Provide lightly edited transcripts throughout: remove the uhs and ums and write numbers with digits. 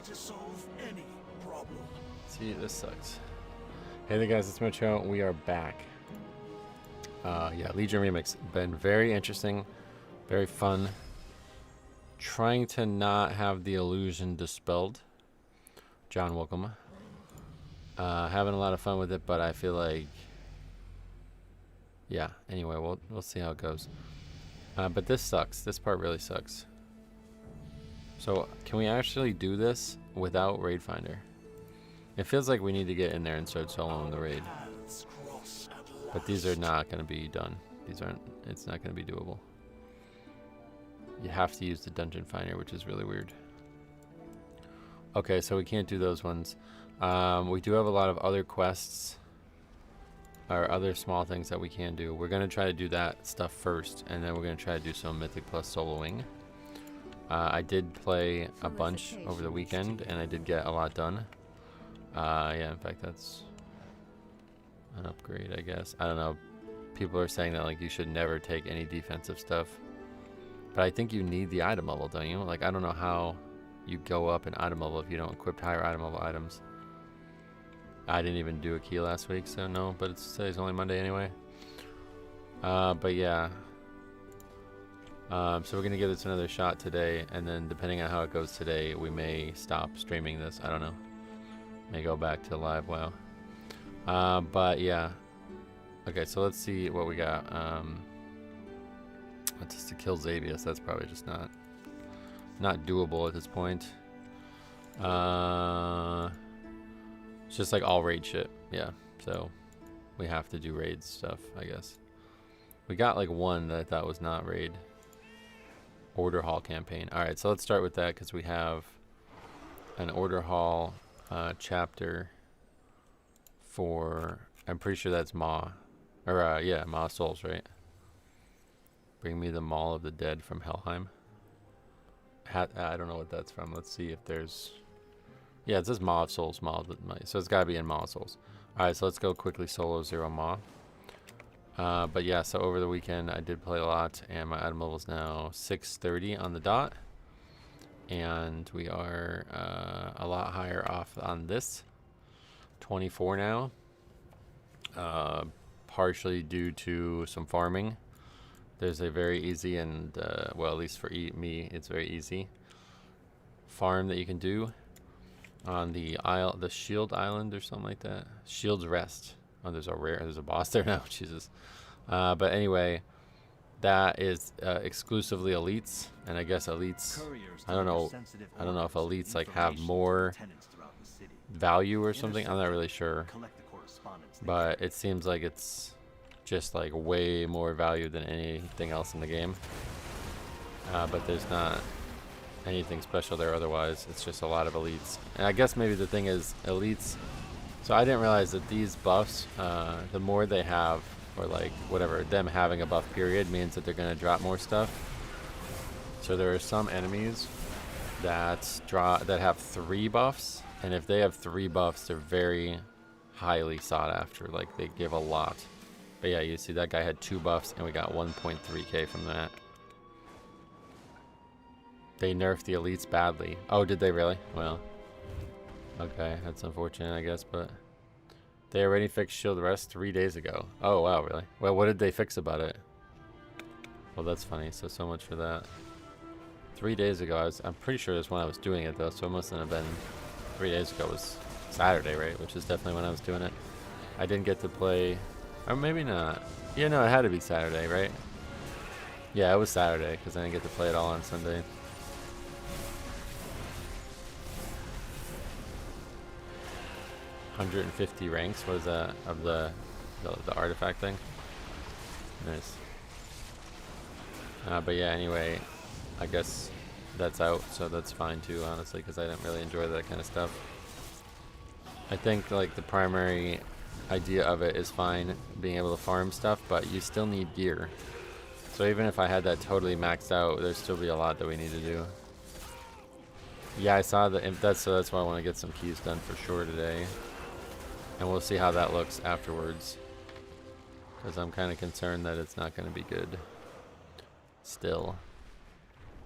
to solve any problem. See, this sucks. Hey there guys, it's Mocho. We are back. Yeah, Legion Remix. Been very interesting, very fun. Trying to not have the illusion dispelled. John, welcome. Having a lot of fun with it, but I feel like, yeah. Anyway, we'll see how it goes. But this sucks. This part really sucks. So, can we actually do this without Raid Finder? It feels like we need to get in there and start soloing the raid. But these are not going to be done. These aren't, it's not going to be doable. You have to use the dungeon finder, which is really weird. Okay, so we can't do those ones. We do have a lot of other quests or other small things that we can do. We're going to try to do that stuff first, and then we're going to try to do some Mythic Plus soloing. I did play a bunch over the weekend, and I did get a lot done. Yeah, in fact, that's an upgrade, I guess. I don't know. People are saying that, like, you should never take any defensive stuff. But I think you need the item level, don't you? Like, I don't know how you go up in item level if you don't equip higher item level items. I didn't even do a key last week, so no. But today's only Monday anyway. But yeah. So we're going to give this another shot today. And then depending on how it goes today, we may stop streaming this. I don't know. May go back to live WoW. But yeah. Okay, so let's see what we got. Just to kill Xavius, that's probably just not doable at this point. It's just like all raid shit. Yeah, so we have to do raid stuff, I guess. We got like one that I thought was not raid. Order Hall campaign. Alright, so let's start with that because we have an Order Hall chapter for, I'm pretty sure that's Maw. Or, yeah, Maw of Souls, right? Bring me the Maw of the Dead from Helheim. I don't know what that's from. Let's see if there's... Yeah, it says Maw of Souls. So it's got to be in Maw of Souls. Alright, so let's go quickly solo 0 Maw. But yeah, so over the weekend I did play a lot, and my item level is now 630 on the dot. And we are a lot higher off on this. 24 now. Partially due to some farming. There's a very easy and, well, at least for me, it's very easy farm that you can do on the Shield Island or something like that. Shield's Rest. Oh, there's a boss there now. Jesus. But anyway, that is exclusively elites, and I guess elites. I don't know if elites like have more value or something. I'm not really sure, but it seems like it's just like way more value than anything else in the game. But there's not anything special there otherwise. It's just a lot of elites, and I guess maybe the thing is elites. So I didn't realize that these buffs, the more they have, or like whatever, them having a buff period means that they're going to drop more stuff. So there are some enemies that have 3 buffs, and if they have 3 buffs, they're very highly sought after. Like, they give a lot. But yeah, you see that guy had 2 buffs, and we got 1.3k from that. They nerfed the elites badly. Oh, did they really? Well, okay, that's unfortunate, I guess, but they already fixed Shield Rest 3 days ago. Oh, wow, really? Well, what did they fix about it? Well, that's funny. So much for that. 3 days ago, I'm pretty sure that's when I was doing it, though, so it mustn't have been 3 days ago. It was Saturday, right? Which is definitely when I was doing it. I didn't get to play, or maybe not. Yeah, no, it had to be Saturday, right? Yeah, it was Saturday, because I didn't get to play it all on Sunday. $150 ranks. What is that of the artifact thing? Nice. But yeah, anyway, I guess that's out, so that's fine too, honestly, because I didn't really enjoy that kind of stuff. I think like the primary idea of it is fine, being able to farm stuff, but you still need gear. So even if I had that totally maxed out, there'd still be a lot that we need to do. Yeah, I saw that. So that's why I want to get some keys done for sure today. And we'll see how that looks afterwards. Because I'm kind of concerned that it's not going to be good. Still.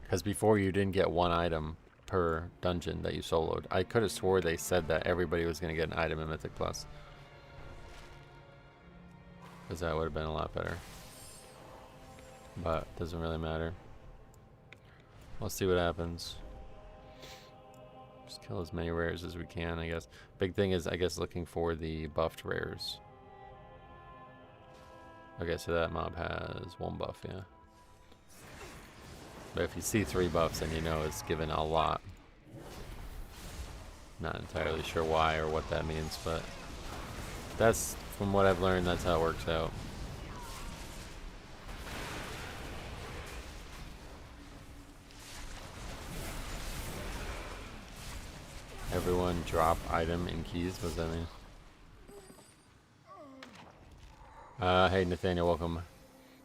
Because before you didn't get one item per dungeon that you soloed. I could have swore they said that everybody was going to get an item in Mythic Plus. Because that would have been a lot better. But it doesn't really matter. We'll see what happens. Just kill as many rares as we can, I guess. Big thing is, I guess, looking for the buffed rares. Okay, so that mob has 1 buff, yeah. But if you see 3 buffs, then you know it's given a lot. Not entirely sure why or what that means, but that's, from what I've learned, that's how it works out. Everyone drop item in keys, what does that mean? Hey Nathaniel, welcome.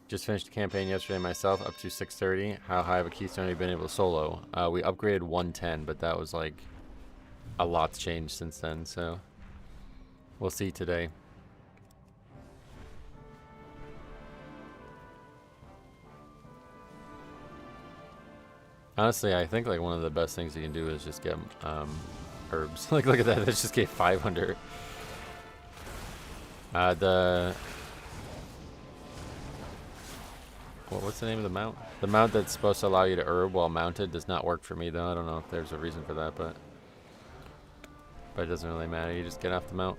Just finished the campaign yesterday myself, up to 630. How high of a keystone have you been able to solo? We upgraded 110, but that was like a lot's changed since then, so we'll see today. Honestly, I think like one of the best things you can do is just get herbs. Like look at that, that just gave 500. What's the name of the mount? The mount that's supposed to allow you to herb while mounted does not work for me though. I don't know if there's a reason for that, but it doesn't really matter. You just get off the mount.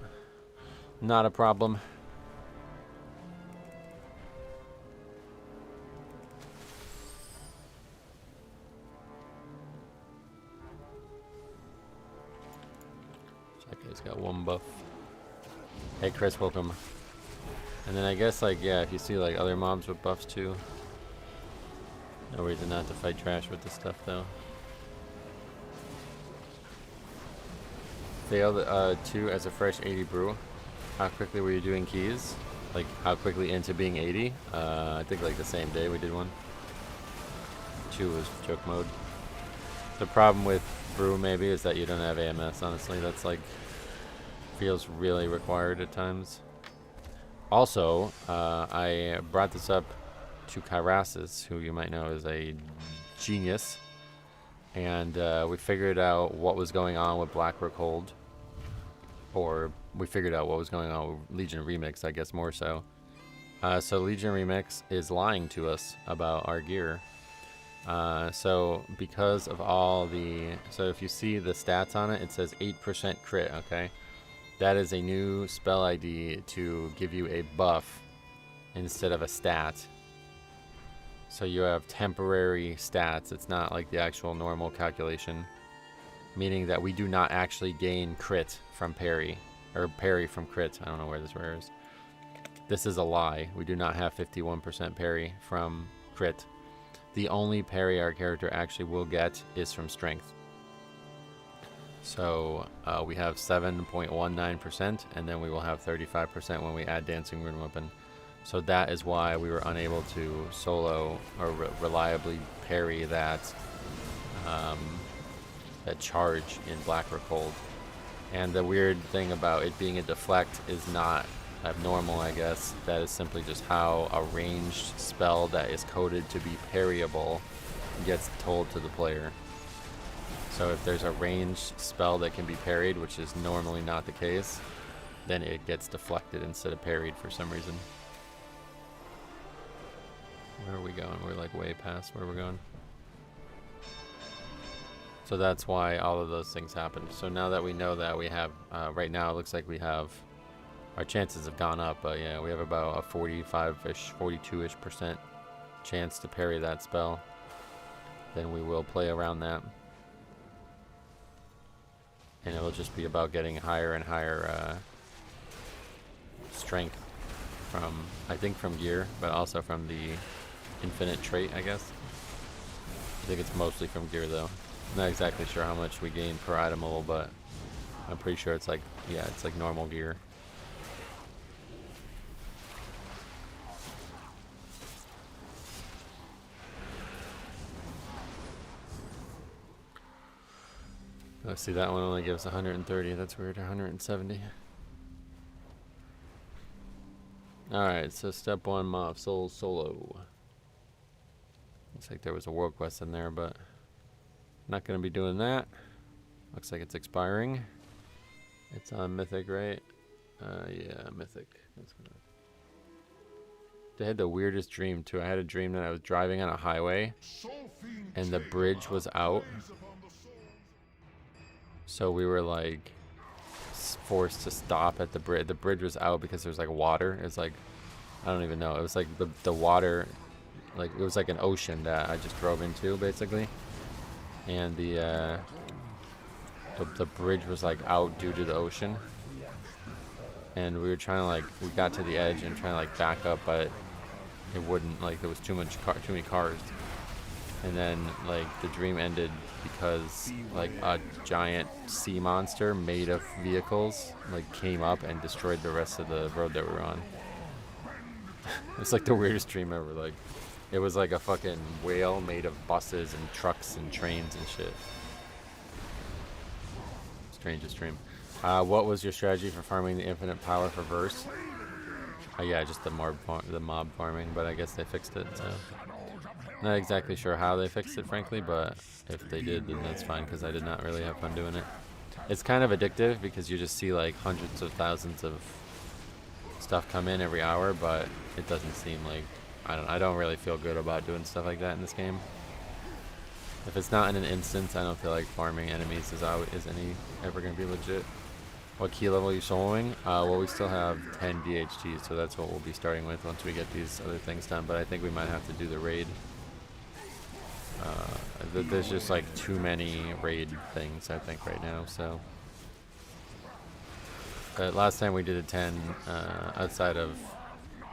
Not a problem. That guy's got 1 buff. Hey Chris, welcome. And then I guess like, yeah, if you see like other mobs with buffs too. No reason not to fight trash with this stuff though. Failed 2 as a fresh 80 brew. How quickly were you doing keys? Like how quickly into being 80? I think like the same day we did one. 2 was joke mode. The problem with brew maybe is that you don't have AMS, honestly. That's like, feels really required at times. Also, I brought this up to Kyrasis, who you might know is a genius, and we figured out what was going on with Blackrook Hold, or we figured out what was going on with Legion Remix, I guess more so. So Legion Remix is lying to us about our gear. So because of all the, so if you see the stats on it, it says 8% crit, okay? That is a new spell ID to give you a buff instead of a stat. So you have temporary stats. It's not like the actual normal calculation. Meaning that we do not actually gain crit from parry. Or parry from crit. I don't know where this rare is. This is a lie. We do not have 51% parry from crit. The only parry our character actually will get is from strength. So we have 7.19%, and then we will have 35% when we add Dancing Rune Weapon. So that is why we were unable to solo or reliably parry that that charge in Blackrook Hold. And the weird thing about it being a deflect is not abnormal, I guess. That is simply just how a ranged spell that is coded to be parryable gets told to the player. So if there's a ranged spell that can be parried, which is normally not the case, then it gets deflected instead of parried for some reason. Where are we going? We're like way past where we're going. So that's why all of those things happened. So now that we know that, we have, right now it looks like we have, our chances have gone up, but yeah, we have about a 45-ish, 42-ish% chance to parry that spell. Then we will play around that. And it'll just be about getting higher and higher strength from, I think from gear, but also from the infinite trait, I guess. I think it's mostly from gear though. Not exactly sure how much we gain per item level, but I'm pretty sure it's like, yeah, it's like normal gear. Let's see, that one only gives 130. That's weird. 170. Alright, so step 1, Maw of Souls solo. Looks like there was a world quest in there, but Not gonna be doing that. Looks like it's expiring. It's on Mythic, right? Yeah, Mythic. I had the weirdest dream too. I had a dream that I was driving on a highway and the bridge was out. So we were like forced to stop at the bridge. The bridge was out because there was like water. It was like, I don't even know. It was like the water, like it was like an ocean that I just drove into basically. And the bridge was like out due to the ocean. And we were trying to like, we got to the edge and trying to like back up, but it wouldn't, like there was too many cars. And then like the dream ended because like a giant sea monster made of vehicles like came up and destroyed the rest of the road that we were on. It's like the weirdest dream ever. Like it was like a fucking whale made of buses and trucks and trains and shit. Strangest dream. What was your strategy for farming the infinite power for verse? Yeah, just the mob farming, but I guess they fixed it, so not exactly sure how they fixed it, frankly, but if they did, then that's fine, because I did not really have fun doing it. It's kind of addictive because you just see like hundreds of thousands of stuff come in every hour, but it doesn't seem like, I don't really feel good about doing stuff like that in this game. If it's not in an instance, I don't feel like farming enemies is ever going to be legit. What key level are you soloing? Well, we still have 10 DHTs, so that's what we'll be starting with once we get these other things done, but I think we might have to do the raid. There's just like too many raid things, I think, right now, so. But last time we did a 10 outside of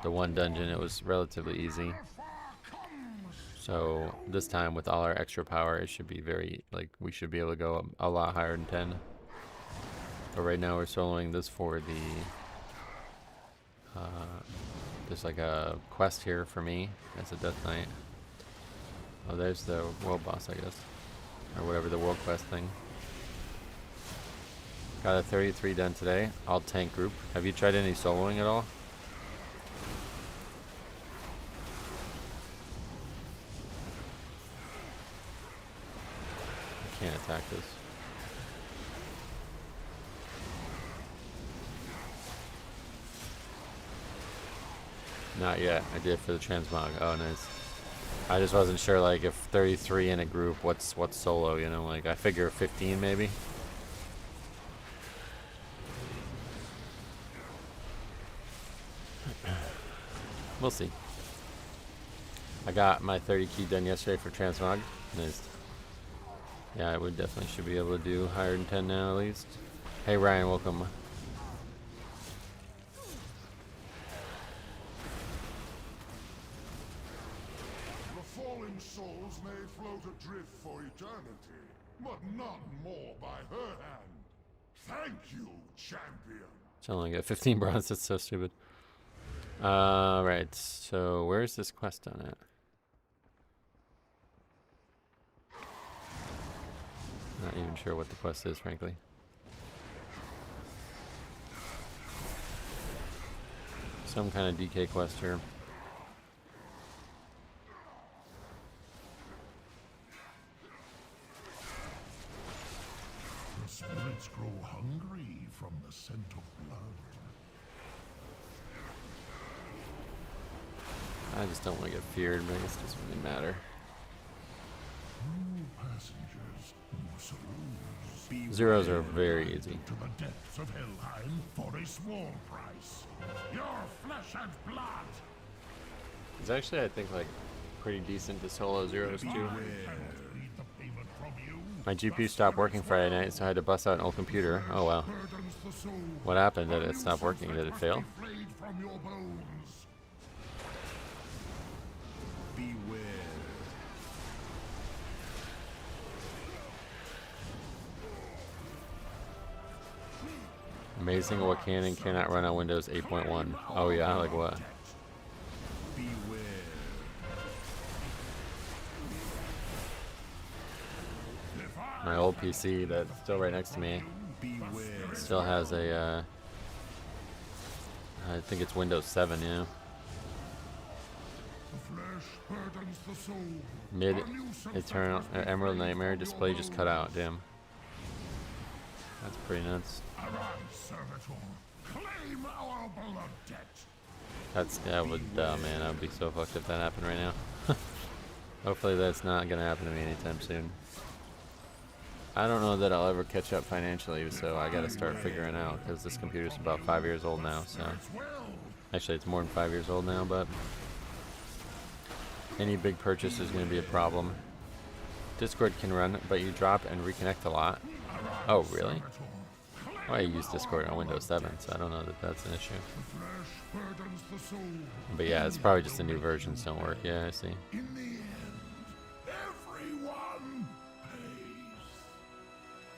the one dungeon, it was relatively easy. So this time with all our extra power, it should be we should be able to go a lot higher than 10. But right now we're soloing this for the, there's like a quest here for me as a Death Knight. Oh, there's the world boss, I guess. Or whatever, the world quest thing. Got a 33 done today, all tank group. Have you tried any soloing at all? I can't attack this. Not yet. I did for the Transmog. Oh, nice. I just wasn't sure, like, if 33 in a group, what's solo, you know? Like, I figure 15 maybe. We'll see. I got my 30 key done yesterday for Transmog. Nice. Yeah, I would definitely should be able to do higher than 10 now at least. Hey Ryan, welcome. Souls may float adrift for eternity, but none more by her hand. Thank you, champion. So I only got 15 bronze, that's so stupid. Right, so where's this quest on it? Not even sure what the quest is, frankly. Some kind of DK quest here. Spirits grow hungry from the scent of blood. I just don't want to get feared, but I guess it doesn't really matter. New passengers, new souls. Zeros are very easy. To the depths of Helheim for a small price. Your flesh and blood. It's actually, I think, like pretty decent to solo zeros too. My GPU stopped working Friday night, so I had to bust out an old computer. Oh wow. What happened? Did it stop working? Did it fail? Amazing what can and cannot run on Windows 8.1. Oh yeah, like what? My old PC that's still right next to me still has a, I think it's Windows 7, yeah. Mid Eternal Emerald Nightmare display just cut out. Damn. That's pretty nuts. That would man, I would be so fucked if that happened right now. Hopefully that's not gonna happen to me anytime soon. I don't know that I'll ever catch up financially, so I gotta start figuring out, because this computer's about 5 years old now, so. Actually, it's more than 5 years old now, but any big purchase is gonna be a problem. Discord can run, but you drop and reconnect a lot. Oh, really? Well, I use Discord on Windows 7, so I don't know that that's an issue. But yeah, it's probably just the new versions don't work. Yeah, I see.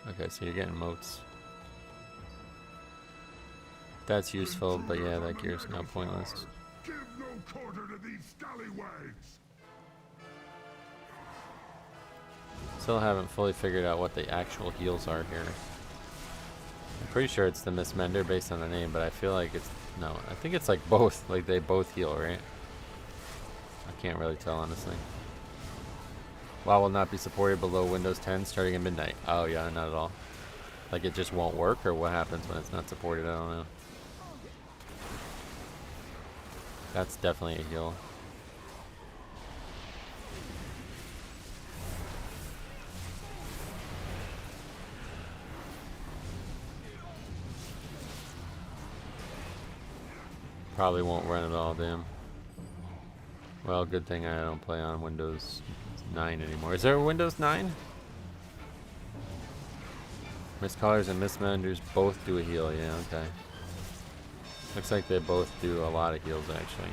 Okay, so you're getting moats. That's useful, but yeah, that gear's now pointless. Give no quarter to these scallywags. Still haven't fully figured out what the actual heals are here. I'm pretty sure it's the Mismender based on the name, but I feel like it's... No, I think it's like both. Like they both heal, right? I can't really tell, honestly. WoW will not be supported below Windows 10 starting at midnight. Oh yeah, not at all. Like it just won't work, or what happens when it's not supported? I don't know. That's definitely a heal. Probably won't run at all, damn. Well, good thing I don't play on Windows 9 anymore. Is there a Windows 9? Miscallers and Mismenders both do a heal, yeah, okay. Looks like they both do a lot of heals, actually.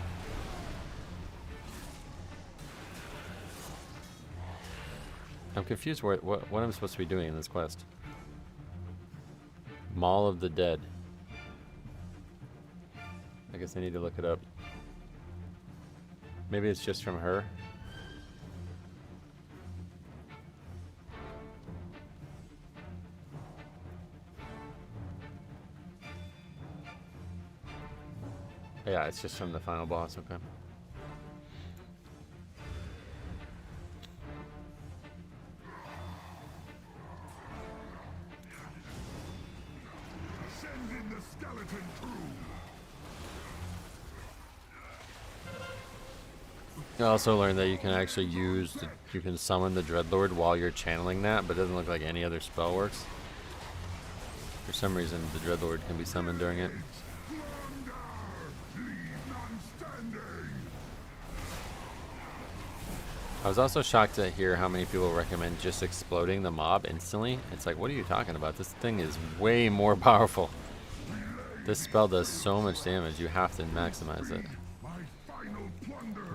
I'm confused what I'm supposed to be doing in this quest. Maw of the Dead. I guess I need to look it up. Maybe it's just from her. Yeah, it's just from the final boss, okay. Send in the skeleton crew. I also learned that you can actually you can summon the Dreadlord while you're channeling that, but it doesn't look like any other spell works. For some reason, the Dreadlord can be summoned during it. I was also shocked to hear how many people recommend just exploding the mob instantly. It's like, what are you talking about? This thing is way more powerful. This spell does so much damage, you have to maximize it.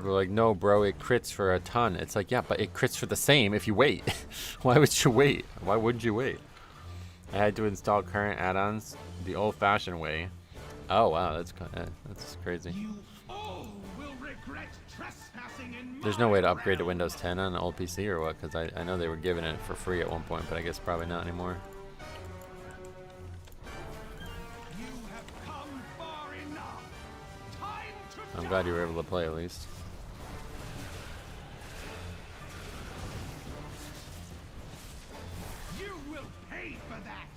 We're like, no, bro, it crits for a ton. It's like, yeah, but it crits for the same if you wait. Why would you wait? Why wouldn't you wait? I had to install current add-ons the old-fashioned way. Oh, wow, that's crazy. There's no way to upgrade to Windows 10 on an old PC or what? Because I know they were giving it for free at one point, but I guess probably not anymore. I'm glad you were able to play at least. You will pay for that.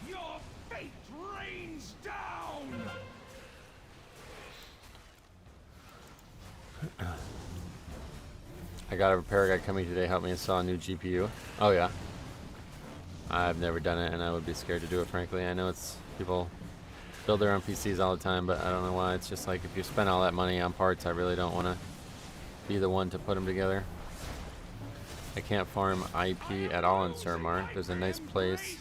Your fate rains down. I got a repair guy coming today, help me install a new GPU. Oh yeah. I've never done it and I would be scared to do it, frankly. I know it's people build their own PCs all the time, but I don't know why. It's just like if you spend all that money on parts, I really don't want to be the one to put them together. I can't farm IP at all in Surmar. There's a nice place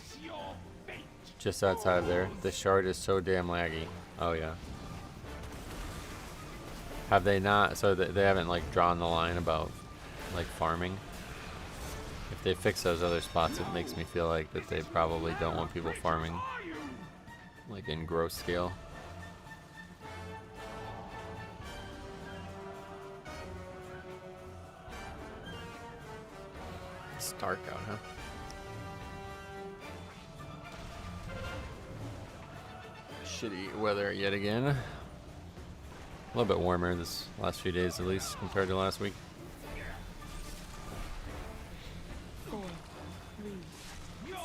just outside of there. The shard is so damn laggy. Oh yeah. Have they not? So they haven't like drawn the line about like farming. If they fix those other spots, it makes me feel like that they probably don't want people farming like in gross scale. dark out, huh? Shitty weather yet again. A little bit warmer this last few days, at least, compared to last week. 4, 3, 2.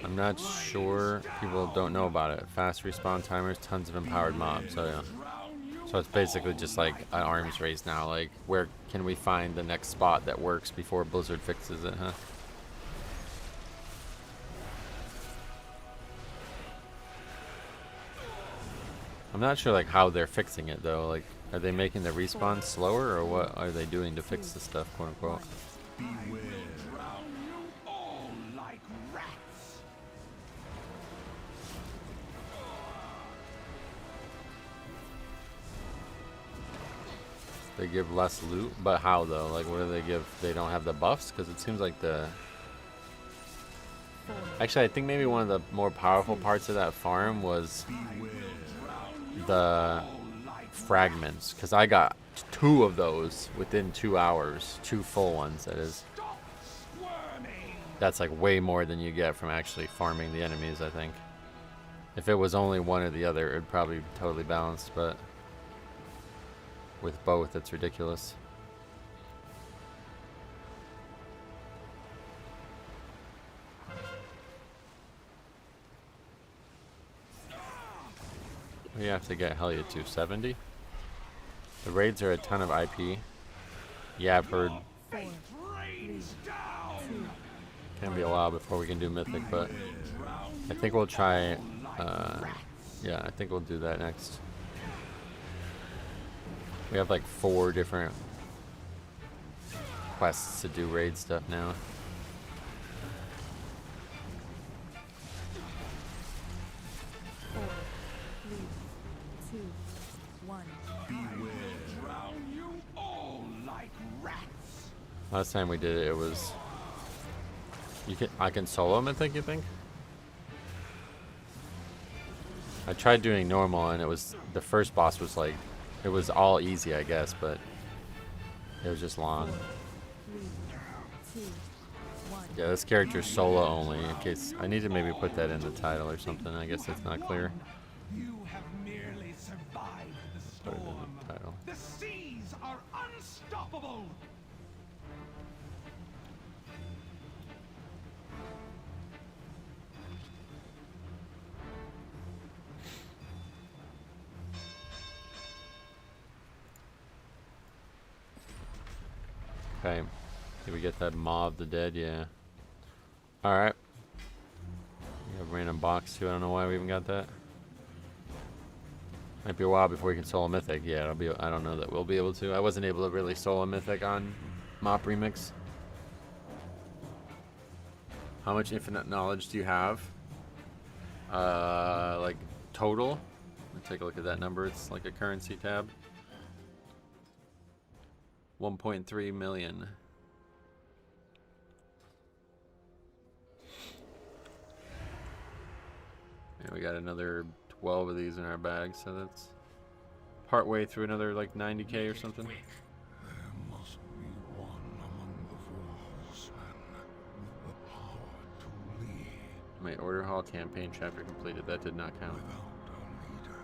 I'm not sure people don't know about it. Fast respawn timers, tons of empowered mobs. So yeah. So it's basically just like an arms race now. Like, where can we find the next spot that works before Blizzard fixes it, huh? I'm not sure like how they're fixing it though. Like, are they making the respawn slower, or what are they doing to fix the stuff, quote unquote? They give less loot, but how though? Like, what do they give? They don't have the buffs? Because it seems like the... Actually, I think maybe one of the more powerful parts of that farm was the fragments. Because I got 2 of those within 2 hours. 2 full ones, that is. That's like way more than you get from actually farming the enemies, I think. If it was only one or the other, it'd probably be totally balanced, but... with both, it's ridiculous. We have to get Hellia 270. The raids are a ton of IP. Yeah, I've heard. 4, 3, 2. Can be a while before we can do Mythic, but I think we'll try. Yeah, I think we'll do that next. We have like 4 different quests to do raid stuff now. Four, 3, 2, 1. Last time we did it, it was. I can solo Mythic, you think? I tried doing normal, and it was the first boss was like. It was all easy, I guess, but it was just long. 4, 3, 2, 1. Yeah, this character's solo only, in case... I need to maybe put that in the title or something. I guess it's not clear. You have merely survived the Put it in storm. the title. The seas are unstoppable. Okay. Did we get that Maw of the Dead? Yeah. Alright. We have a random box too. I don't know why we even got that. Might be a while before we can solo Mythic. Yeah, it'll be. I don't know that we'll be able to. I wasn't able to really solo Mythic on Mop Remix. How much infinite knowledge do you have? Like total? Let's take a look at that number. It's like a currency tab. 1.3 million. And we got another 12 of these in our bag, so that's part way through another like 90k or something. There must be one among the Horsemen with the power to lead. My order hall campaign chapter completed. That did not count. Without a leader,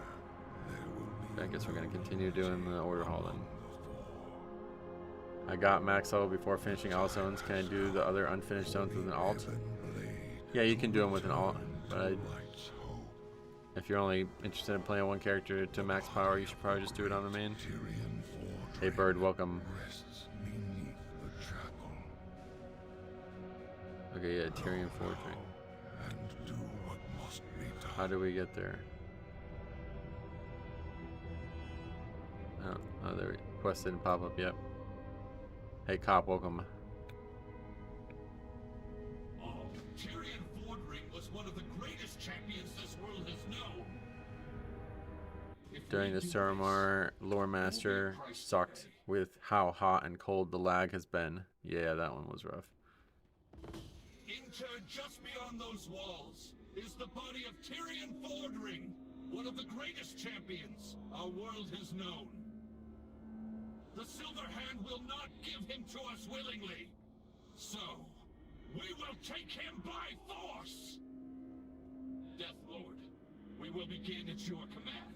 there will be I guess we're gonna continue doing the order hall then. I got max level before finishing all zones. Can I do the other unfinished zones with an alt? Yeah, you can do them with an alt, but if you're only interested in playing one character to max power, you should probably just do it on the main. Hey Bird, welcome. Okay, yeah, Tyrion Fortress. How do we get there? Oh, there. Quest didn't pop up yet. Hey, Cop, welcome. Tyrion Fortress was one of the greatest champions this world has known. During the Suramar Lore Master sucked with how hot and cold the lag has been. Yeah, that one was rough. Interred just beyond those walls is the body of Tyrion Fortress, one of the greatest champions our world has known. The Silver Hand will not give him to us willingly. So, We will take him by force! Death Lord, we will begin at your command.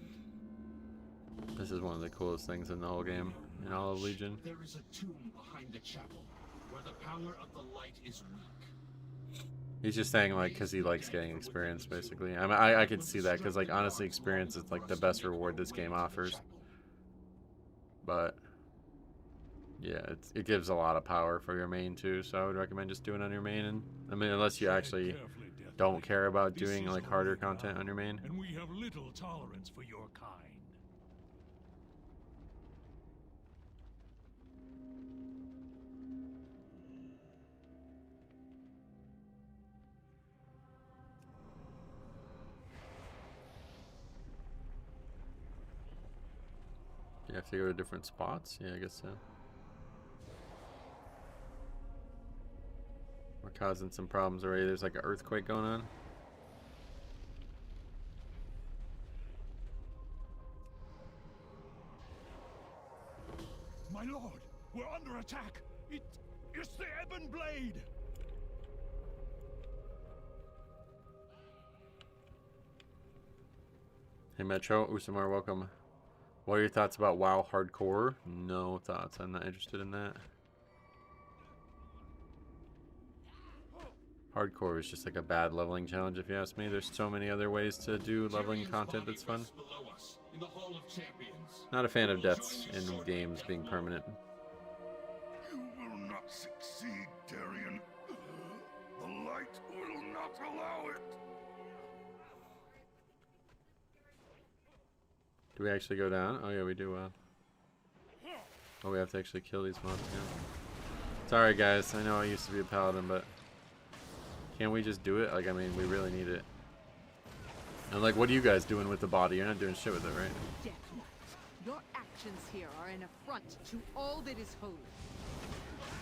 This is one of the coolest things in the whole game, in all of Legion. There is a tomb behind the chapel, where the power of the light is weak. He's just saying, like, because he likes getting experience, basically. I mean, I could see that, because, like, honestly, experience is, like, the best reward this game offers. But, yeah, it gives a lot of power for your main, too, so I would recommend just doing it on your main. And I mean, unless you actually don't care about doing, like, harder content on your main. And we have little tolerance for your kind. You have to go to different spots? Yeah, I guess so. We're causing some problems already. There's like an earthquake going on. My lord, we're under attack. It's the Ebon Blade. Hey Metro, Usamar, welcome. What are your thoughts about WoW Hardcore? No thoughts. I'm not interested in that. Hardcore is just like a bad leveling challenge, if you ask me. There's so many other ways to do leveling content that's fun. Not a fan of deaths in games being permanent. You will not succeed, Darian. The light will not allow it. Do we actually go down? Oh yeah, we do. Oh, we have to actually kill these mobs now. Sorry guys, I know I used to be a paladin, but can't we just do it? Like, I mean, we really need it. And like, what are you guys doing with the body? You're not doing shit with it, right? Death Knight, your actions here are an affront to all that is holy.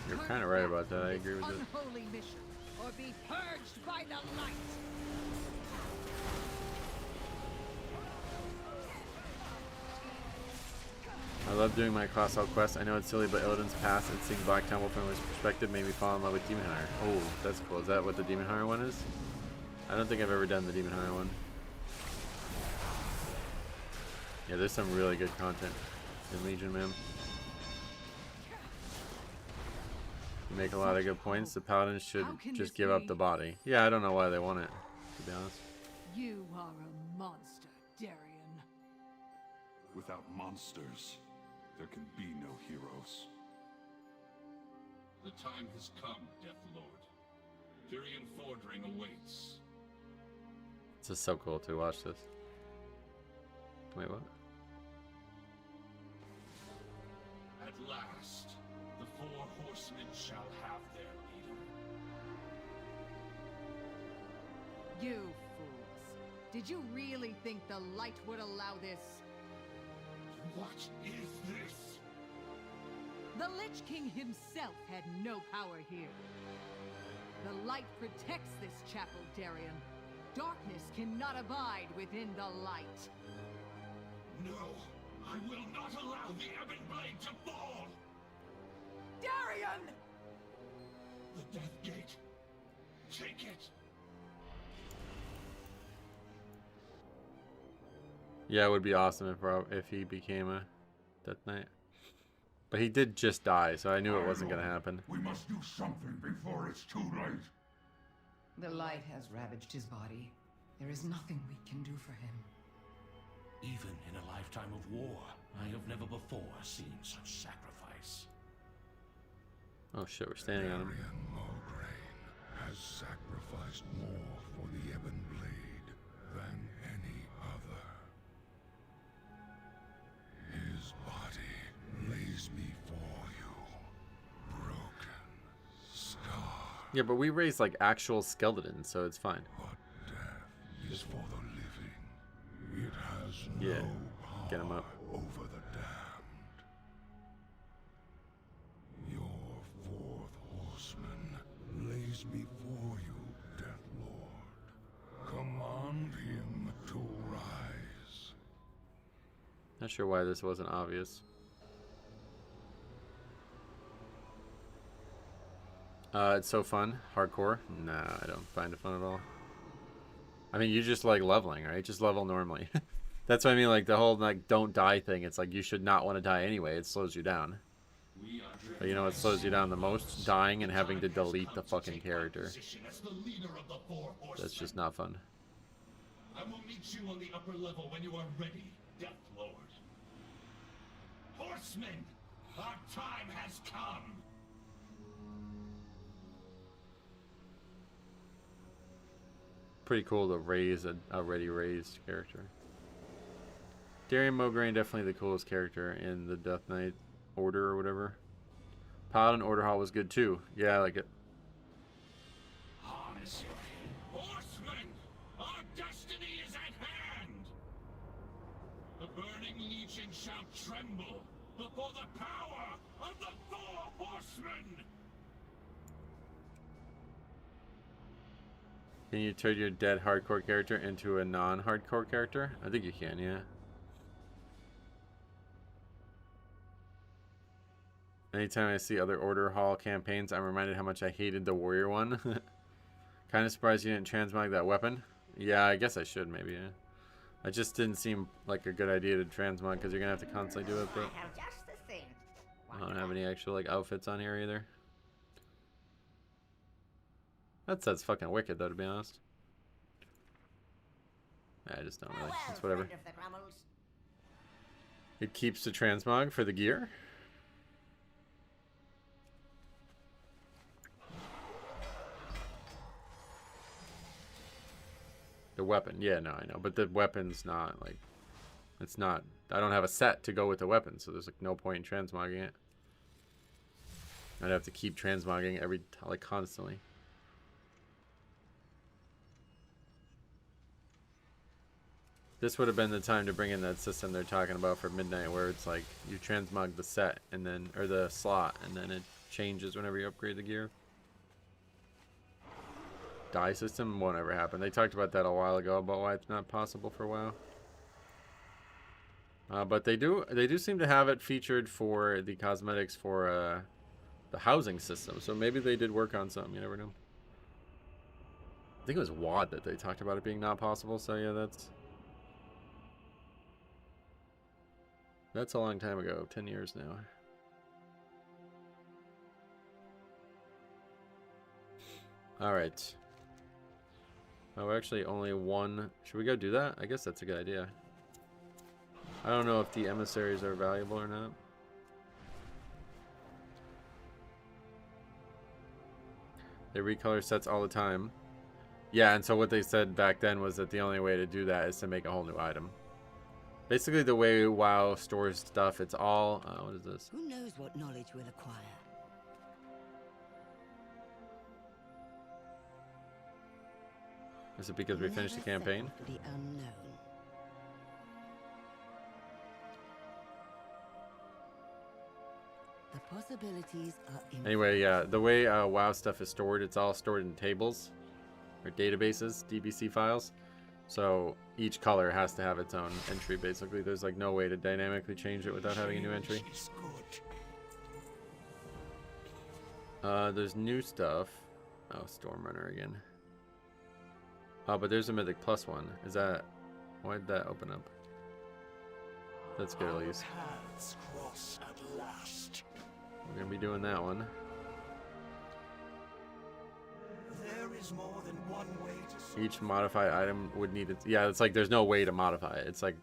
You're kind of right about that. I agree with it. Unholy mission, or be purged by the light. I love doing my cross-out quest. I know it's silly, but Illidan's past and seeing Black Temple from his perspective made me fall in love with Demon Hunter. Oh, that's cool. Is that what the Demon Hunter one is? I don't think I've ever done the Demon Hunter one. Yeah, there's some really good content in Legion, man. You make a lot of good points. The Paladins should just give up the body. Yeah, I don't know why they want it, to be honest. You are a monster, Darian. Without monsters, there can be no heroes. The time has come, Death Lord. Tyrian Fordring awaits. It's just so cool to watch this. Wait, what? At last, the 4 horsemen shall have their leader. You fools. Did you really think the light would allow this? What is this? The Lich King himself had no power here. The light protects this chapel, Darian. Darkness cannot abide within the light. No, I will not allow the Ebon Blade to fall! Darian! The Death Gate. Take it! Yeah, it would be awesome if he became a Death Knight. But he did just die, so I knew it wasn't going to happen. We must do something before it's too late. The light has ravaged his body. There is nothing we can do for him. Even in a lifetime of war, I have never before seen such sacrifice. Oh shit, we're standing on him. Darian Mulgrain has sacrificed more for the Ebon Blade than any other. His body lays before you, broken, scarred. Yeah, but we raised like actual skeletons, so it's fine. But death is for the living. It has Yeah, no get him power up. over the damned. Your 4th horseman lays before you, Death Lord. Command him to rise. Not sure why this wasn't obvious. It's so fun. Hardcore? Nah, I don't find it fun at all. I mean, you just like leveling, right? Just level normally. That's what I mean, like the whole like don't die thing. It's like you should not want to die anyway. It slows you down. But you know what slows you down the most? Dying and having to delete the fucking character. That's just not fun. I will meet you on the upper level when you are ready, Death Lord. Horseman, our time has come. Pretty cool to raise a already raised character. Darian Mograine, definitely the coolest character in the Death Knight order or whatever. Paladin Order Hall was good too. Yeah, I like it. Horseman, our destiny is at hand. The burning legion shall tremble before the power of the four horsemen. Can you turn your dead hardcore character into a non-hardcore character? I think you can, yeah. Anytime I see other Order Hall campaigns, I'm reminded how much I hated the Warrior one. Kind of surprised you didn't transmog that weapon. Yeah, I guess I should maybe, yeah. It just didn't seem like a good idea to transmog because you're going to have to constantly do it, but I have just the thing. I don't have any actual like outfits on here either. That set's fucking wicked though, to be honest. I just don't really. It's whatever. It keeps the transmog for the gear. The weapon, yeah, no, I know, but the weapon's not like, it's not. I don't have a set to go with the weapon, so there's like no point in transmogging it. I'd have to keep transmogging like constantly. This would have been the time to bring in that system they're talking about for Midnight, where it's like you transmog the set and then, or the slot, and then it changes whenever you upgrade the gear. Die system won't ever happen. They talked about that a while ago about why it's not possible for WoW. But they do seem to have it featured for the cosmetics for the housing system. So maybe they did work on something. You never know. I think it was WoD that they talked about it being not possible. So yeah, that's a long time ago. 10 years now. All right. Oh, actually, only one. Should we go do that? I guess that's a good idea. I don't know if the emissaries are valuable or not. They recolor sets all the time. Yeah, and so what they said back then was that the only way to do that is to make a whole new item. Basically, the way WoW stores stuff, it's all... what is this? Who knows what knowledge we'll acquire? Is it because we finished the campaign? The unknown. The possibilities are infinite. Anyway, yeah, the way WoW stuff is stored, it's all stored in tables or databases, DBC files. So each color has to have its own entry, basically. There's like no way to dynamically change it without having a new entry. There's new stuff. Oh, Stormrunner again. Oh, but there's a Mythic Plus one. Is that... Why did that open up? That's good, at least. We're going to be doing that one. There is more than one way to... Each modified item would need it. Yeah, it's like there's no way to modify it. It's like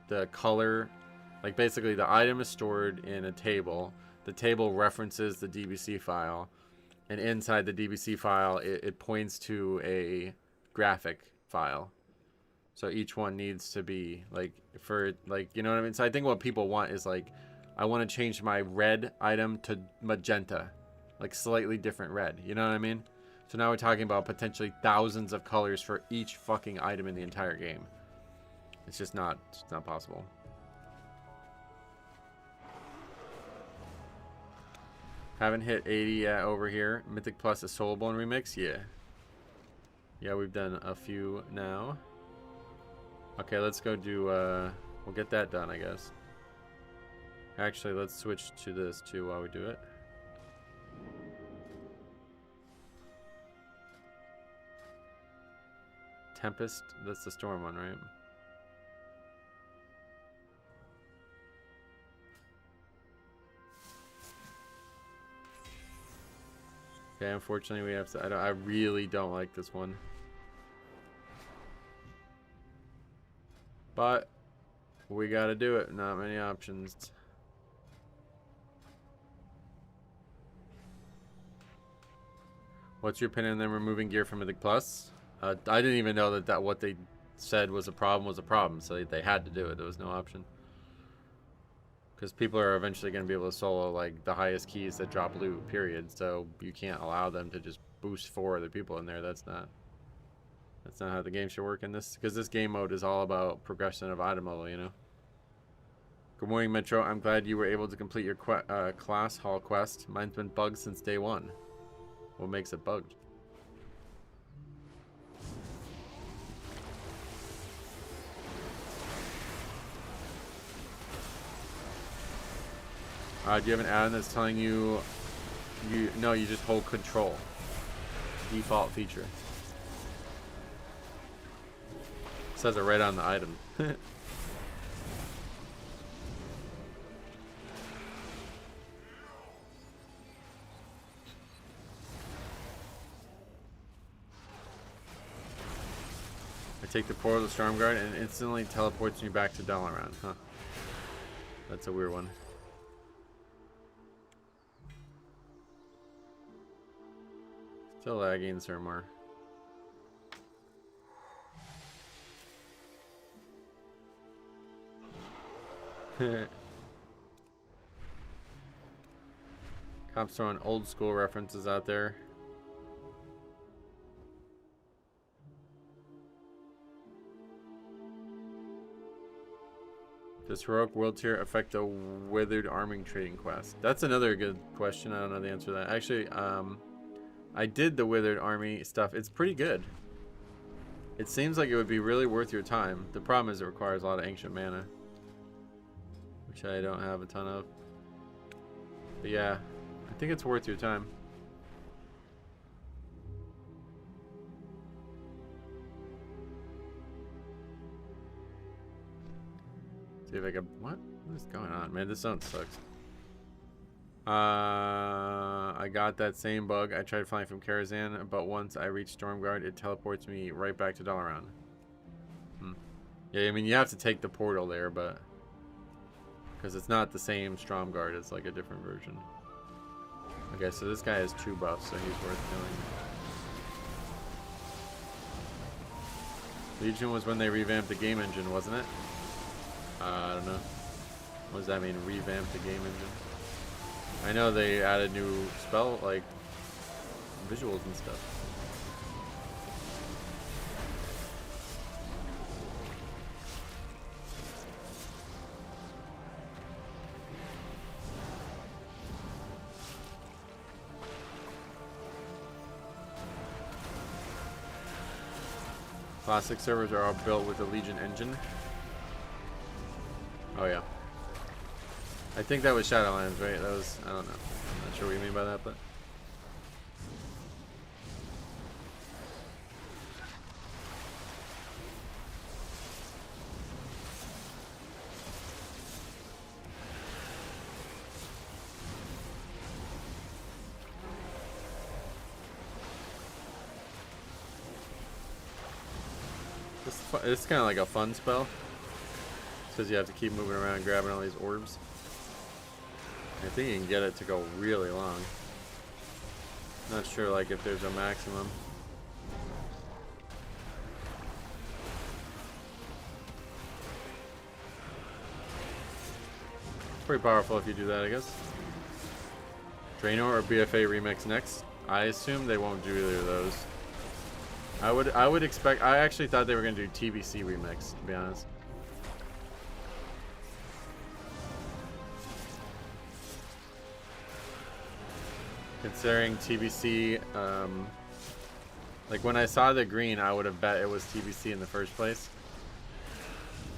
the color... Like, basically, the item is stored in a table. The table references the DBC file. And inside the DBC file, it points to a... graphic file. So each one needs to be like for like, you know what I mean? So I think what people want is like, I want to change my red item to magenta, like slightly different red, you know what I mean? So now we're talking about potentially thousands of colors for each fucking item in the entire game. It's not possible. Haven't hit 80 yet over here. Mythic Plus is Soulbone remix, yeah. Yeah, we've done a few now. Okay, let's go do, we'll get that done, I guess. Actually, let's switch to this too while we do it. Tempest, that's the storm one, right? Okay, unfortunately we have to, I really don't like this one. But we gotta do it, not many options. What's your opinion on them removing gear from Mythic Plus? I didn't even know that what they said was a problem, so they had to do it. There was no option. Because people are eventually going to be able to solo like the highest keys that drop loot, period. So you can't allow them to just boost 4 other people in there. That's not how the game should work in this. Because this game mode is all about progression of item level, you know. Good morning, Metro. I'm glad you were able to complete your class hall quest. Mine's been bugged since day 1. What makes it bugged? Do you have an add-on that's telling you, no, you just hold control. Default feature. It says it right on the item. I take the portal to Stormguard and it instantly teleports me back to Dalaran, huh? That's a weird one. Still lagging, Surmar. Cops throwing old school references out there. Does Heroic World Tier affect the Withered Arming Trading Quest? That's another good question. I don't know the answer to that. Actually, I did the Withered Army stuff. It's pretty good. It seems like it would be really worth your time. The problem is it requires a lot of ancient mana, which I don't have a ton of. But yeah, I think it's worth your time. See if I can. What is going on, man? This zone sucks. I got that same bug. I tried flying from Karazhan, but once I reach Stormguard, it teleports me right back to Dalaran. Yeah, I mean, you have to take the portal there, but because it's not the same Stormguard, it's like a different version. Okay, so this guy has 2 buffs, so he's worth killing. Legion was when they revamped the game engine, wasn't it? I don't know. What does that mean, revamp the game engine? I know they added new spell, like, visuals and stuff. Classic servers are all built with the Legion engine. Oh yeah. I think that was Shadowlands, right? That was, I don't know. I'm not sure what you mean by that, but. It's kind of like a fun spell. Because you have to keep moving around grabbing all these orbs. I think you can get it to go really long. Not sure like if there's a maximum. Pretty powerful if you do that, I guess. Draenor or BFA remix next? I assume they won't do either of those. I would expect. I actually thought they were gonna do TBC remix, to be honest. Considering TBC, like when I saw the green, I would have bet it was TBC in the first place.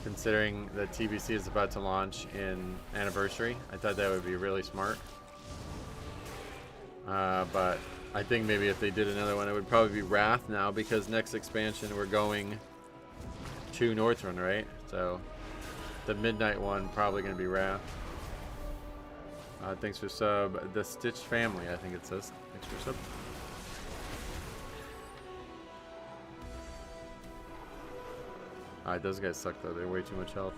Considering that TBC is about to launch in Anniversary, I thought that would be really smart. But I think maybe if they did another one, it would probably be Wrath now, because next expansion we're going to Northrend, right? So the midnight one probably going to be Wrath. Thanks for sub. The Stitch family, I think it says. Thanks for sub. Alright, those guys suck though. They're way too much health.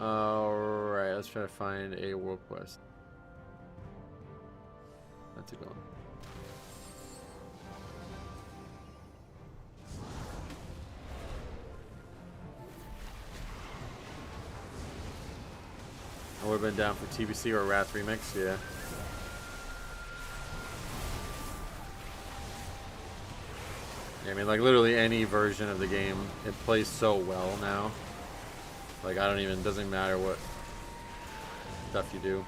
Alright, let's try to find a world quest. That's a good one. I would have been down for TBC or Wrath Remix, yeah. Yeah, I mean, like, literally any version of the game, it plays so well now. Like, I don't even, doesn't matter what stuff you do.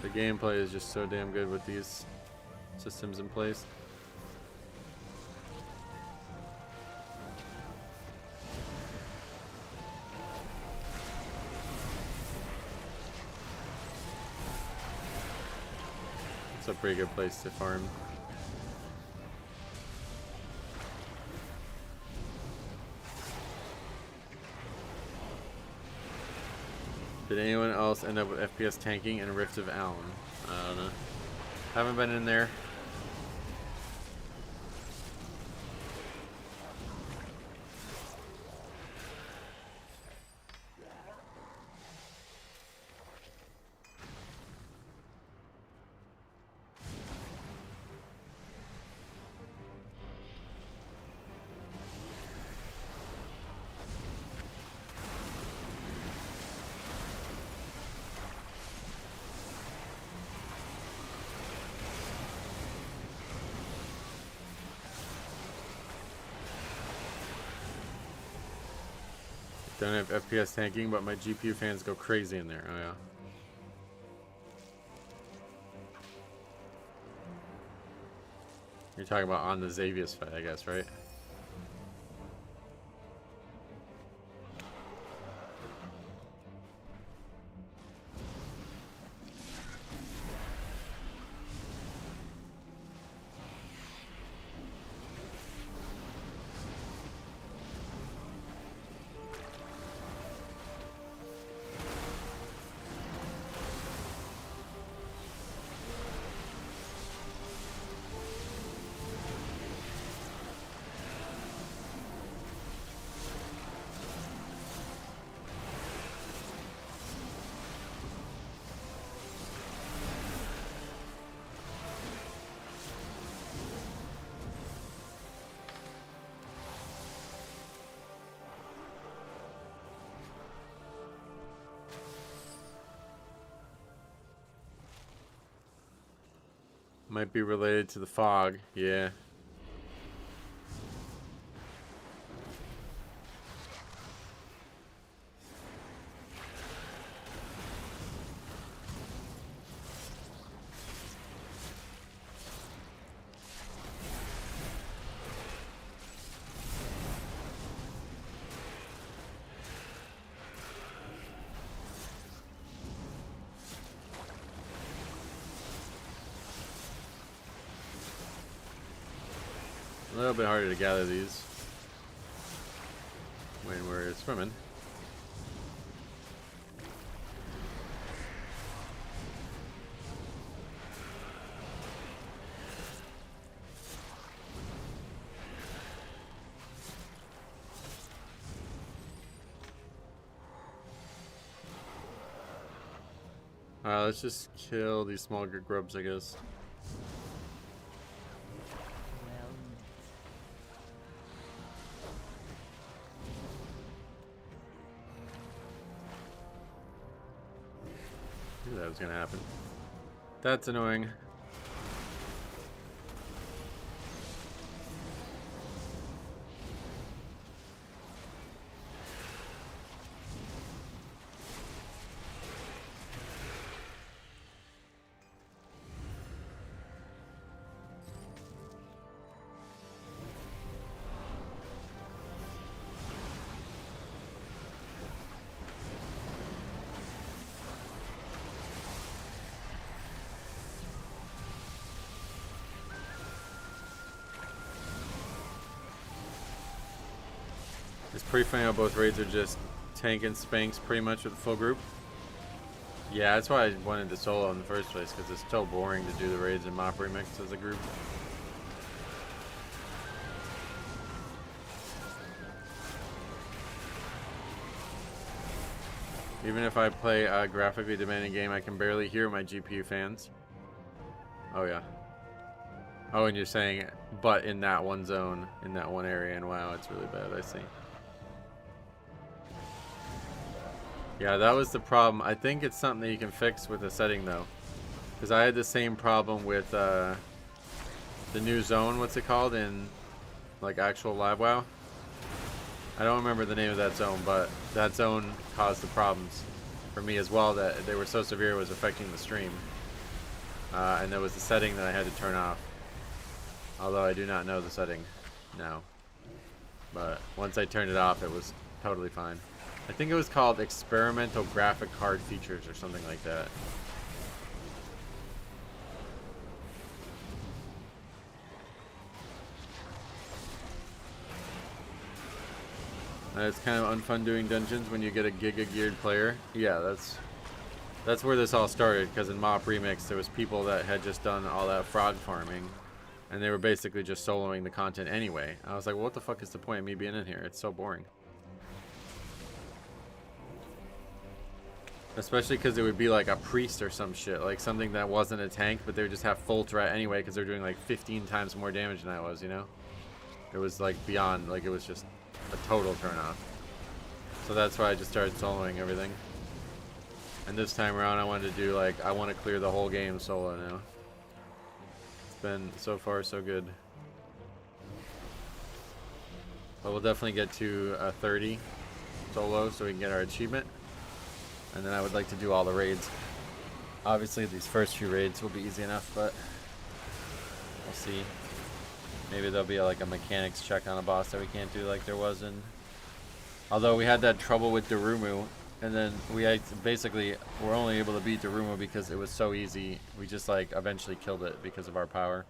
The gameplay is just so damn good with these systems in place. It's a pretty good place to farm. Did anyone else end up with FPS tanking and Rift of Allen? I don't know. Haven't been in there. Don't have FPS tanking, but my GPU fans go crazy in there. Oh yeah. You're talking about on the Xavius fight, I guess, right? Might be related to the fog, yeah. A little bit harder to gather these when we're swimming. Alright, let's just kill these small grubs, I guess. That was gonna happen. That's annoying. It's pretty funny how both raids are just tank and spanks pretty much with a full group. Yeah, that's why I wanted to solo in the first place, because it's so boring to do the raids in Mop Remix as a group. Even if I play a graphically demanding game, I can barely hear my GPU fans. Oh yeah. Oh, and you're saying, but in that one zone, in that one area, and wow, it's really bad, I see. Yeah, that was the problem. I think it's something that you can fix with a setting, though. Because I had the same problem with the new zone, what's it called, in like actual live WoW? I don't remember the name of that zone, but that zone caused the problems for me as well, that they were so severe it was affecting the stream. And there was the setting that I had to turn off. Although I do not know the setting now. But once I turned it off, it was totally fine. I think it was called Experimental Graphic Card Features or something like that. It's kind of unfun doing dungeons when you get a Giga geared player. Yeah, that's where this all started, because in Mop Remix there was people that had just done all that frog farming and they were basically just soloing the content anyway. I was like, well, what the fuck is the point of me being in here? It's so boring. Especially because it would be like a priest or some shit, like something that wasn't a tank, but they would just have full threat anyway because they're doing like 15 times more damage than I was, you know? It was like beyond, like it was just a total turn off. So that's why I just started soloing everything. And this time around I wanted to do like, I want to clear the whole game solo now. It's been so far so good. But we'll definitely get to 30 solo so we can get our achievement. And then I would like to do all the raids. Obviously these first few raids will be easy enough, but we'll see. Maybe there'll be like a mechanics check on a boss that we can't do like there was in... Although we had that trouble with Darumu, and then we basically were only able to beat Darumu because it was so easy. We just like eventually killed it because of our power.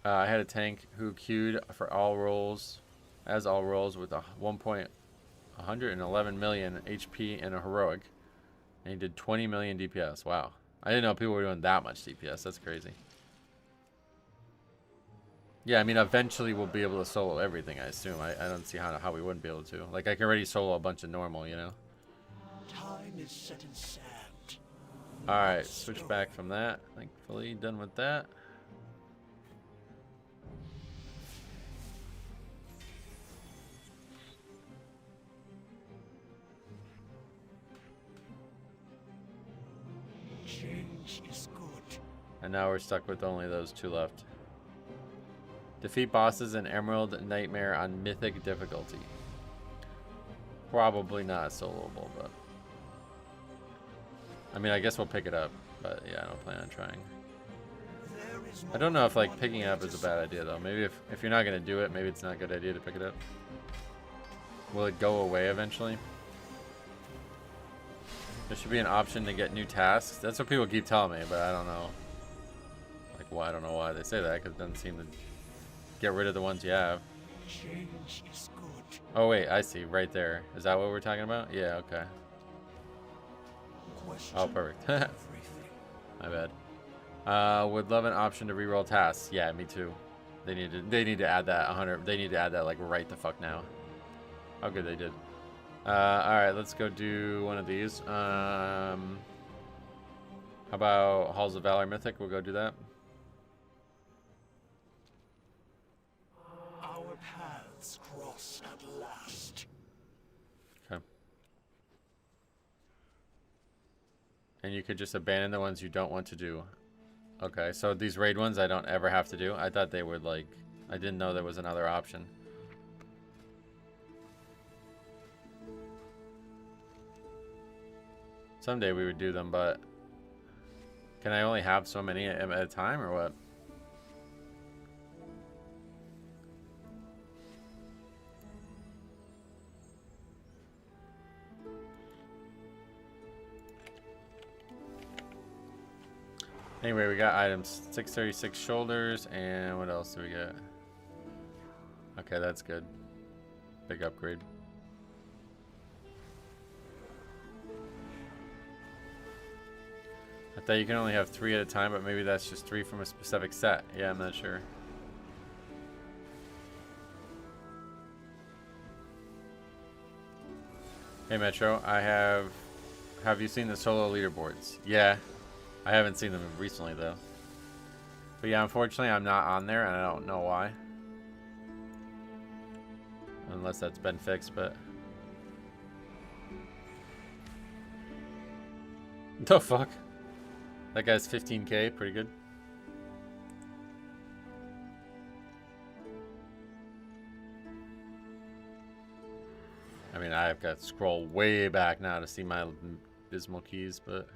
I had a tank who queued for all roles, as all roles, with a 111 million HP and a heroic, and he did 20 million DPS. Wow, I didn't know people were doing that much DPS. That's crazy. Yeah, I mean, eventually we'll be able to solo everything, I assume. I don't see how we wouldn't be able to. Like, I can already solo a bunch of normal, you know? Time is set in sand. Alright, switch back from that. Thankfully, done with that. Change is good. And now we're stuck with only those two left. Defeat bosses in Emerald Nightmare on Mythic difficulty. Probably not soloable, but... I mean, I guess we'll pick it up, but yeah, I don't plan on trying. I don't know if, like, picking it up is a bad idea, though. Maybe if you're not going to do it, maybe it's not a good idea to pick it up. Will it go away eventually? There should be an option to get new tasks. That's what people keep telling me, but I don't know. Like, why? I don't know why they say that, because it doesn't seem to get rid of the ones you have. Change is good. Oh wait, I see, right there. Is that what we're talking about? Yeah, okay. Oh, perfect. My bad. Would love an option to reroll tasks. Yeah, me too. They need to add that 100. They need to add that like right the fuck now. How good they did. All right, let's go do one of these. How about Halls of Valor Mythic? We'll go do that. Our paths cross at last. Okay. And you could just abandon the ones you don't want to do. Okay, so these raid ones I don't ever have to do. I thought they would like... I didn't know there was another option. Someday we would do them, but... Can I only have so many at a time, or what? Anyway, we got items. 636 shoulders, and what else do we get? Okay, that's good. Big upgrade. I thought you can only have 3 at a time, but maybe that's just 3 from a specific set. Yeah, I'm not sure. Hey Metro, have you seen the solo leaderboards? Yeah, I haven't seen them recently though. But yeah, unfortunately I'm not on there and I don't know why. Unless that's been fixed, but... The fuck? That guy's 15k, pretty good. I mean, I've got to scroll way back now to see my dismal keys, but...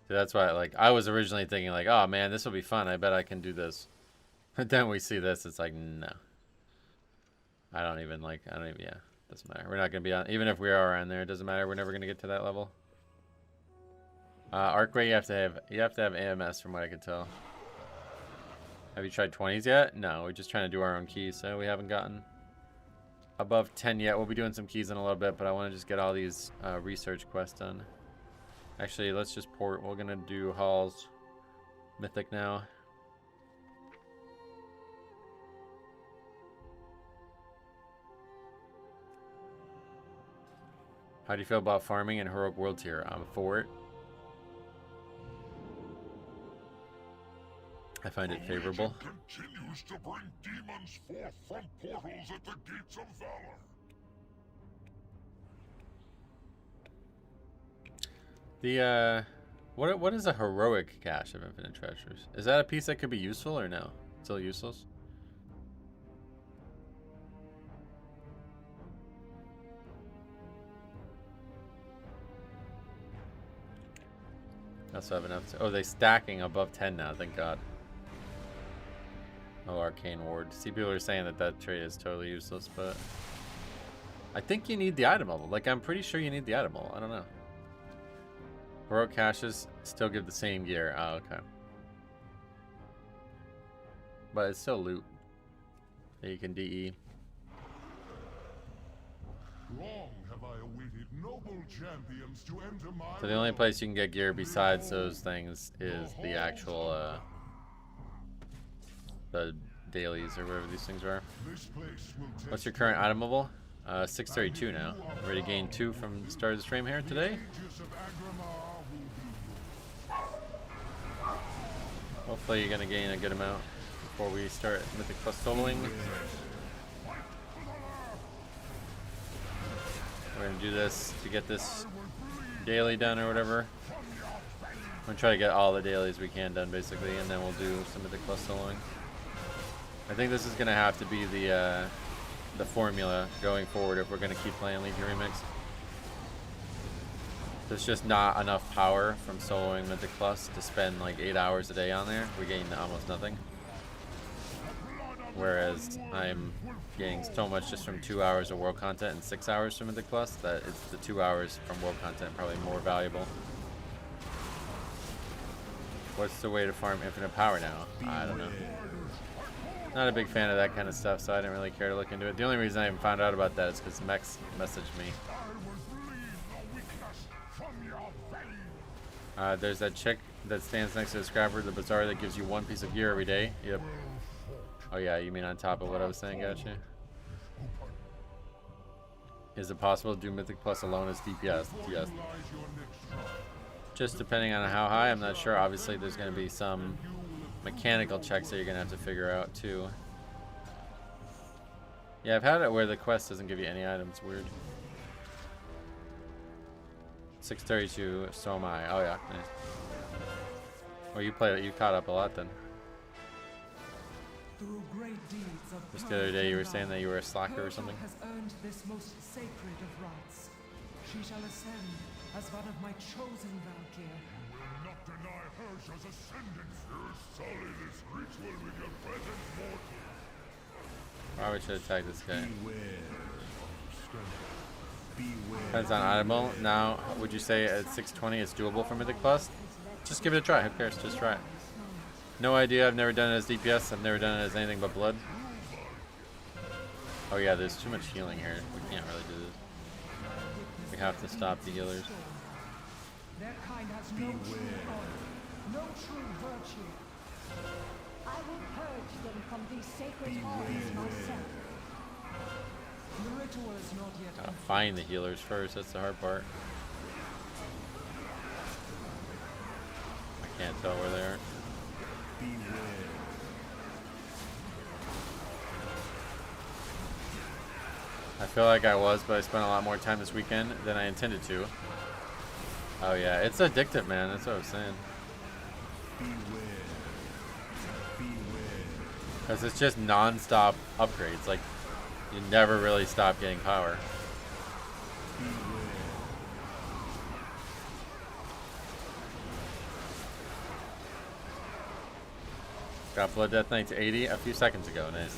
See, that's why, like, I was originally thinking, like, oh man, this will be fun, I bet I can do this. But then we see this, it's like, no. I don't even, yeah, doesn't matter. We're not going to be on, even if we are on there, it doesn't matter, we're never going to get to that level. Arcway, you have to have AMS from what I could tell. Have you tried 20s yet? No, we're just trying to do our own keys, so we haven't gotten above 10 yet. We'll be doing some keys in a little bit, but I want to just get all these research quests done. Actually, let's just port. We're going to do Hall's Mythic now. How do you feel about farming in Heroic World Tier? I'm for it. I find it favorable. Continues to bring demons forth from portals at the gates of Valor. The what is a heroic cache of infinite treasures? Is that a piece that could be useful or no? Still useless? I also have enough to, oh, they're stacking above 10 now, thank God. Oh, Arcane Ward. See, people are saying that that trait is totally useless, but I think you need the item level. Like, I'm pretty sure you need the item level. I don't know. Heroic caches still give the same gear. Oh, okay. But it's still loot that you can DE. Long have I awaited noble champions to enter my So the only place you can get gear besides those things is the actual, the dailies or whatever these things are. What's your current item level? 632 now. Ready to gain 2 from the start of the stream here today. Hopefully you're going to gain a good amount before we start Mythic Plus soloing. We're going to do this to get this daily done or whatever. I'm going to try to get all the dailies we can done basically, and then we'll do some Mythic Plus soloing. I think this is going to have to be the formula going forward if we're going to keep playing Legion Remix. There's just not enough power from soloing Mythic Plus to spend like 8 hours a day on there. We gain almost nothing. Whereas I'm getting so much just from 2 hours of world content and 6 hours from Mythic Plus that it's the 2 hours from world content probably more valuable. What's the way to farm infinite power now? I don't know. Not a big fan of that kind of stuff, so I didn't really care to look into it. The only reason I even found out about that is because Mex messaged me. There's that chick that stands next to the scrapper, the bazaar, that gives you 1 piece of gear every day. Yep. Oh yeah, you mean on top of what I was saying, gotcha. Is it possible to do Mythic Plus alone as DPS? Yes. Just depending on how high, I'm not sure. Obviously there's going to be some mechanical checks that you're going to have to figure out too. Yeah, I've had it where the quest doesn't give you any items. Weird. 632, so am I. Oh yeah, nice. Well, you played it. You caught up a lot then. Through great deeds of Just the other day you were saying that you were a slacker or something. has earned this most sacred of rites. She shall ascend as one of my chosen Valkyr. You will not deny Herja's ascendance. Sully this ritual with your presence, mortal. Probably should attack this guy. Beware. Depends on item level. Now, would you say at 620 it's doable for Mythic Plus? Just give it a try. Who cares? Just try it. No idea. I've never done it as DPS. I've never done it as anything but blood. Oh yeah, there's too much healing here. We can't really do this. We have to stop the healers. Their kind has no true honor, no true virtue. I will purge them from these sacred halls myself. The ritual is not yet Gotta complete. find the healers first. That's the hard part. I can't tell where they are. I feel like I was, but I spent a lot more time this weekend than I intended to. Oh yeah, it's addictive, man. That's what I was saying. Because it's just non-stop upgrades. Like, you never really stop getting power. Got Blood Death Knight to 80 a few seconds ago. Nice.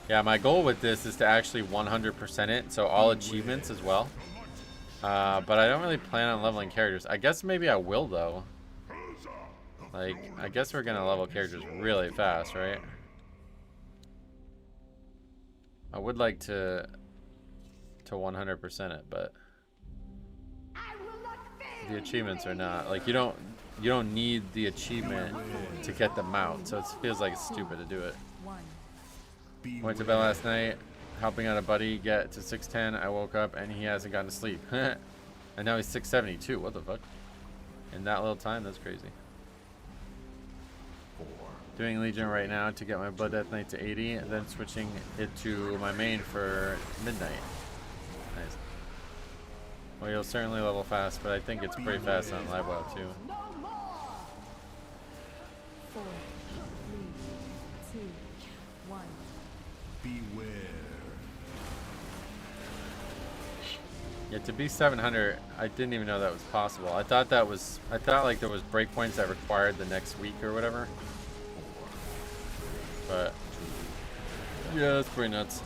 Yeah, my goal with this is to actually 100% it, so all achievements as well. But I don't really plan on leveling characters. I guess maybe I will, though. Like, I guess we're gonna level characters really fast, right? I would like to 100% it, but the achievements are not like you don't need the achievement to get them out, so it feels like it's stupid to do it. Went to bed last night, helping out a buddy get to 610. I woke up and he hasn't gotten to sleep. And now he's 672. What the fuck? In that little time, that's crazy. Doing Legion right now to get my Blood Death Knight to 80, and then switching it to my main for midnight. Nice. Well, you'll certainly level fast, but I think it's pretty fast on Live WoW too. 4, 3, 2, 1. Beware. Yeah, to be 700, I didn't even know that was possible. I thought like there was breakpoints that required the next week or whatever. But yeah, that's pretty nuts.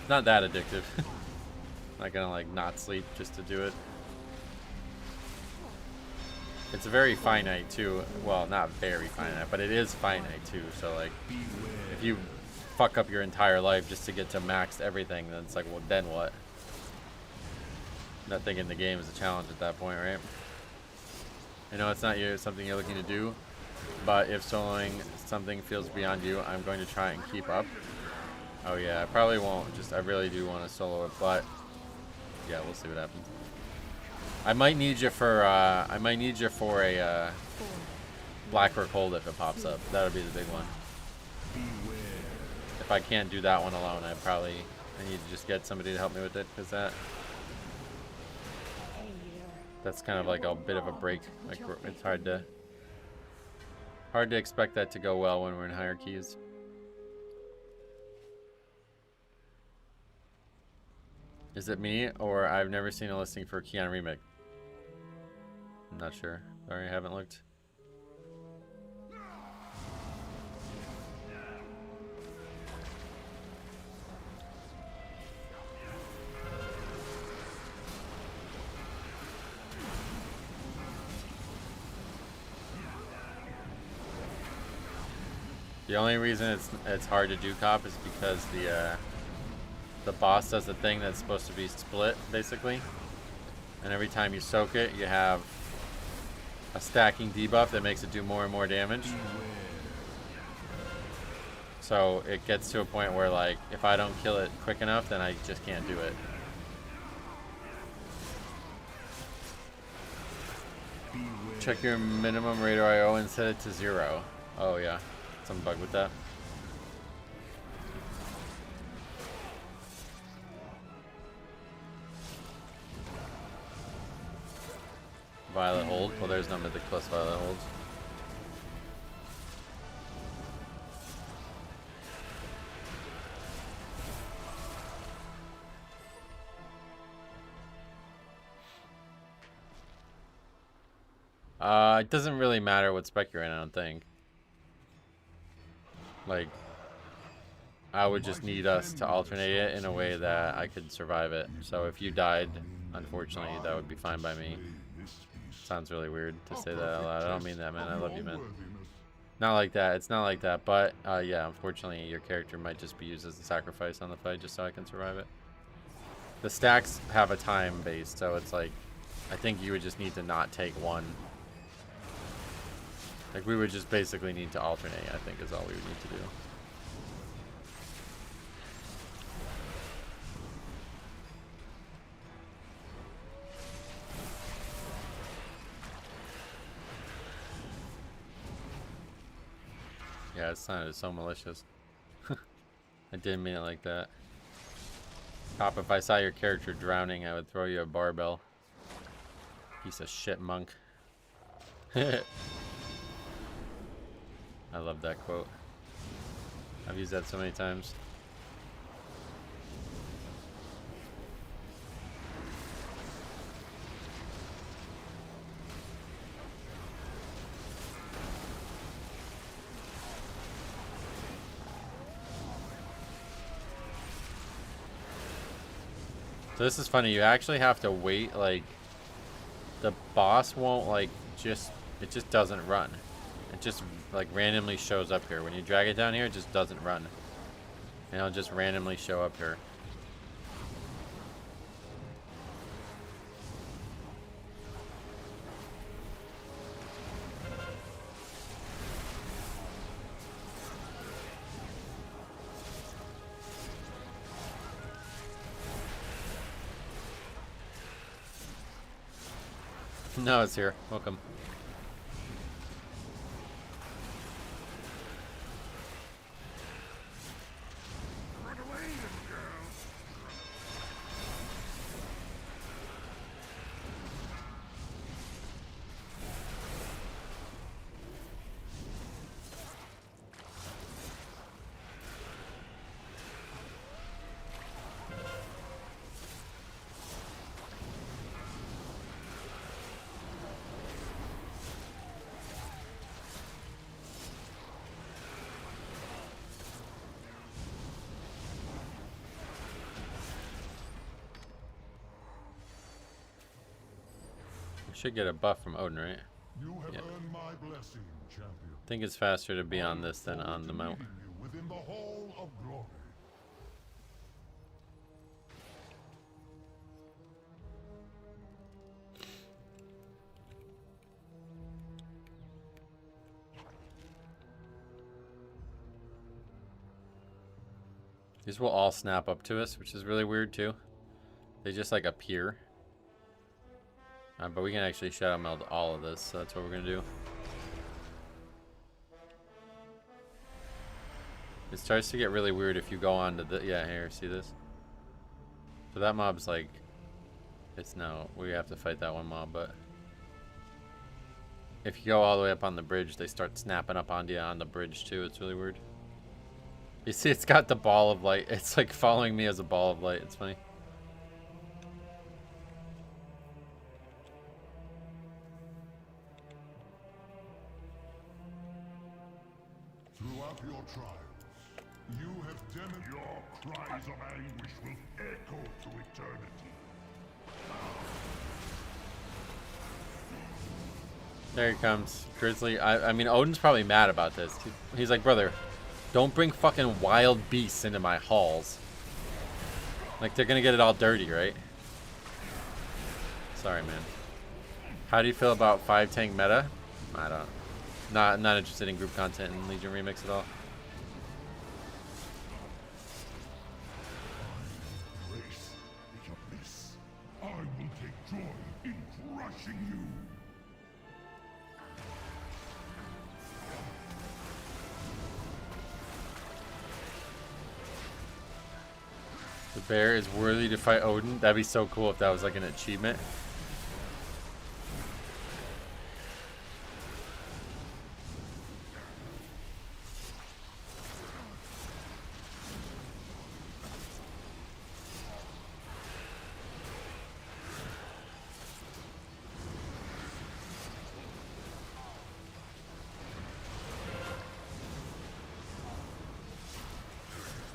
Not that addictive. Not gonna like not sleep just to do it. It's very finite too. Well, not very finite, but it is finite too. So like, if you fuck up your entire life just to get to max everything, then it's like, well, then what? Nothing in the game is a challenge at that point, right? I know it's not something you're looking to do, but if soloing something feels beyond you, I'm going to try and keep up. Oh yeah, I probably won't. I really do want to solo it, but yeah, we'll see what happens. I might need you for a Blackrock hold if it pops up. That would be the big one. If I can't do that one alone, I need to just get somebody to help me with it, because that's kind of like a bit of a break. Like, it's hard to expect that to go well when we're in higher keys. Is it me, or I've never seen a listing for Keon Remake? I'm not sure. Sorry, I haven't looked. The only reason it's hard to do cop is because the boss does a thing that's supposed to be split, basically. And every time you soak it, you have a stacking debuff that makes it do more and more damage. So it gets to a point where, like, if I don't kill it quick enough, then I just can't do it. Check your minimum rate IO and set it to 0. Oh yeah, some bug with that. Violet hold. Well, there's no Mythic plus Violet holds. It doesn't really matter what spec you're in, I don't think. Like, I would just need us to alternate it in a way that I could survive it. So if you died, unfortunately, that would be fine by me. Sounds really weird to say that out loud. I don't mean that, man. I love you, man. Not like that. It's not like that. But, yeah, unfortunately, your character might just be used as a sacrifice on the fight just so I can survive it. The stacks have a time base, so it's like, I think you would just need to not take one. Like, we would just basically need to alternate, I think, is all we would need to do. Yeah, it sounded so malicious. I didn't mean it like that. Cop, if I saw your character drowning, I would throw you a barbell. Piece of shit monk. I love that quote. I've used that so many times. So this is funny, you actually have to wait, like, the boss won't, like, it just doesn't run. It just, like, randomly shows up here. When you drag it down here, it just doesn't run. And it'll just randomly show up here. No, it's here. Welcome. Run away, little girl. Should get a buff from Odin, right? You have Yeah. earned my blessing, champion. I think it's faster to be on this than on the mount. Leading you within the hall of glory. These will all snap up to us, which is really weird too. They just like appear. But we can actually shadow meld all of this, so that's what we're gonna do. It starts to get really weird if you go on to the, yeah, here, see this? So that mob's like, it's no, we have to fight that one mob, but if you go all the way up on the bridge, they start snapping up onto you on the bridge too. It's really weird. You see, it's got the ball of light. It's like following me as a ball of light. It's funny. Throughout your trials, you have demonstrated your cries of anguish will echo to eternity. There he comes. Grizzly. I mean, Odin's probably mad about this. He's like, brother, don't bring fucking wild beasts into my halls. Like, they're gonna get it all dirty, right? Sorry, man. How do you feel about 5 tank meta? I don't. Not interested in group content and Legion Remix at all. Grace is abyss. I will take joy in crushing you. The bear is worthy to fight Odin. That'd be so cool if that was like an achievement.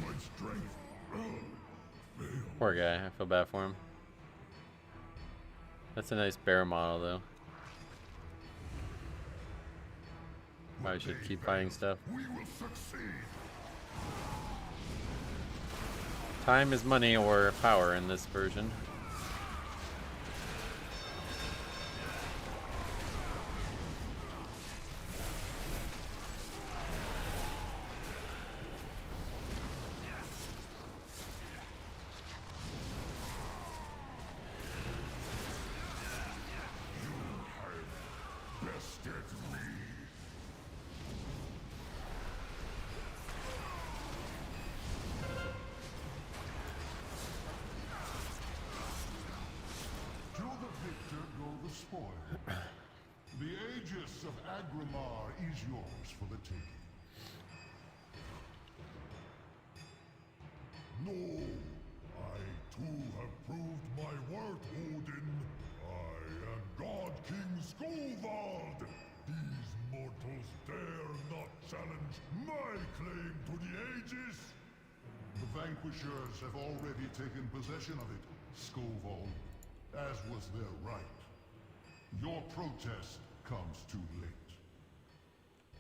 My Poor guy. I feel bad for him. That's a nice bear model, though. Probably should keep fighting stuff. We will succeed. Time is money or power in this version. The Aegis of Agrimar is yours for the taking. No, I too have proved my worth, Odin. I am God King Skovald. These mortals dare not challenge my claim to the Aegis. The Vanquishers have already taken possession of it, Skovald, as was their right. Your protest comes too late.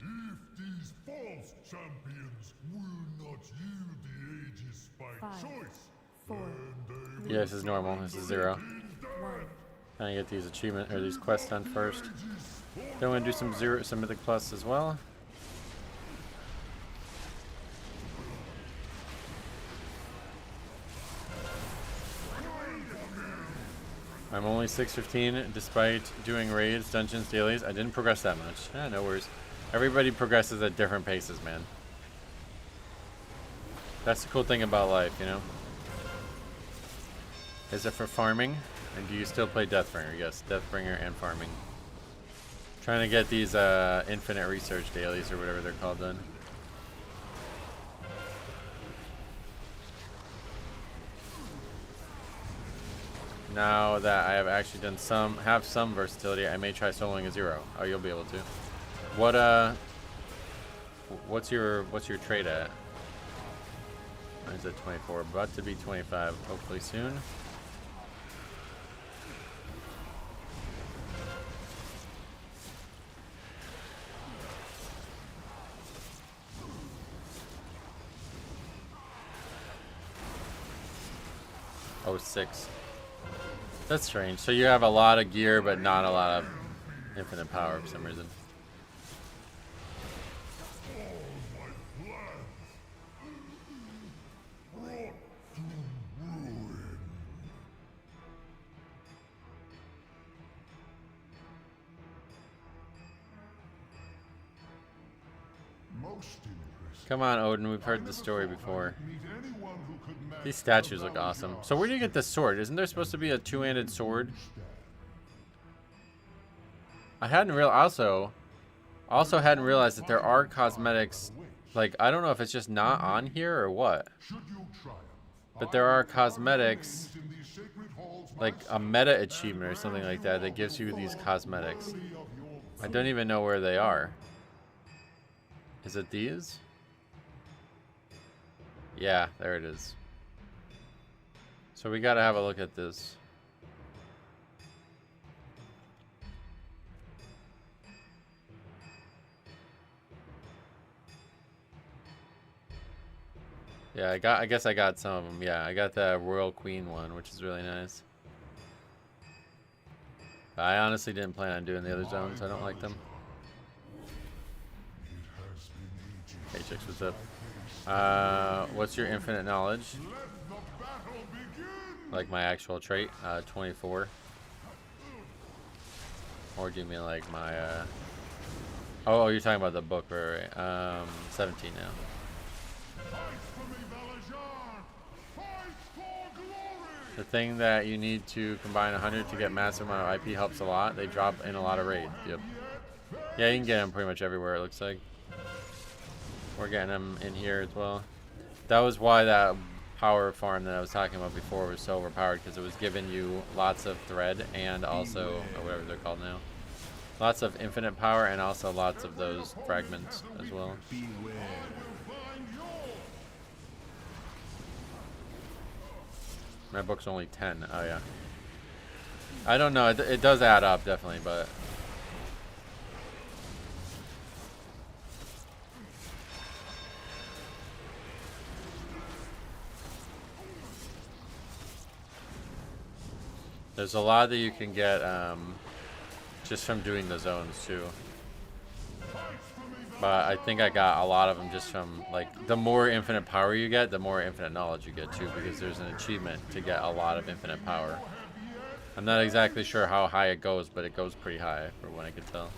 If these false champions will not yield the Aegis by 5, choice, 4, then they Yeah, this is normal. This is 0. 1. Trying to get these achievement or these quests done first. Then we're gonna do some Mythic Plus as well. I'm only 615 despite doing raids, dungeons, dailies. I didn't progress that much. No worries. Everybody progresses at different paces, man. That's the cool thing about life, you know? Is it for farming? And do you still play Deathbringer? Yes, Deathbringer and farming. Trying to get these infinite research dailies or whatever they're called done. Now that I have actually done some versatility, I may try soloing a 0. Oh, you'll be able to. What's your trade at? Mine's at 24, about to be 25, hopefully soon. Oh, 6. That's strange. So you have a lot of gear, but not a lot of infinite power for some reason. Come on, Odin. We've heard the story before. These statues look awesome. So where do you get this sword? Isn't there supposed to be a two-handed sword? I hadn't also hadn't realized that there are cosmetics. Like, I don't know if it's just not on here or what. But there are cosmetics, like a meta achievement or something like that, that gives you these cosmetics. I don't even know where they are. Is it these? Yeah, there it is. So we gotta have a look at this. Yeah, I guess I got some of them. Yeah, I got the Royal Queen one, which is really nice. I honestly didn't plan on doing the other zones. I don't like them. Hey, chicks, what's up? What's your infinite knowledge? Like my actual trait, 24. Or do you mean like my, oh, you're talking about the book, right? 17 now. The thing that you need to combine 100 to get massive amount of IP helps a lot. They drop in a lot of raids. Yep. Yeah, you can get them pretty much everywhere, it looks like. We're getting them in here as well. That was why that power farm that I was talking about before was so overpowered, because it was giving you lots of thread and also, or whatever they're called now. Lots of infinite power and also lots of those fragments as well. My book's only 10. Oh, yeah. I don't know. It does add up, definitely, but... There's a lot that you can get just from doing the zones, too. But I think I got a lot of them just from, like, the more infinite power you get, the more infinite knowledge you get, too, because there's an achievement to get a lot of infinite power. I'm not exactly sure how high it goes, but it goes pretty high, for what I can tell.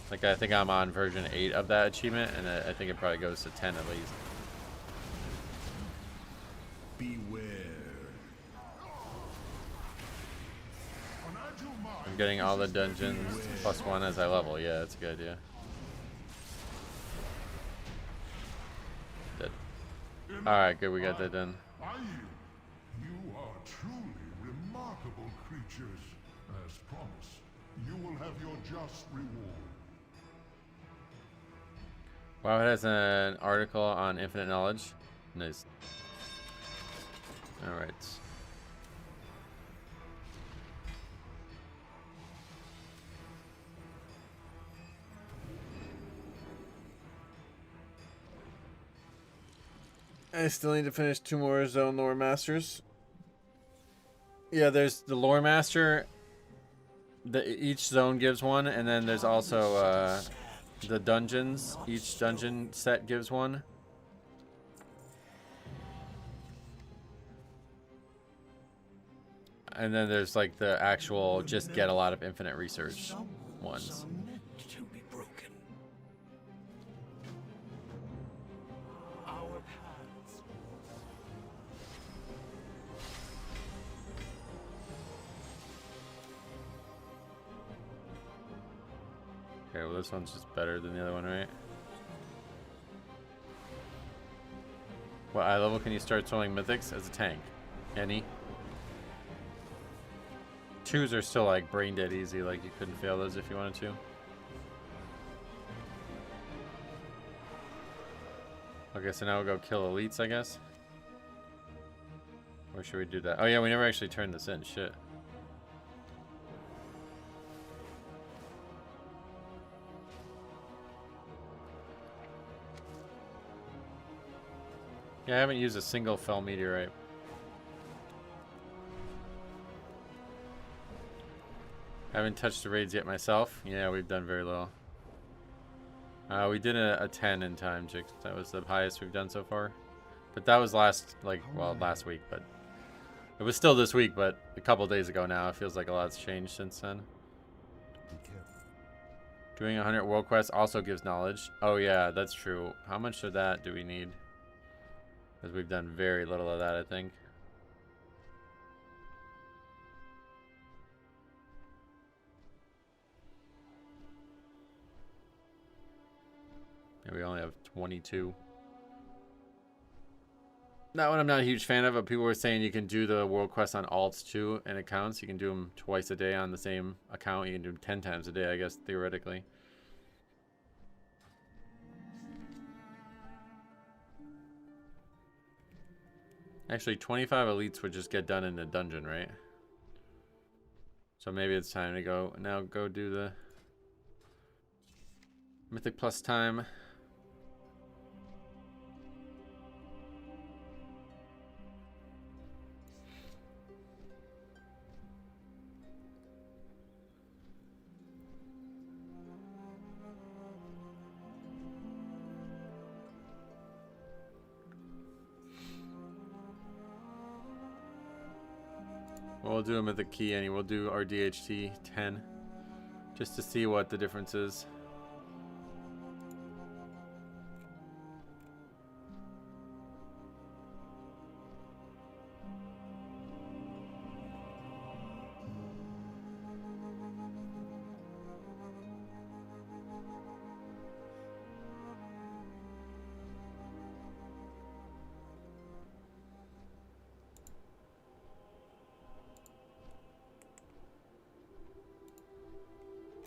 Like, I think I'm on version 8 of that achievement, and I think it probably goes to 10 at least. Beware. I'm getting all the dungeons +1 as I level. Yeah, that's a good idea. Dead. Alright, good, we got that done. You are truly remarkable creatures. As promised, you will have your just reward. Wow, it has an article on infinite knowledge. Nice. Alright. I still need to finish 2 more zone lore masters. Yeah, there's the lore master. Each zone gives one, and then there's also the dungeons. Each dungeon set gives one. And then there's like the actual just get a lot of infinite research ones. Okay, well this one's just better than the other one, right? What eye level can you start throwing mythics as a tank? Any? 2s are still like brain dead easy, like you couldn't fail those if you wanted to. Okay, so now we'll go kill elites, I guess. Or should we do that? Oh yeah, we never actually turned this in, shit. Yeah, I haven't used a single fell meteorite. I haven't touched the raids yet myself. Yeah, we've done very little. We did a 10 in time, Jix. That was the highest we've done so far. But that was last week, but it was still this week, but a couple days ago now. It feels like a lot's changed since then. Doing 100 world quests also gives knowledge. Oh yeah, that's true. How much of that do we need? Because we've done very little of that, I think. Yeah, we only have 22. That one I'm not a huge fan of, but people were saying you can do the world quests on alts too in accounts. You can do them twice a day on the same account. You can do them 10 times a day, I guess, theoretically. Actually, 25 elites would just get done in the dungeon, right? So maybe it's time to go do the Mythic Plus time. We'll do a Mythic Key and we'll do our DHT 10 just to see what the difference is.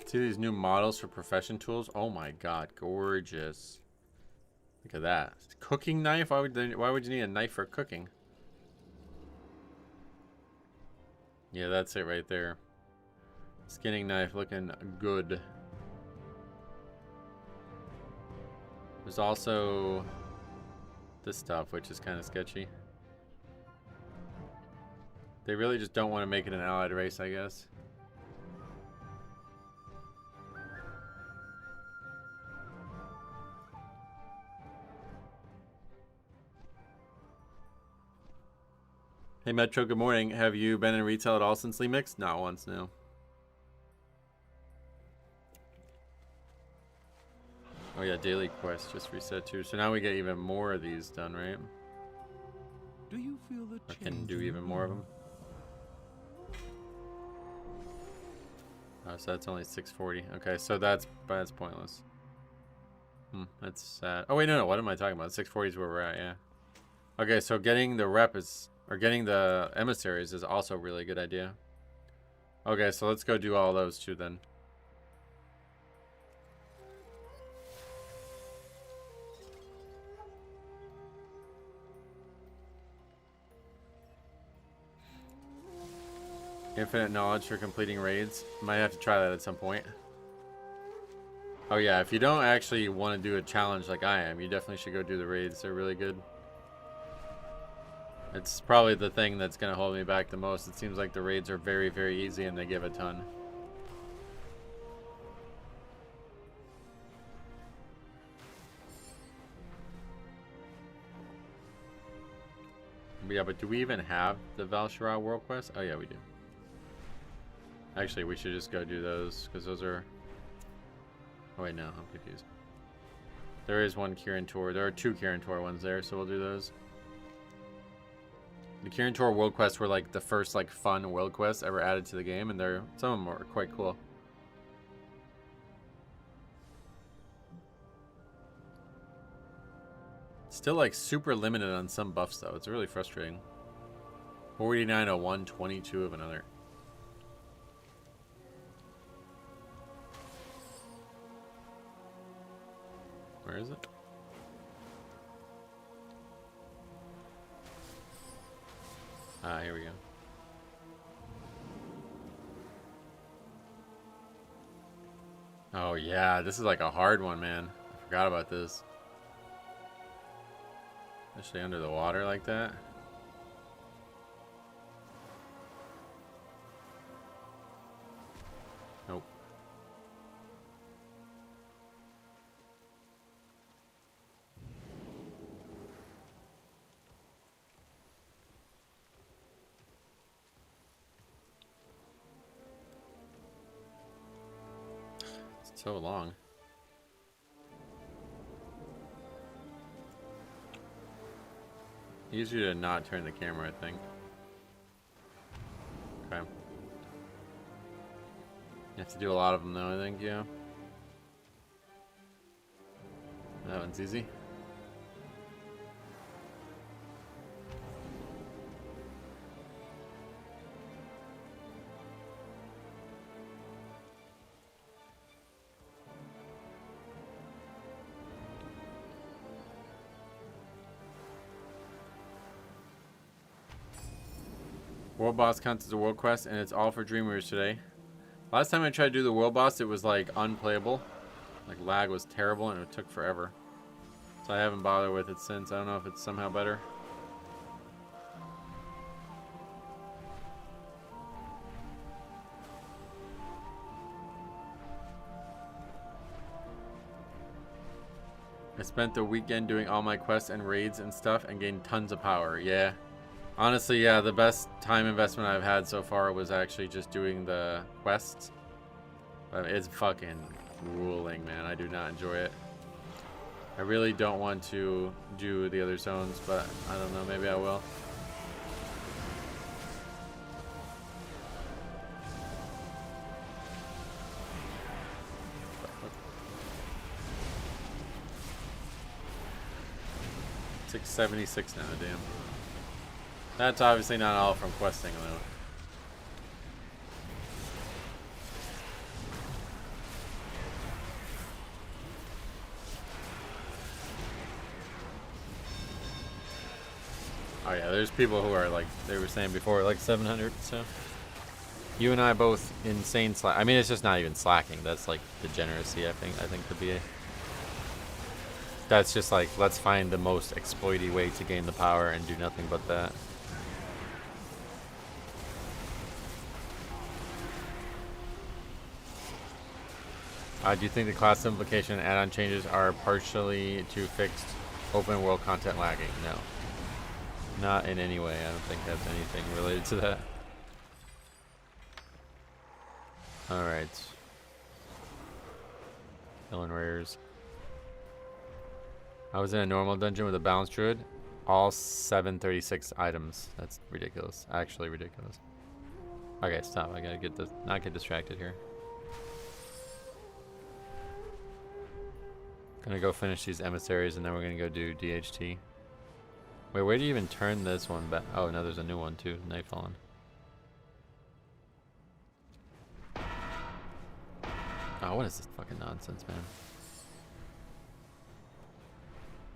See these new models for profession tools? Oh my god, gorgeous. Look at that. Cooking knife? Why would you need a knife for cooking? Yeah, that's it right there. Skinning knife looking good. There's also this stuff, which is kind of sketchy. They really just don't want to make it an allied race, I guess. Hey Metro, good morning. Have you been in retail at all since Lee Mix? Not once, no. Oh yeah, daily quest just reset too. So now we get even more of these done, right? Do you feel the Or can do even more of them. Oh, so that's only 640. Okay, so that's pointless. That's sad. Oh wait, no, what am I talking about? 640 is where we're at, yeah. Okay, so getting the rep is, or getting the emissaries is also a really good idea. Okay, so let's go do all those too then. Infinite knowledge for completing raids. Might have to try that at some point. Oh yeah, if you don't actually want to do a challenge like I am, you definitely should go do the raids. They're really good. It's probably the thing that's going to hold me back the most. It seems like the raids are very, very easy and they give a ton. Yeah, but do we even have the Valshara World Quest? Oh yeah, we do. Actually, we should just go do those, because those are... Oh wait, no, I'm confused. There is one Kirin Tor. There are two Kirin Tor ones there, so we'll do those. The Kirin Tor World Quests were like the first like fun world quests ever added to the game, and some of them are quite cool. Still like super limited on some buffs though. It's really frustrating. 49 of one, 22 of another. Where is it? Ah, here we go. Oh yeah, this is like a hard one, man. I forgot about this. Especially under the water like that. Nope. It's so long. Easier to not turn the camera, I think. Okay. You have to do a lot of them though, I think, yeah. That one's easy. World boss counts as a world quest, and it's all for Dreamers today. Last time I tried to do the world boss, it was like unplayable. Like lag was terrible and it took forever. So I haven't bothered with it since. I don't know if it's somehow better. I spent the weekend doing all my quests and raids and stuff and gained tons of power. Yeah. Honestly, yeah, the best time investment I've had so far was actually just doing the quests. It's fucking grueling, man. I do not enjoy it. I really don't want to do the other zones, but I don't know, maybe I will. $676 now, damn. That's obviously not all from questing, though. Oh yeah, there's people who are like, they were saying before, like 700, so. You and I both insane slack. I mean, it's just not even slacking. That's like degeneracy, I think could be a... That's just like, let's find the most exploity way to gain the power and do nothing but that. Do you think the class simplification and add-on changes are partially to fixed open world content lagging? No. Not in any way. I don't think that's anything related to that. Alright. Killing rares. I was in a normal dungeon with a balanced druid. All 736 items. That's ridiculous. Actually ridiculous. Okay, stop. I gotta not get distracted here. Gonna go finish these emissaries and then we're gonna go do DHT. Wait, where do you even turn this one back? Oh, no, there's a new one too. Nightfallen. Oh, what is this fucking nonsense, man?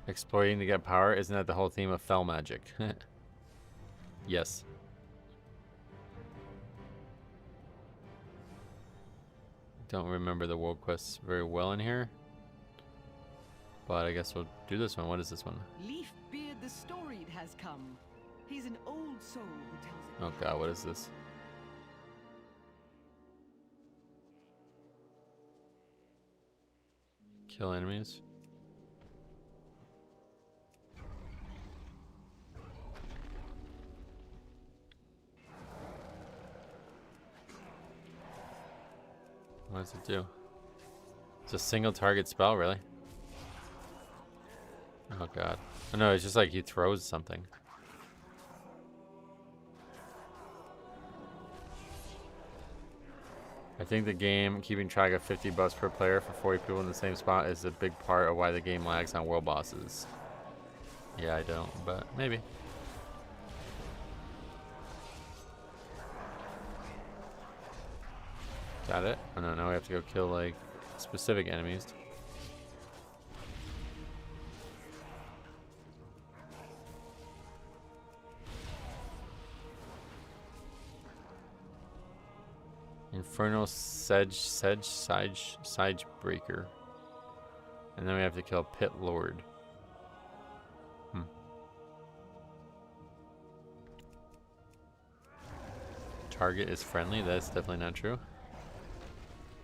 Exploiting to get power? Isn't that the whole theme of Fell Magic? Yes. Don't remember the world quests very well in here. But I guess we'll do this one. What is this one? Leafbeard the Storied has come. He's an old soul who tells it. Oh god, what is this? Kill enemies. What does it do? It's a single target spell, really? Oh god. Oh no, it's just like he throws something. I think the game keeping track of 50 buffs per player for 40 people in the same spot is a big part of why the game lags on world bosses. Yeah, I don't, but maybe. Got it? Oh no, now we have to go kill like specific enemies. Infernal Sage Breaker. And then we have to kill Pit Lord. Target is friendly. That's definitely not true.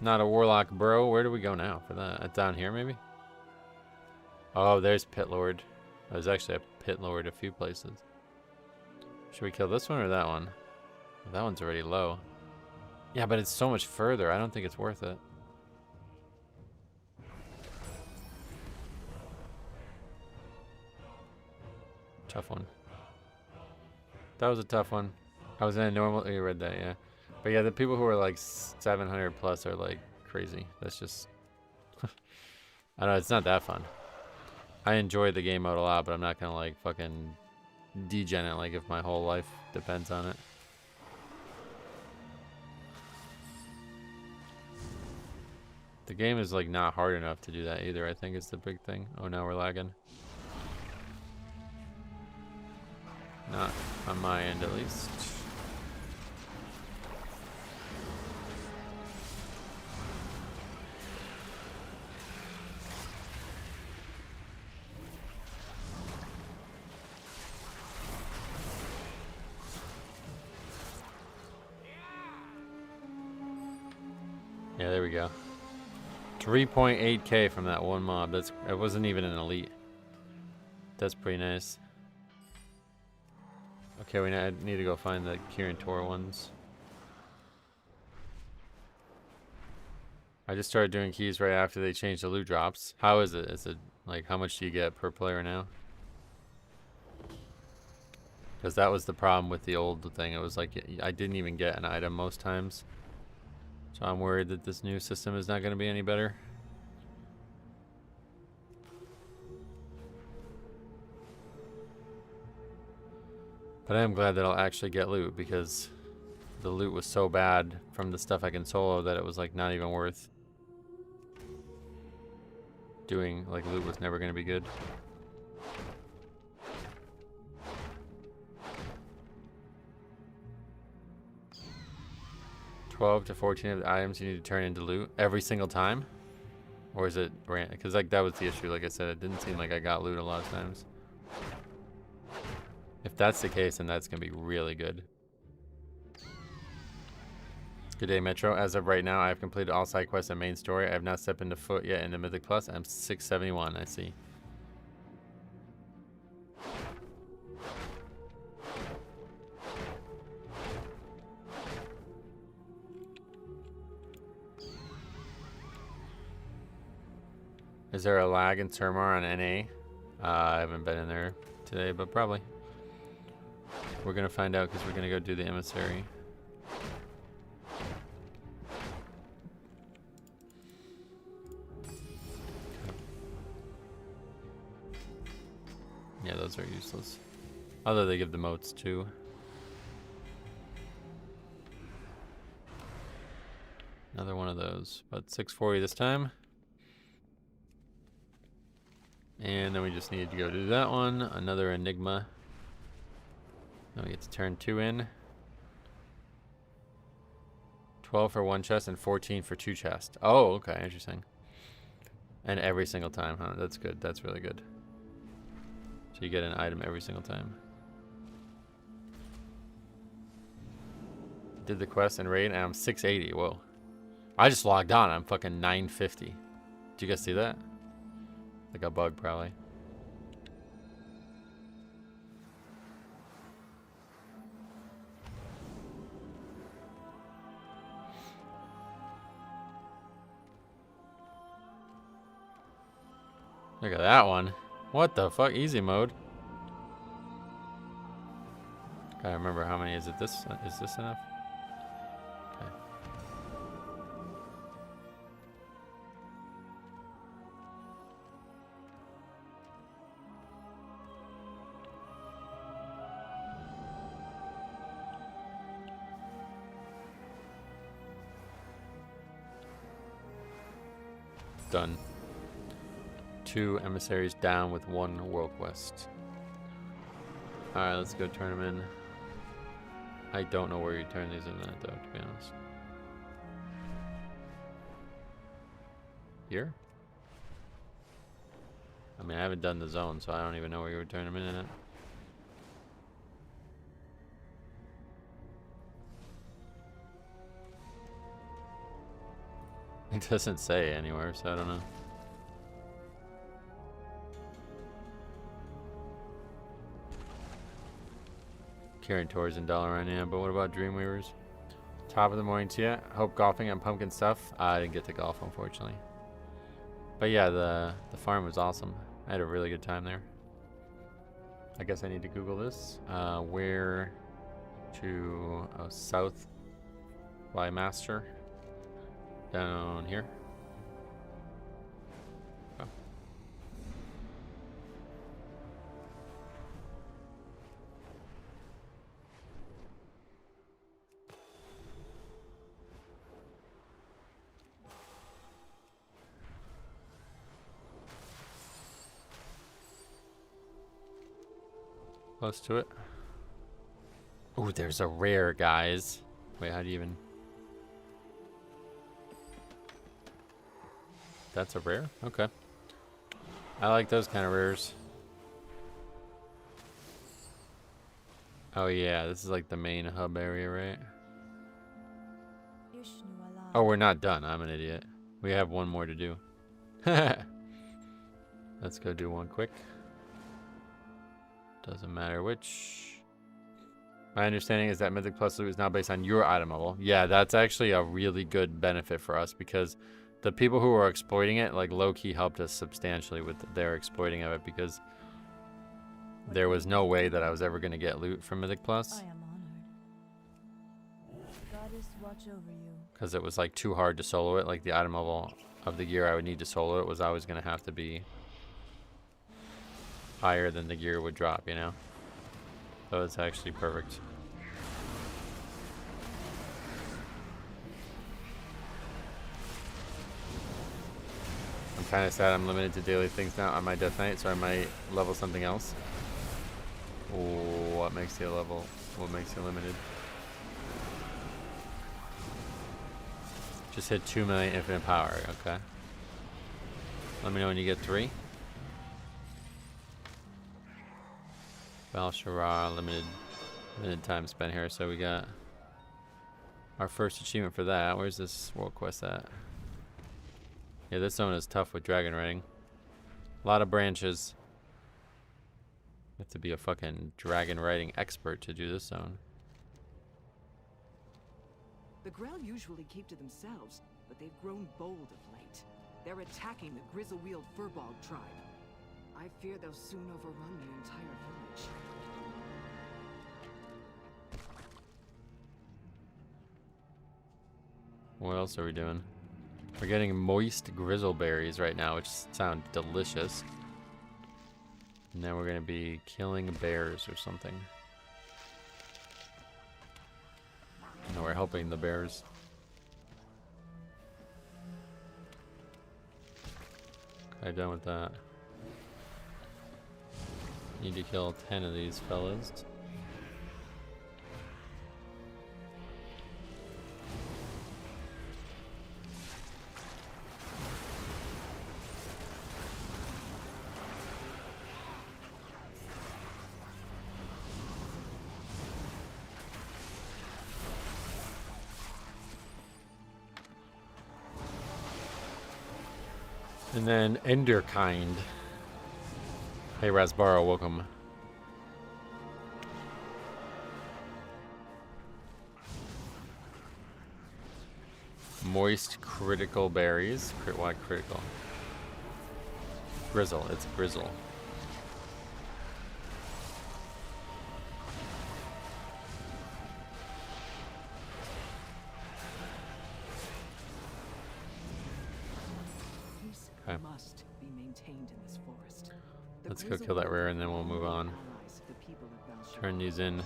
Not a warlock, bro. Where do we go now for that? Down here, maybe? Oh, there's Pit Lord. There's actually a Pit Lord a few places. Should we kill this one or that one? That one's already low. Yeah, but it's so much further. I don't think it's worth it. Tough one. That was a tough one. I was in a normal... You read that, yeah. But yeah, the people who are like 700 plus are like crazy. That's just... I don't know, it's not that fun. I enjoy the game mode a lot, but I'm not gonna like fucking degen it like if my whole life depends on it. The game is like not hard enough to do that either, I think is the big thing. Oh, now we're lagging. Not on my end at least. Yeah, there we go. 3.8k from that one mob. It wasn't even an elite. That's pretty nice. Okay, we need to go find the Kirin Tor ones. I just started doing keys right after they changed the loot drops. How is it? Is it like how much do you get per player now? Because that was the problem with the old thing. It was like I didn't even get an item most times. So I'm worried that this new system is not going to be any better. But I am glad that I'll actually get loot because the loot was so bad from the stuff I can solo that it was like not even worth doing. Like loot was never going to be good. 12 to 14 of the items you need to turn into loot every single time? Or is it random? Because like that was the issue. Like I said, it didn't seem like I got loot a lot of times. If that's the case, then that's going to be really good. Good day, Metro. As of right now, I have completed all side quests and main story. I have not stepped into foot yet into Mythic Plus. I'm 671, I see. Is there a lag in Termar on NA? I haven't been in there today, but probably. We're going to find out because we're going to go do the Emissary. Yeah, those are useless. Although they give the motes too. Another one of those. But 640 this time. And then we just need to go do that one. Another Enigma. Then we get to turn 2 in. 12 for 1 chest and 14 for 2 chests. Oh, okay, interesting. And every single time, huh? That's good. That's really good. So you get an item every single time. Did the quest and raid, and I'm 680. Whoa. I just logged on. I'm fucking 950. Did you guys see that? Like a bug, probably. Look at that one. What the fuck? Easy mode. Gotta remember how many is it. This is this enough? Okay. Done. 2 emissaries down with 1 world quest. Alright, let's go turn them in. I don't know where you turn these in that though, to be honest. Here? I mean, I haven't done the zone, so I don't even know where you would turn them in at. It doesn't say anywhere, so I don't know. Carrying tours in Dollar right now, but what about Dreamweavers? Top of the morning to you. Hope golfing and pumpkin stuff. I didn't get to golf, unfortunately. But yeah, the farm was awesome. I had a really good time there. I guess I need to Google this. Where to south by Master. Down here. Oh. Close to it. Ooh, there's a rare, guys. Wait, how do you even... That's a rare? Okay. I like those kind of rares. Oh yeah, this is like the main hub area, right? Oh, we're not done. I'm an idiot. We have one more to do. Let's go do one quick. Doesn't matter which. My understanding is that Mythic Plus loot is now based on your item level. Yeah, that's actually a really good benefit for us because the people who are exploiting it, like low-key helped us substantially with their exploiting of it because there was no way that I was ever going to get loot from Mythic Plus. I am honored. Goddess, watch over you. Because it was like too hard to solo it. Like the item level of the gear I would need to solo it was always going to have to be higher than the gear would drop, you know? So it's actually perfect. I'm kind of sad I'm limited to daily things now on my Death Knight, so I might level something else. What makes you level? What makes you limited? Just hit 2 million infinite power. Okay. Let me know when you get 3. Valor, limited time spent here. So we got our first achievement for that. Where's this world quest at? Yeah, this zone is tough with dragon riding. A lot of branches. You have to be a fucking dragon riding expert to do this zone. The Grell usually keep to themselves, but they've grown bold of late. They're attacking the Grizzle-Wheeled Furbog tribe. I fear they'll soon overrun the entire village. What else are we doing? We're getting moist grizzle berries right now, which sound delicious. And then we're gonna be killing bears or something. No, we're helping the bears. Okay, done with that. Need to kill 10 of these fellas. And then Enderkind. Hey Rasbaro, welcome. Moist critical berries. Why critical? Grizzle, it's grizzle. Must be maintained in this forest. Let's go kill that rare and then we'll move on. Turn these in.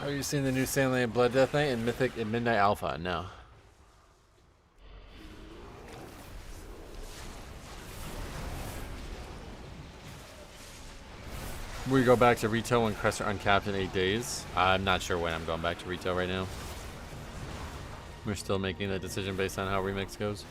Have you seen the new Sandland Blood Death Knight and Mythic and Midnight Alpha? No. We go back to retail when crests are uncapped in 8 days. I'm not sure when I'm going back to retail right now. We're still making that decision based on how Remix goes.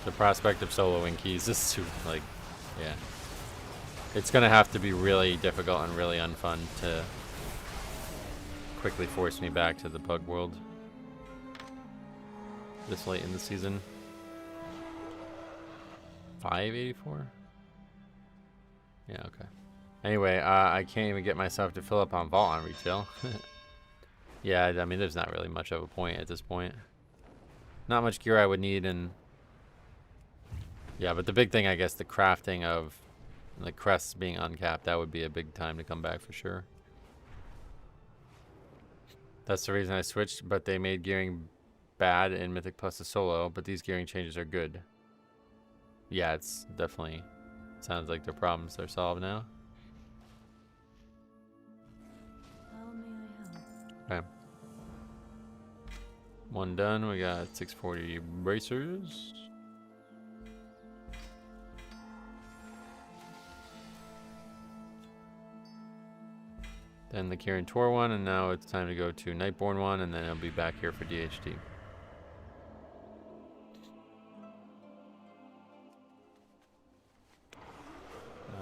The prospect of soloing keys is too, like, yeah. It's gonna have to be really difficult and really unfun to quickly force me back to the Pug world this late in the season. 584? Yeah, okay. Anyway, I can't even get myself to fill up on Vault on retail. Yeah, I mean, there's not really much of a point at this point. Not much gear I would need, and yeah, but the big thing, I guess, the crafting of the crests being uncapped, that would be a big time to come back for sure. That's the reason I switched, but they made gearing bad in Mythic Plus the solo, but these gearing changes are good. Yeah, it's definitely, sounds like the problems are solved now. How may I help? Okay. One done, we got 640 bracers. Then the Kirin Tor one, and now it's time to go to Nightborn one, and then I'll be back here for DHT.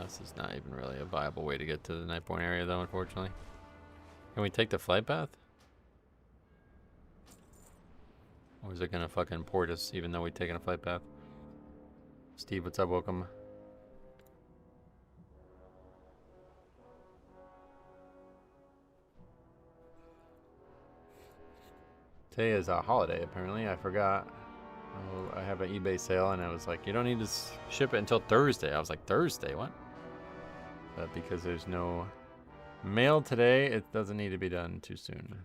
This is not even really a viable way to get to the Nightborn area, though, unfortunately. Can we take the flight path? Or is it gonna fucking port us, even though we've taken a flight path? Steve, what's up? Welcome. Today is a holiday, apparently. I forgot. Oh, I have an eBay sale, and I was like, you don't need to ship it until Thursday. I was like, Thursday? What? But because there's no mail today, it doesn't need to be done too soon.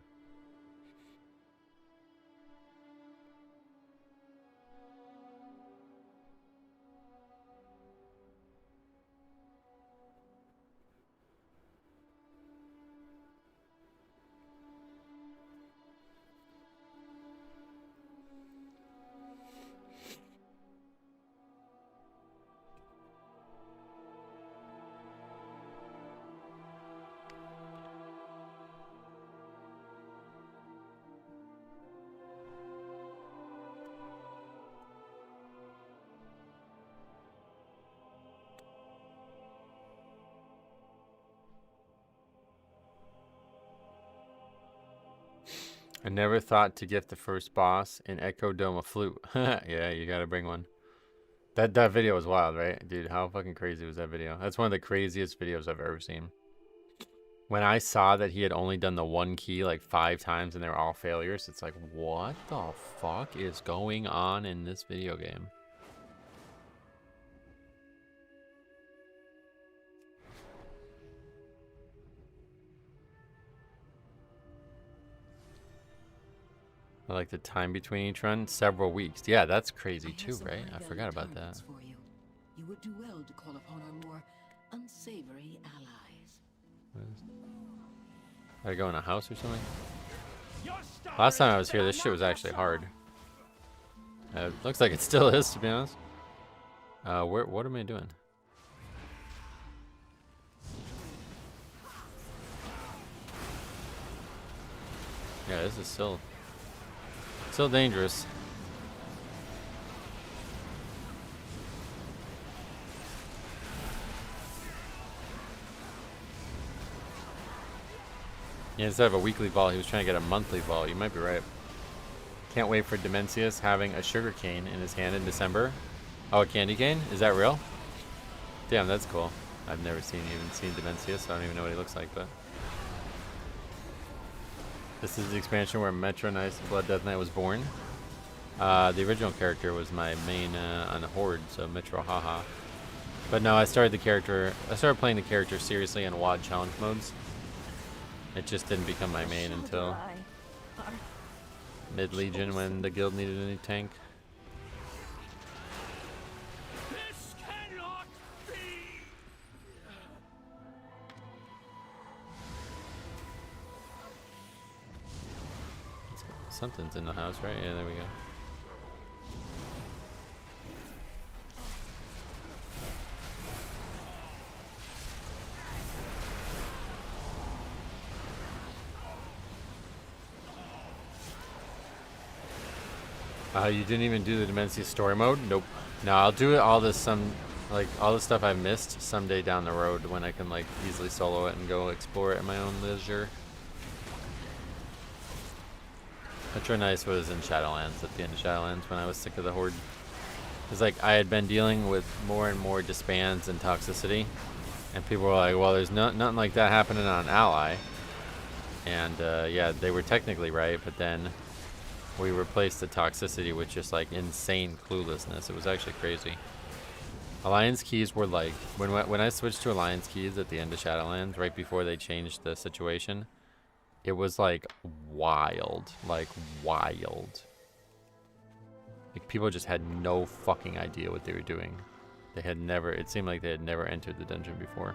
I never thought to gift the first boss an Echo Dome a flute. Yeah, you gotta bring one. That video was wild, right? Dude, how fucking crazy was that video? That's one of the craziest videos I've ever seen. When I saw that he had only done the one key like 5 times and they were all failures, it's like, what the fuck is going on in this video game? I like the time between each run, several weeks. Yeah, that's crazy too, right? I forgot about that. For you. You would do well to call upon our more unsavory allies. Gotta go in a house or something? Last time I was here, this shit was actually hard. It looks like it still is, to be honest. What am I doing? Yeah, this is still dangerous. Yeah, instead of a weekly vault, he was trying to get a monthly vault. You might be right. Can't wait for Dimensius having a sugar cane in his hand in December. Oh, a candy cane? Is that real? Damn, that's cool. I've never even seen Dimensius, so I don't even know what he looks like, but... This is the expansion where Metro Knight's Blood Death Knight was born. The original character was my main on the Horde, so Metro haha. But no, I started playing the character seriously in WoD challenge modes. It just didn't become my main until mid-Legion when the guild needed a new tank. This cannot be. Something's in the house, right? Yeah, there we go. You didn't even do the Dimensius story mode? Nope. No, I'll do it all the stuff I missed someday down the road when I can like easily solo it and go explore it at my own leisure. Metro Nice was in Shadowlands at the end of Shadowlands when I was sick of the Horde. It's like I had been dealing with more and more disbands and toxicity, and people were like, well, there's nothing like that happening on Ally. And yeah, they were technically right, but then we replaced the toxicity with just like insane cluelessness. It was actually crazy. Alliance keys were like, when I switched to Alliance keys at the end of Shadowlands, right before they changed the situation, it was like wild. Like wild. Like people just had no fucking idea what they were doing. They had never, it seemed like they had never entered the dungeon before.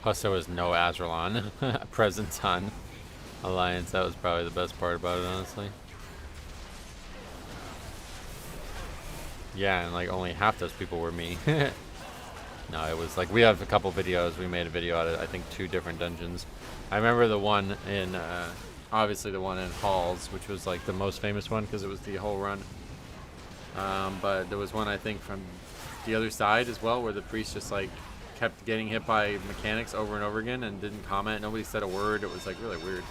Plus there was no Azralon presence on Alliance. That was probably the best part about it, honestly. Yeah, and like only half those people were me. No, it was like, we have a couple videos. We made a video out of, I think, 2 different dungeons. I remember the one in, obviously the one in Halls, which was like the most famous one because it was the whole run. But there was one, I think, from the other side as well, where the priest just like kept getting hit by mechanics over and over again and didn't comment. Nobody said a word. It was like really weird.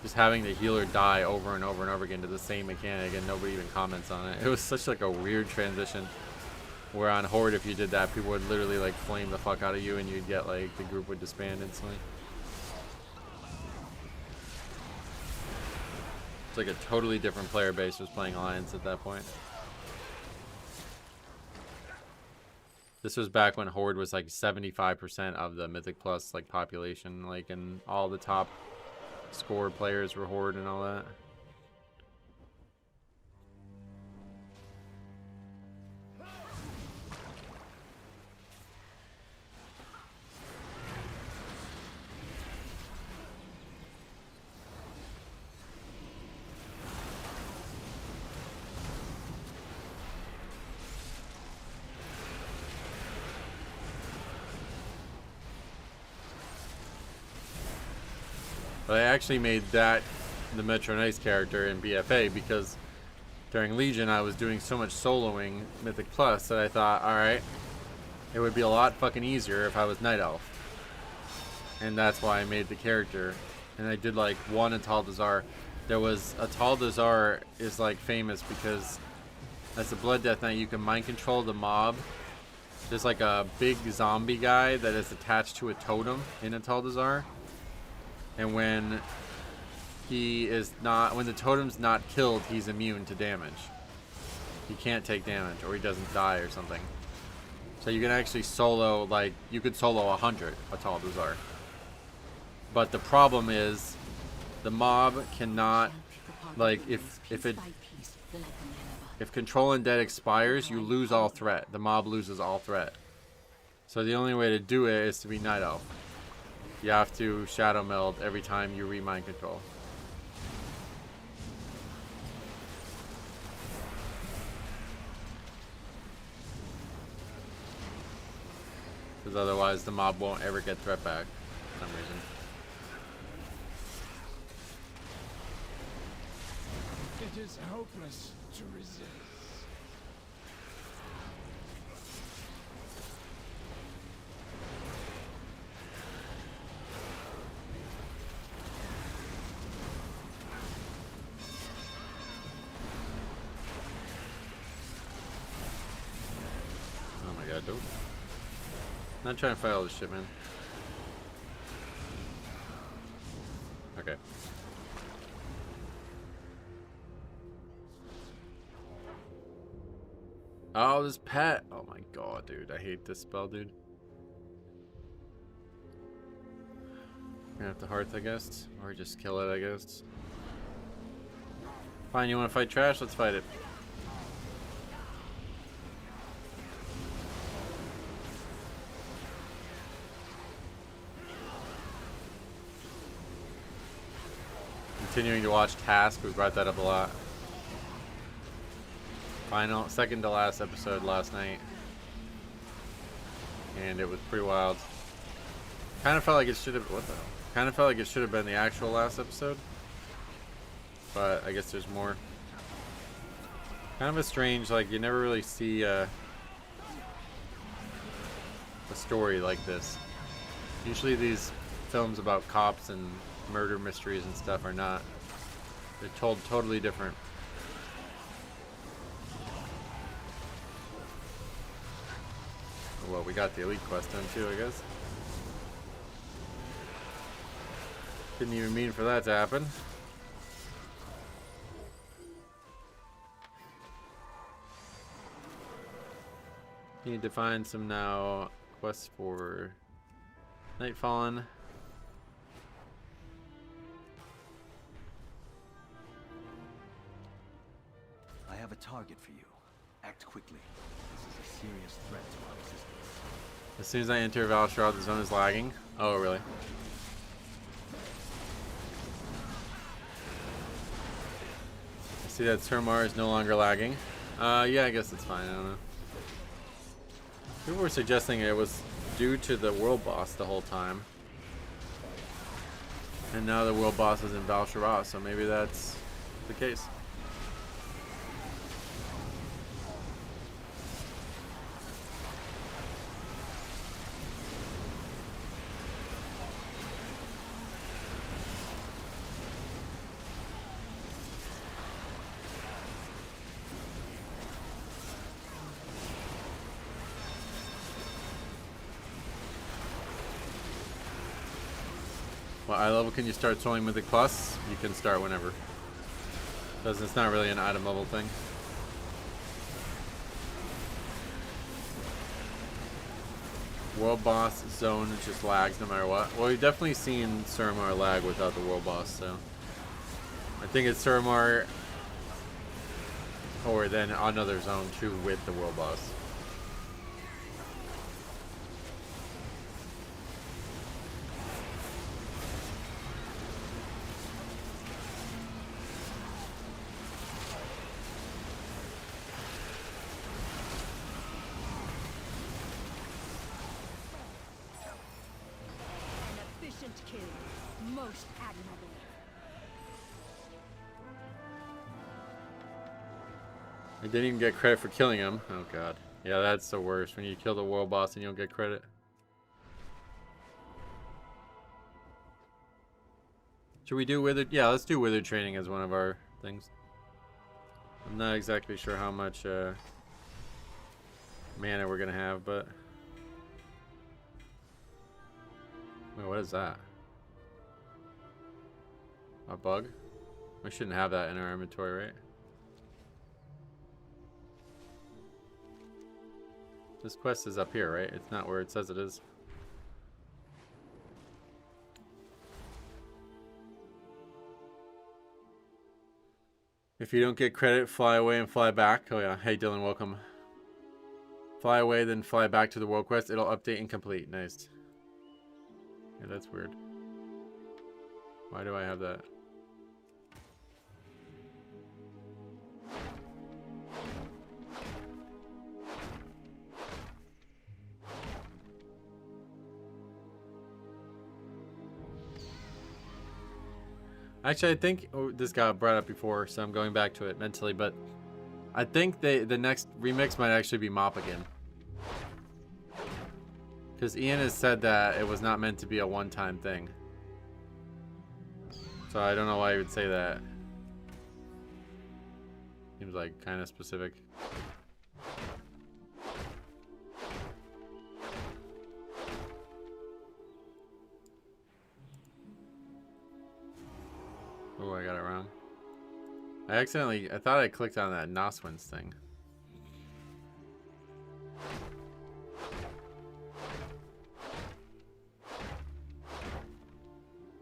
Just having the healer die over and over and over again to the same mechanic and nobody even comments on it. It was such like a weird transition. Where on Horde, if you did that, people would literally like flame the fuck out of you and you'd get like, the group would disband instantly. It's like a totally different player base was playing Alliance at that point. This was back when Horde was like 75% of the Mythic Plus like population, like, and all the top score players were Horde and all that. But I actually made that the Metro Nice character in BFA because during Legion I was doing so much soloing Mythic Plus that I thought, alright, it would be a lot fucking easier if I was Night Elf. And that's why I made the character. And I did like one Ataldazar. There was Ataldazar is like famous because as a Blood Death Knight you can mind control the mob. There's like a big zombie guy that is attached to a totem in Ataldazar. And when the totem's not killed, he's immune to damage. He can't take damage, or he doesn't die or something. So you can actually solo, like, you could solo 100 Ataldazar. But the problem is, the mob cannot, like, if Control Undead expires, you lose all threat. The mob loses all threat. So the only way to do it is to be Night Elf. You have to Shadow Meld every time you re-mind control. Because otherwise the mob won't ever get threat back for some reason. It is hopeless to resist. Oh my god, dude. Not trying to fight all this shit, man. Okay. Oh, this pet. Oh my god, dude. I hate this spell, dude. Gonna have to Hearth, I guess. Or just kill it, I guess. Fine, you want to fight trash? Let's fight it. Continuing to watch Task, we brought that up a lot. Second to last episode last night, and it was pretty wild. Kind of felt like it should have. What the hell? Kind of felt like it should have been the actual last episode, but I guess there's more. Kind of a strange, like you never really see a story like this. Usually these films about cops and murder mysteries and stuff are not. They're told totally different. Well, we got the elite quest done too, I guess. Didn't even mean for that to happen. Need to find some now quests for Nightfallen. I have a target for you. Act quickly. This is a serious threat to our existence. As soon as I enter Valor, the zone is lagging. Oh, really? I see that Surmar is no longer lagging. Yeah, I guess it's fine. I don't know. People were suggesting it was due to the world boss the whole time. And now the world boss is in Valor, so maybe that's the case. What eye level can you start soloing Mythic Plus? You can start whenever. Because it's not really an item level thing. World boss zone just lags no matter what. Well, we've definitely seen Suramar lag without the world boss, so. I think it's Suramar or then another zone too with the world boss. Kill. Most admirable. I didn't even get credit for killing him. Oh god. Yeah, that's the worst. When you kill the world boss and you don't get credit. Should we do Withered? Yeah, let's do Withered training as one of our things. I'm not exactly sure how much mana we're gonna have, but wait, what is that? A bug? We shouldn't have that in our inventory, right? This quest is up here, right? It's not where it says it is. If you don't get credit, fly away and fly back. Oh yeah. Hey Dylan, welcome. Fly away, then fly back to the world quest. It'll update incomplete. Nice. Yeah, that's weird. Why do I have that? Actually, I think this got brought up before, so I'm going back to it mentally. But I think the next remix might actually be Mop again, because Ian has said that it was not meant to be a one-time thing. So I don't know why he would say that. Seems like kind of specific. Oh, I got it wrong. I thought I clicked on that Noswin's thing.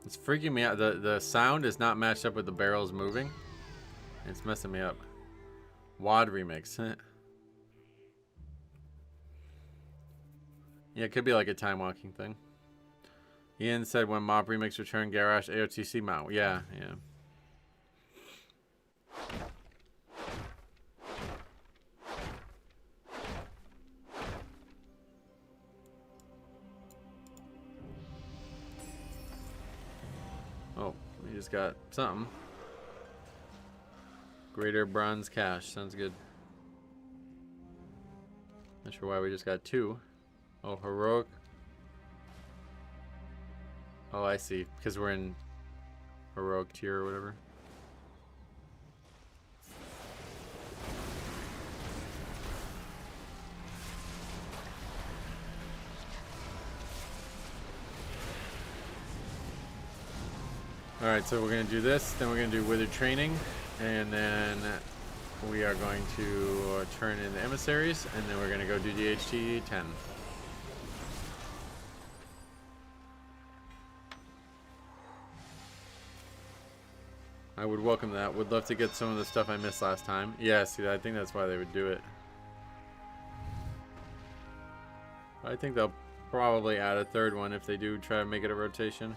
It's freaking me out. The sound is not matched up with the barrels moving. It's messing me up. WAD remix. Yeah, it could be like a time walking thing. Ian said when Mob remix return Garrosh AOTC mount. Yeah, yeah. Oh, we just got something. Greater bronze cache. Sounds good. Not sure why we just got 2. Oh, heroic. Oh, I see. Because we're in heroic tier or whatever. Alright, so we're going to do this, then we're going to do Withered training, and then we are going to turn in the emissaries, and then we're going to go do DHT 10. I would welcome that. Would love to get some of the stuff I missed last time. Yeah, see, I think that's why they would do it. I think they'll probably add a third one if they do try to make it a rotation.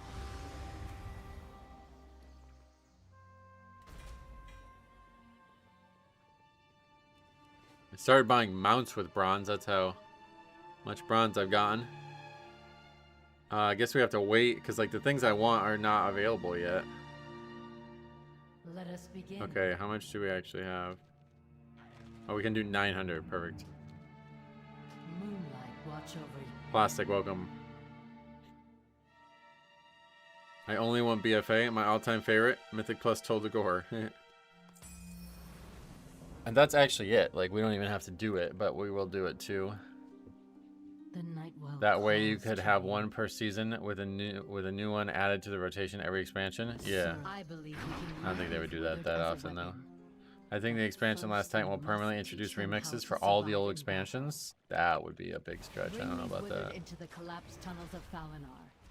I started buying mounts with bronze. That's how much bronze I've gotten. I guess we have to wait because like the things I want are not available yet. Let us begin. Okay, how much do we actually have? Oh, we can do 900. Perfect. Moonlight watch over you. Plastic, welcome. I only want BFA. My all-time favorite, Mythic Plus Told to Gore. And that's actually it. Like, we don't even have to do it, but we will do it too. The night will that way you could have one per season with a new one added to the rotation every expansion. Yeah. I believe I don't think they would do that often though. I think the expansion last time will permanently introduce remixes for all the old expansions. That would be a big stretch. I don't know about that. Into the collapsed tunnels of Falinar.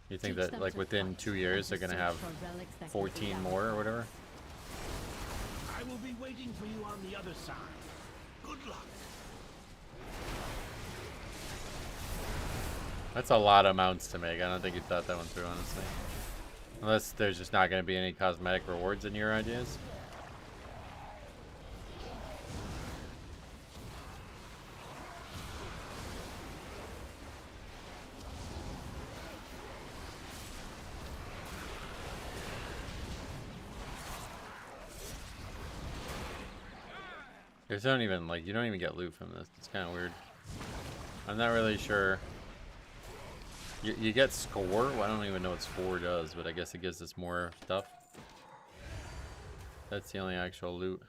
You think that like within 2 years they're gonna have 14 more or whatever? I will be waiting for you on the other side. Good luck. That's a lot of mounts to make. I don't think you thought that one through, honestly. Unless there's just not going to be any cosmetic rewards in your ideas. There's don't even, like, you don't even get loot from this. It's kind of weird. I'm not really sure. You get score? Well, I don't even know what score does, but I guess it gives us more stuff. That's the only actual loot.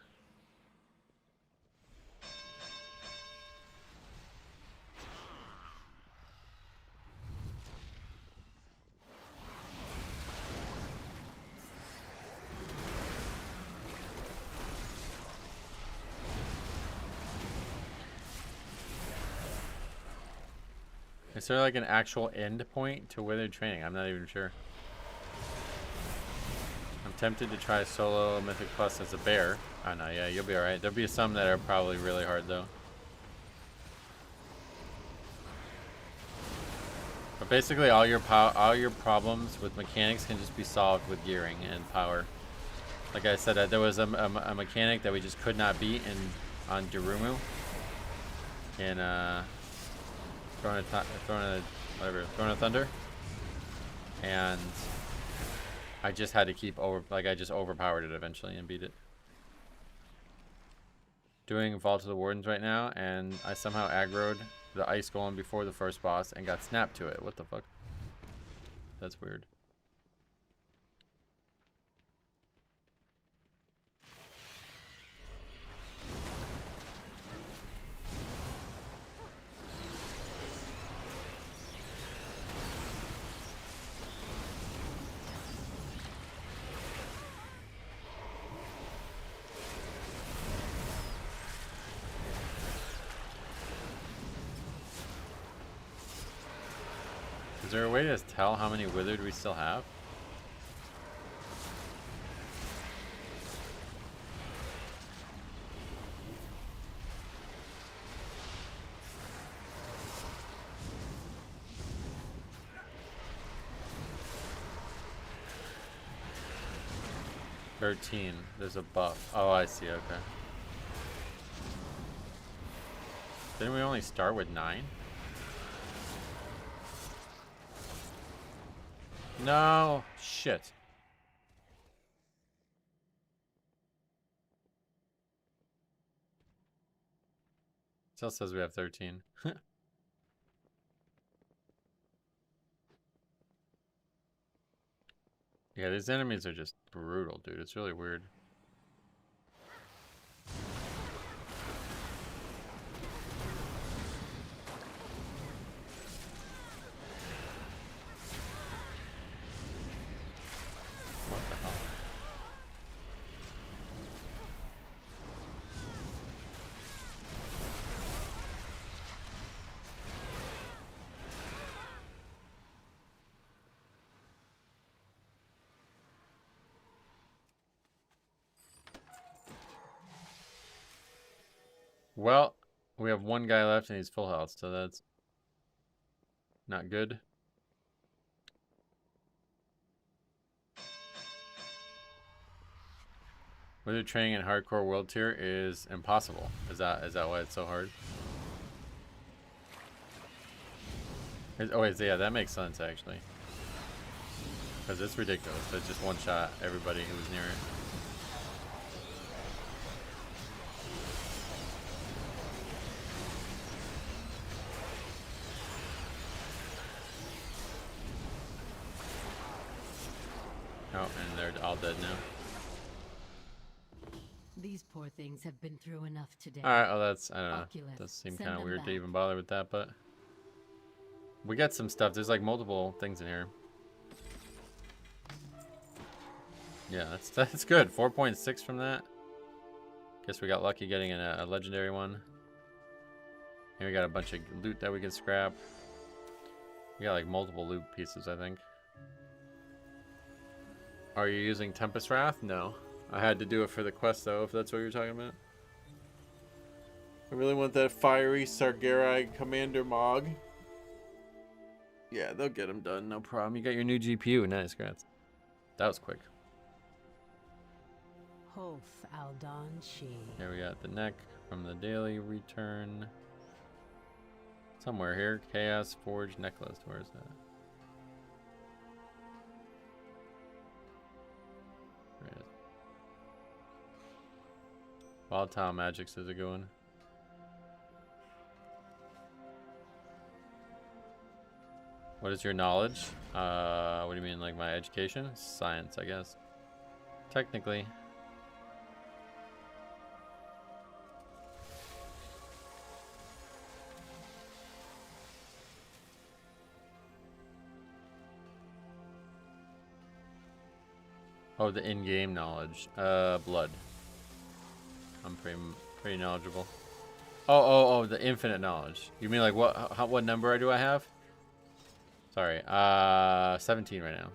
Is there like an actual end point to Withered training? I'm not even sure. I'm tempted to try solo Mythic Plus as a bear. Oh no, yeah, you'll be alright. There'll be some that are probably really hard though. But basically all your problems with mechanics can just be solved with gearing and power. Like I said, there was a mechanic that we just could not beat on Darumu. In Throne of Thunder, and I just had to keep I just overpowered it eventually and beat it. Doing Vault of the Wardens right now, and I somehow aggroed the Ice Golem before the first boss and got snapped to it. What the fuck? That's weird. Is there a way to tell how many Withered we still have? $13. There's a buff. Oh, I see. Okay. Didn't we only start with 9? No, shit. Still says we have 13. Yeah, these enemies are just brutal, dude. It's really weird. Well, we have one guy left and he's full health, so that's not good. Whether training in hardcore world tier is impossible. Is that why it's so hard? Oh wait, yeah, that makes sense actually. Because it's ridiculous. It's just one shot everybody who was near it. Oh, and they're all dead now. These poor things have been through enough today. Alright, well that's, I don't know. Oculus, Does seem send kind of them weird back. to even bother with that, but we got some stuff. There's like multiple things in here. Yeah, that's good. 4.6 from that. Guess we got lucky getting a legendary one. And we got a bunch of loot that we can scrap. We got like multiple loot pieces, I think. Are you using Tempest Wrath? No. I had to do it for the quest though, if that's what you're talking about. I really want that fiery Sargerai Commander Mog. Yeah, they'll get them done, no problem. You got your new GPU, nice, congrats. That was quick. Hof Aldon Shi. Here we got the neck from the daily return. Somewhere here, Chaos Forge Necklace, where is that? Volatile Magics is a good one. What is your knowledge? What do you mean, like my education? Science, I guess. Technically. Oh, the in-game knowledge. Blood. I'm pretty knowledgeable. Oh, the infinite knowledge. You mean like what number do I have? Sorry, 17 right now.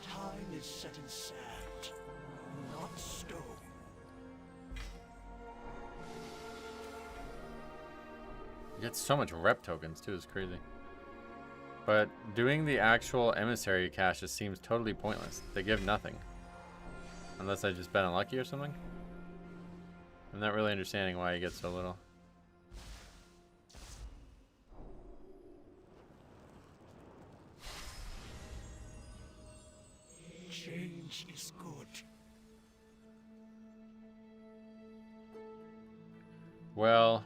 Time is set in sand, not stone. You get so much rep tokens too, it's crazy. But doing the actual emissary caches seems totally pointless. They give nothing. Unless I just been unlucky or something. I'm not really understanding why you get so little. Change is good. Well,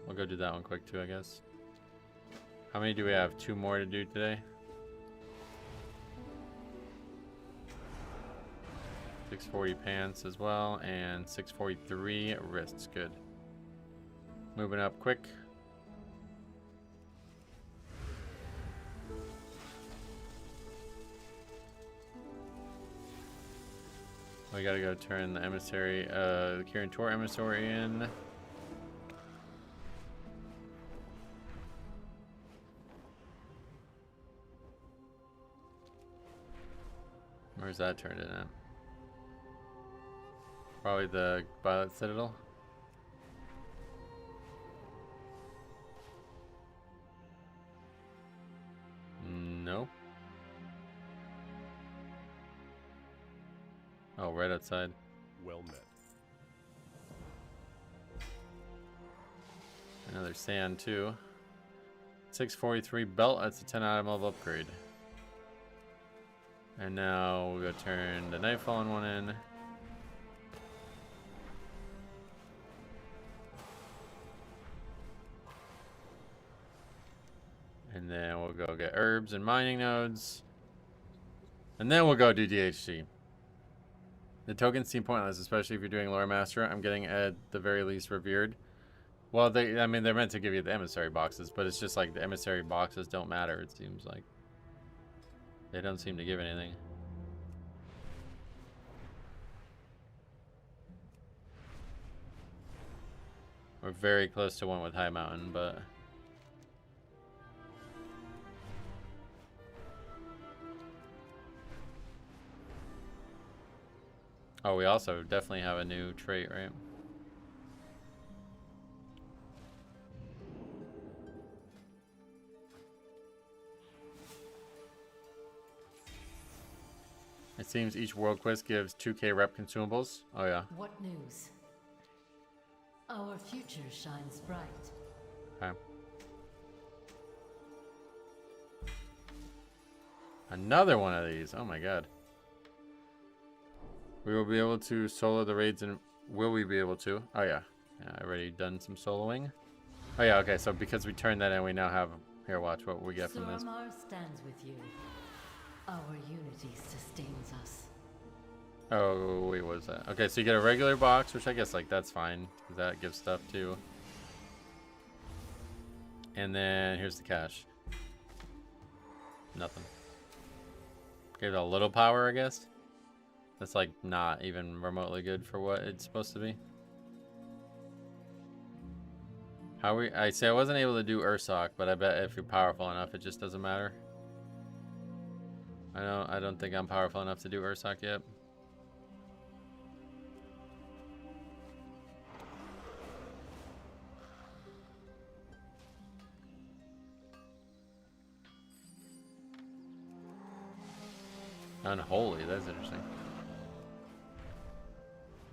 we'll go do that one quick too, I guess. How many do we have? 2 more to do today. 640 pants as well, and 643 wrists. Good. Moving up quick. We gotta go turn the emissary, the Kirin Tor emissary in. Where's that turned in at? Probably the Violet Citadel. No. Oh, right outside. Well met. Another sand too. 643 belt. That's a 10 item level upgrade. And now we'll go turn the Nightfallen one in. And then we'll go get herbs and mining nodes. And then we'll go do DHC. The tokens seem pointless, especially if you're doing Lore Master. I'm getting at the very least Revered. Well, I mean, they're meant to give you the emissary boxes, but it's just like the emissary boxes don't matter, it seems like. They don't seem to give anything. We're very close to one with High Mountain, but... Oh, we also definitely have a new trait, right? It seems each world quest gives 2k rep consumables. Oh yeah. What news? Our future shines bright. Okay. Another one of these. Oh my god. We will be able to solo the raids, and will we be able to? Oh yeah. Yeah, I already done some soloing. Oh yeah, okay, so because we turned that in, we now have... Here, watch what we get from this. Suramar stands with you. Our unity sustains us. Oh, wait, what is that? Okay, so you get a regular box, which I guess, like, that's fine. Because that gives stuff, too. And then, here's the cash. Nothing. Gave it a little power, I guess. That's, like, not even remotely good for what it's supposed to be. I say I wasn't able to do Ursoc, but I bet if you're powerful enough, it just doesn't matter. I don't think I'm powerful enough to do Ursoc yet. Unholy, that's interesting.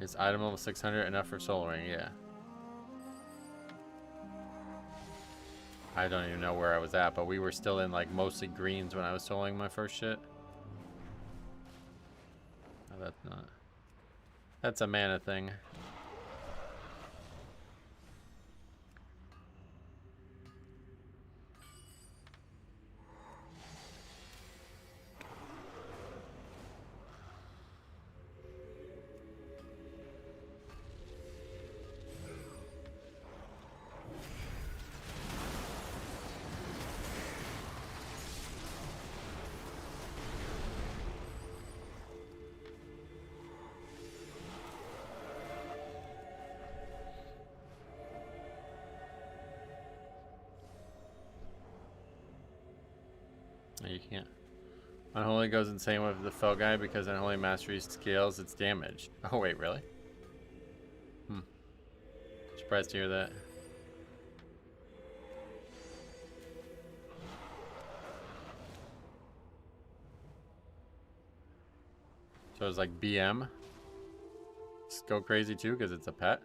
Is item level 600 enough for soloing? Yeah. I don't even know where I was at, but we were still in like mostly greens when I was soloing my first shit. No, that's not. That's a mana thing. No, you can't. Unholy goes insane with the fell guy because Unholy Mastery scales its damage. Oh wait, really? Surprised to hear that. So it's like BM. Just go crazy too because it's a pet.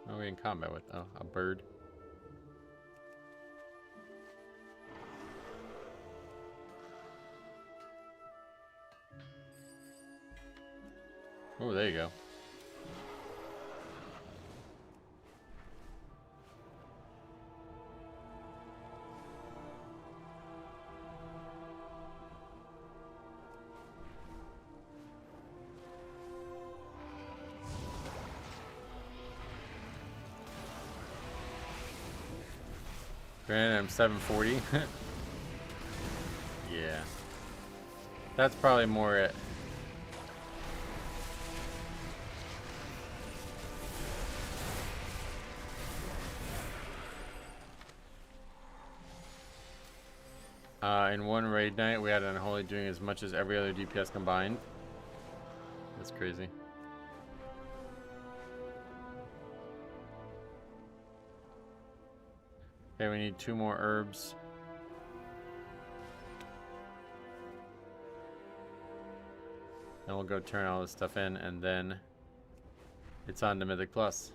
What are we in combat with? Oh, a bird. Oh, there you go. Granted, I'm 740. Yeah. That's probably more it. In one raid night, we had Unholy doing as much as every other DPS combined. That's crazy. Okay, we need 2 more herbs. And we'll go turn all this stuff in, and then it's on to Mythic Plus.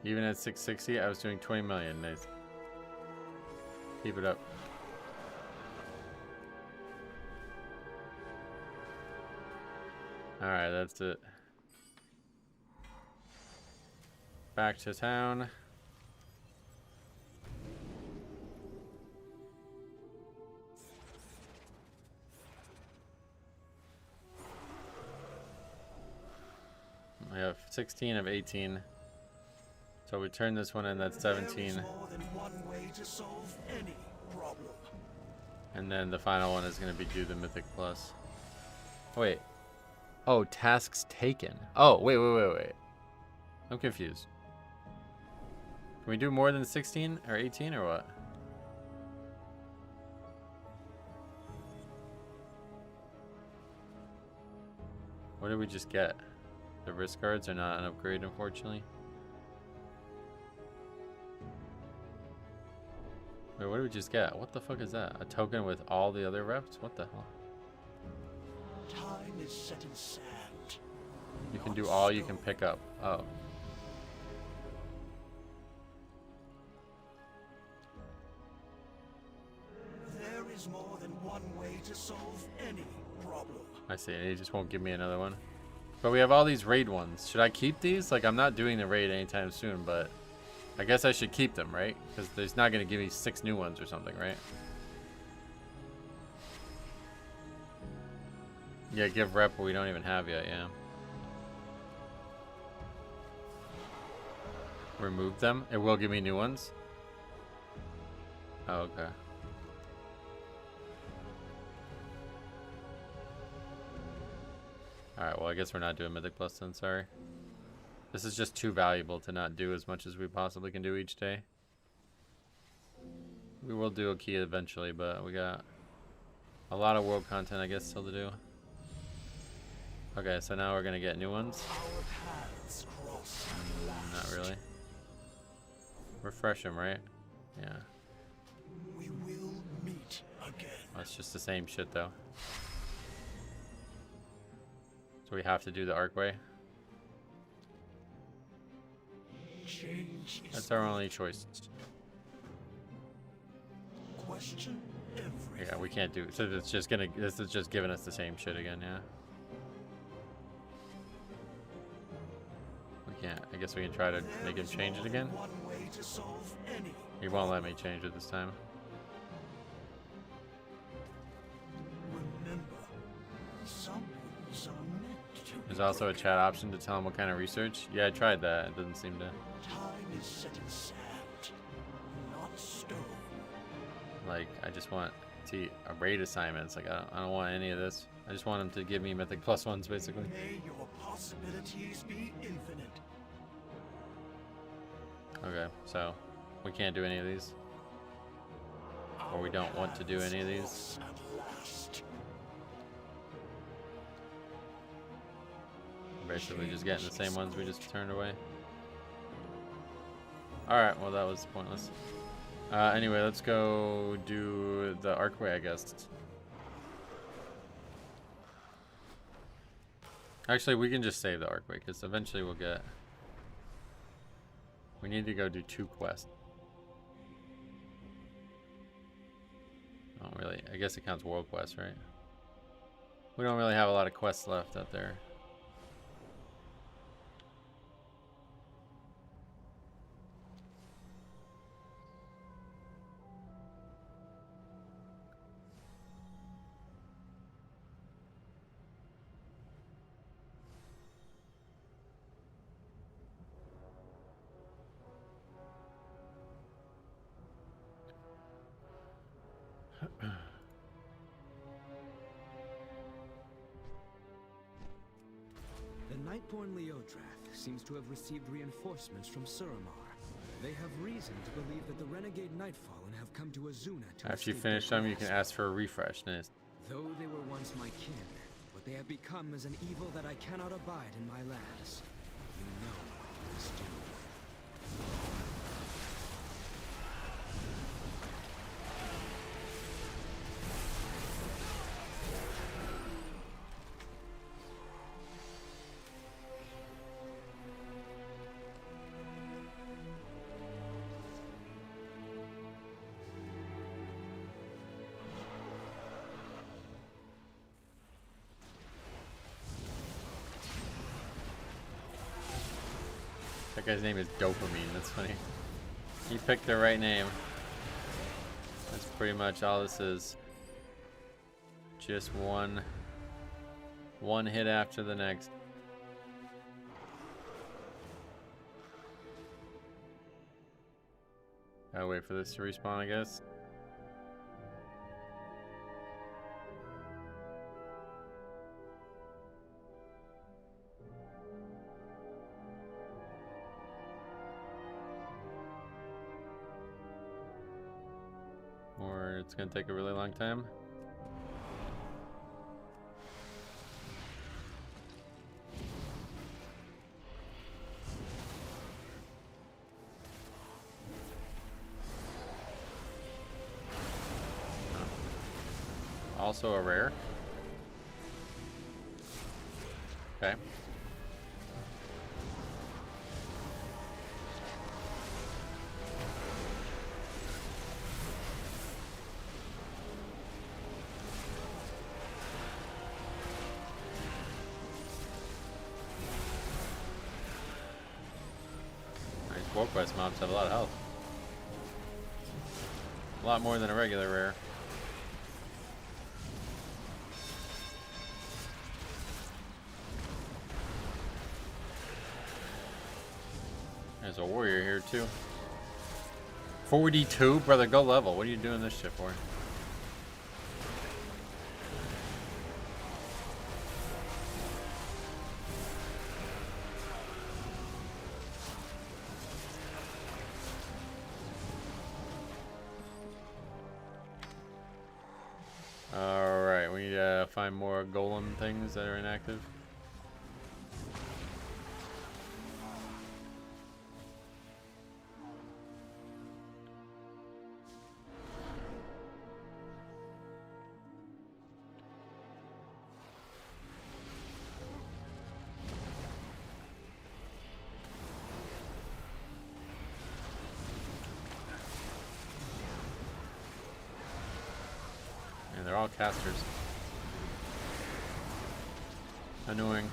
Even at 660, I was doing 20 million. Nice. Keep it up. Alright, that's it. Back to town. We have 16 of 18. So we turn this one in, that's 17. There is more than one way to solve any problem. And then the final one is going to be do the Mythic Plus. Wait. Oh, tasks taken. Oh, wait. I'm confused. Can we do more than 16 or 18 or what? What did we just get? The wrist guards are not an upgrade, unfortunately. Wait, what did we just get? What the fuck is that? A token with all the other reps? What the hell? Time is set in sand. You can do all you can pick up. Oh. There is more than one way to solve any problem. I see. He just won't give me another one. But we have all these raid ones. Should I keep these? Like, I'm not doing the raid anytime soon, but I guess I should keep them, right? Because there's not going to give me 6 new ones or something, right? Yeah, give rep what we don't even have yet, yeah. Remove them? It will give me new ones? Oh, okay. Alright, well I guess we're not doing Mythic Plus then, sorry. This is just too valuable to not do as much as we possibly can do each day. We will do a key eventually, but we got a lot of world content I guess still to do. Okay, so now we're gonna get new ones. Not really. Refresh them, right? Yeah. We will meet again. That's just the same shit though. So we have to do the arc way. Change is That's our only choice. question everything. Yeah, we can't do it. So it's just gonna. This is just giving us the same shit again. Yeah. We can't. I guess we can try to make him change it again. One way to solve any. He won't let me change it this time. Remember, some rules are meant to. There's also a chat option to tell him what kind of research. Yeah, I tried that. It doesn't seem to. Time is set in sand, not stone. Like, I just want to a raid assignments. Like, I don't want any of this. I just want him to give me mythic +1s, basically. May your possibilities be infinite. Okay, so we can't do any of these, or we don't want to do any of these. Basically, just getting the same ones we just turned away. All right, well that was pointless. Anyway, let's go do the archway, I guess. Actually, we can just save the archway because eventually we'll get. We need to go do 2 quests. Oh, really? I guess it counts world quests, right? We don't really have a lot of quests left out there. The Nightborn Leodrath seems to have received reinforcements from Suramar. They have reason to believe that the renegade Nightfallen have come to Azuna to After you escape finish their them, you can grasp. ask for a refresh. Though they were once my kin, what they have become is an evil that I cannot abide in my lands. You know what you must do. That guy's name is Dopamine. That's funny. He picked the right name. That's pretty much all this is. Just one hit after the next. Gotta wait for this to respawn, I guess. Or it's gonna take a really long time. Also a rare. Okay. Nice. War quest mobs have a lot of health. A lot more than a regular rare. There's a warrior here too. 42? Brother, go level. What are you doing this shit for? Alright, we need to find more golem things that are inactive. casters. Annoying.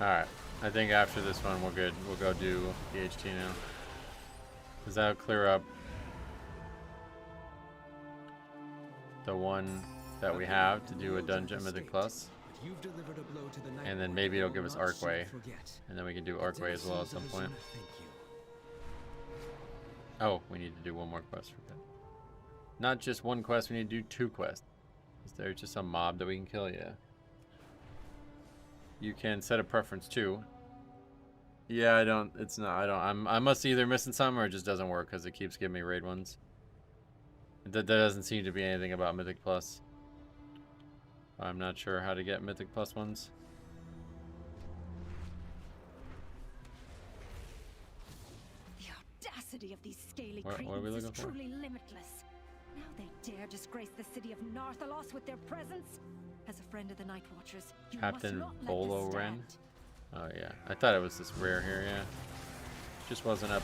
Alright, I think after this one we're good. We'll go do DHT now. Because that'll clear up the one that we have to do a dungeon Mythic Plus. And then maybe it'll give us Arcway. And then we can do Arcway as well at some point. Oh, we need to do one more quest for that. Not just one quest, we need to do 2 quests. Is there just a mob that we can kill? Yeah. You can set a preference too. Yeah, I must either missing something or it just doesn't work because it keeps giving me raid ones. That doesn't seem to be anything about Mythic Plus. I'm not sure how to get Mythic Plus ones. The audacity of these scaly What are we cretins is looking for? truly limitless. Now they dare disgrace the city of Narthalos with their presence. As a friend of the Night Watchers, you Captain must not let Bolo this Ren. stand. Oh yeah, I thought it was this rare here. Yeah, just wasn't up.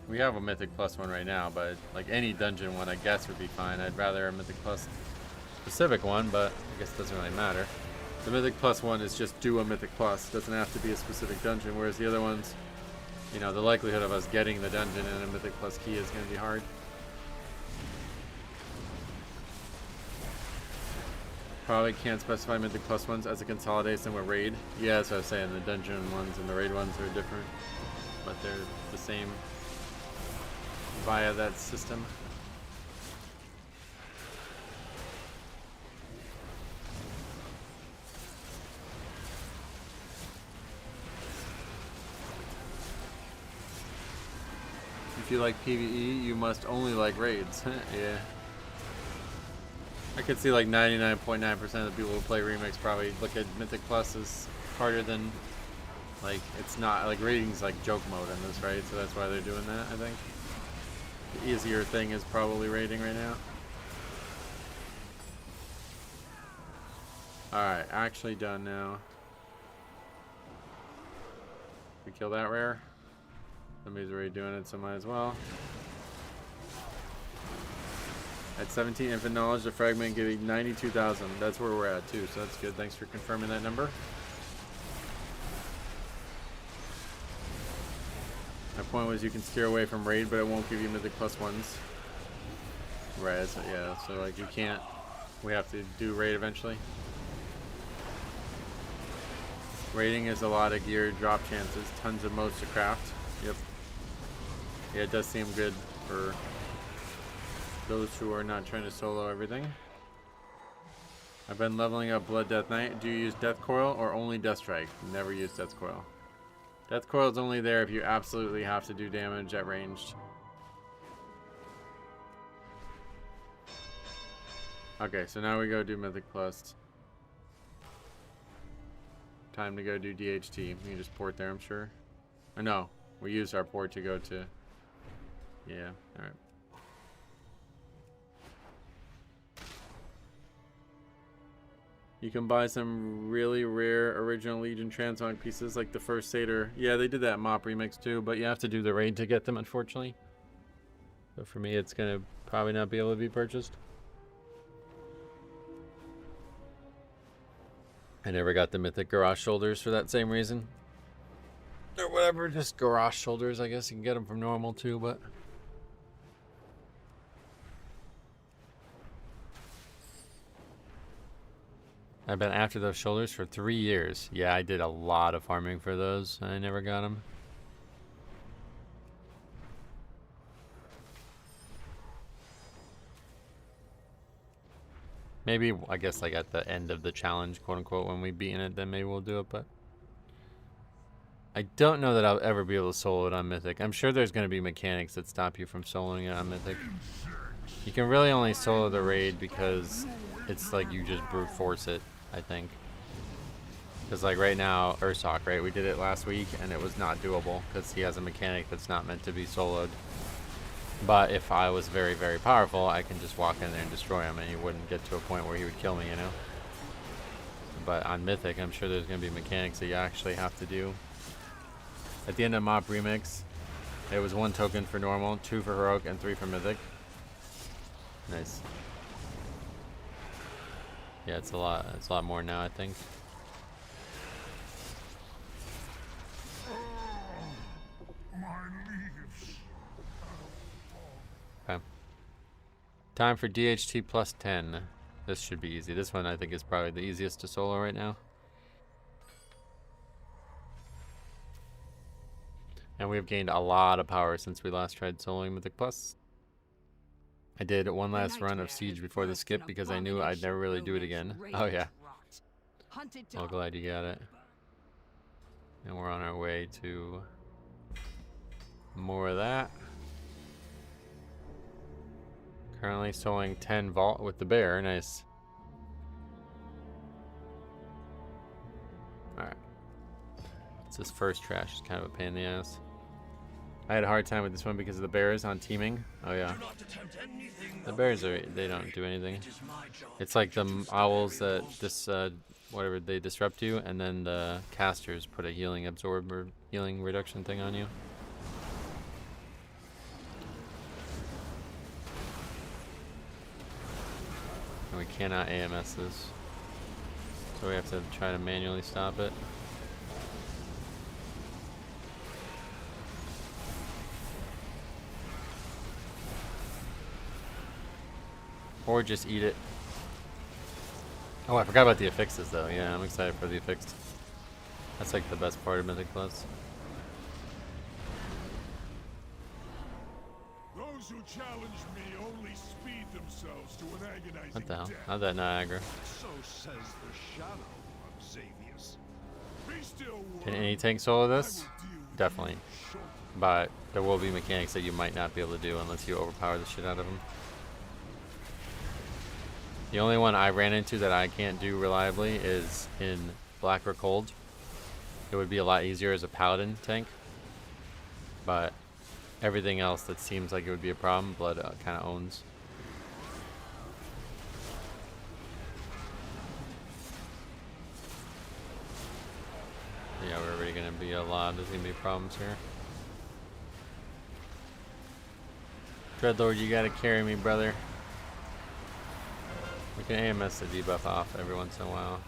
We have a Mythic Plus one right now, but like any dungeon one, I guess would be fine. I'd rather a Mythic Plus specific one, but I guess it doesn't really matter. The Mythic Plus one is just do a Mythic Plus. It doesn't have to be a specific dungeon, whereas the other ones, you know, the likelihood of us getting the dungeon and a Mythic Plus key is going to be hard. Probably can't specify Mythic Plus ones as it consolidates them with raid. Yeah, that's what I was saying. The dungeon ones and the raid ones are different, but they're the same via that system. If you like PvE, you must only like raids. Yeah. I could see like 99.9% of the people who play Remix probably look at Mythic Plus as harder than, like, it's not, like, raiding's like joke mode in this, right? So that's why they're doing that, I think. The easier thing is probably raiding right now. Alright, actually done now. We kill that rare. Somebody's already doing it, so might as well. At 17 infant knowledge, the fragment giving 92,000. That's where we're at too, so that's good. Thanks for confirming that number. My point was you can steer away from raid, but it won't give you Mythic Plus ones. Right, so yeah, so like you can't, we have to do raid eventually. Raiding is a lot of gear drop chances, tons of modes to craft. Yep. Yeah, it does seem good for those who are not trying to solo everything. I've been leveling up Blood Death Knight. Do you use Death Coil or only Death Strike? Never use Death Coil. Death Coil is only there if you absolutely have to do damage at ranged. Okay, so now we go do Mythic Plus. Time to go do DHT. We can just port there, I'm sure. Or no, we used our port to go to... Yeah, alright. You can buy some really rare original Legion Transmog pieces like the first Satyr. Yeah, they did that Mop remix too, but you have to do the raid to get them, unfortunately. So for me, it's going to probably not be able to be purchased. I never got the Mythic Garage Shoulders for that same reason. Or whatever, just Garage Shoulders, I guess. You can get them from normal too, but... I've been after those shoulders for 3 years. Yeah, I did a lot of farming for those. I never got them. Maybe, I guess, like at the end of the challenge, quote unquote, when we beat it, then maybe we'll do it, but... I don't know that I'll ever be able to solo it on Mythic. I'm sure there's going to be mechanics that stop you from soloing it on Mythic. You can really only solo the raid because it's like you just brute force it, I think. Because like right now, Ursoc, right? We did it last week and it was not doable because he has a mechanic that's not meant to be soloed. But if I was very, very powerful, I can just walk in there and destroy him and he wouldn't get to a point where he would kill me, you know? But on Mythic, I'm sure there's going to be mechanics that you actually have to do. At the end of Mop Remix, it was 1 token for normal, 2 for Heroic, and 3 for Mythic. Nice. Yeah, it's a lot more now, I think. Okay. Time for DHT plus 10. This should be easy. This one I think is probably the easiest to solo right now. And we've gained a lot of power since we last tried soloing Mythic Plus. I did one last run of Siege before the skip because I knew I'd never really do it again. Oh yeah. Well, glad you got it. And we're on our way to more of that. Currently soloing 10 Vault with the bear. Nice. Alright. It's this first trash. It's kind of a pain in the ass. I had a hard time with this one because of the bears on teaming. Oh yeah. The bears they don't do anything. It's like the owls that whatever, they disrupt you, and then the casters put a healing absorb or healing reduction thing on you. And we cannot AMS this. So we have to try to manually stop it. Or just eat it. Oh, I forgot about the affixes though. Yeah, I'm excited for the affixed. That's like the best part of Mythic Plus. Those who challenge me only speed themselves to an agonizing What the hell? death. How'd that Niagara? So says the shadow of Xavius. Be still, Can any tank solo this? Definitely. But there will be mechanics that you might not be able to do unless you overpower the shit out of them. The only one I ran into that I can't do reliably is in Black or Cold. It would be a lot easier as a Paladin tank. But everything else that seems like it would be a problem, Blood kind of owns. Yeah, we're already going to be a lot. There's going to be problems here. Dreadlord, you got to carry me, brother. We can AMS the debuff off every once in a while.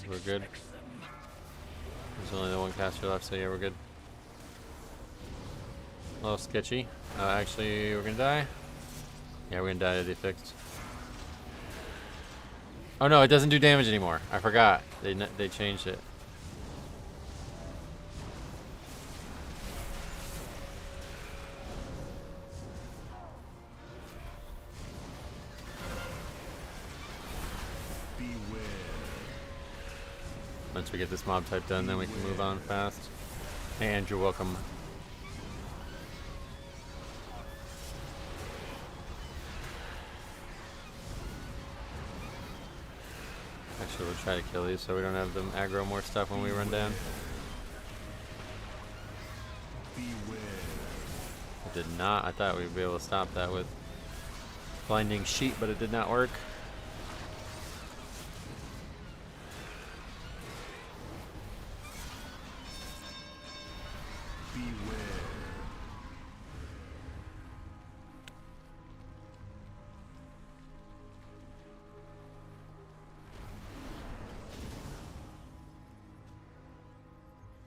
We're good. There's only the one caster left, so yeah, we're good. A little sketchy. Actually, we're gonna die. Yeah, we're gonna die to the fixed. Oh no, it doesn't do damage anymore. I forgot. They changed it. Once we get this mob type done, then we can move on fast. Hey Andrew, welcome. Actually, we'll try to kill these so we don't have them aggro more stuff when we run down. It did not. I thought we'd be able to stop that with Blinding Sheet, but it did not work.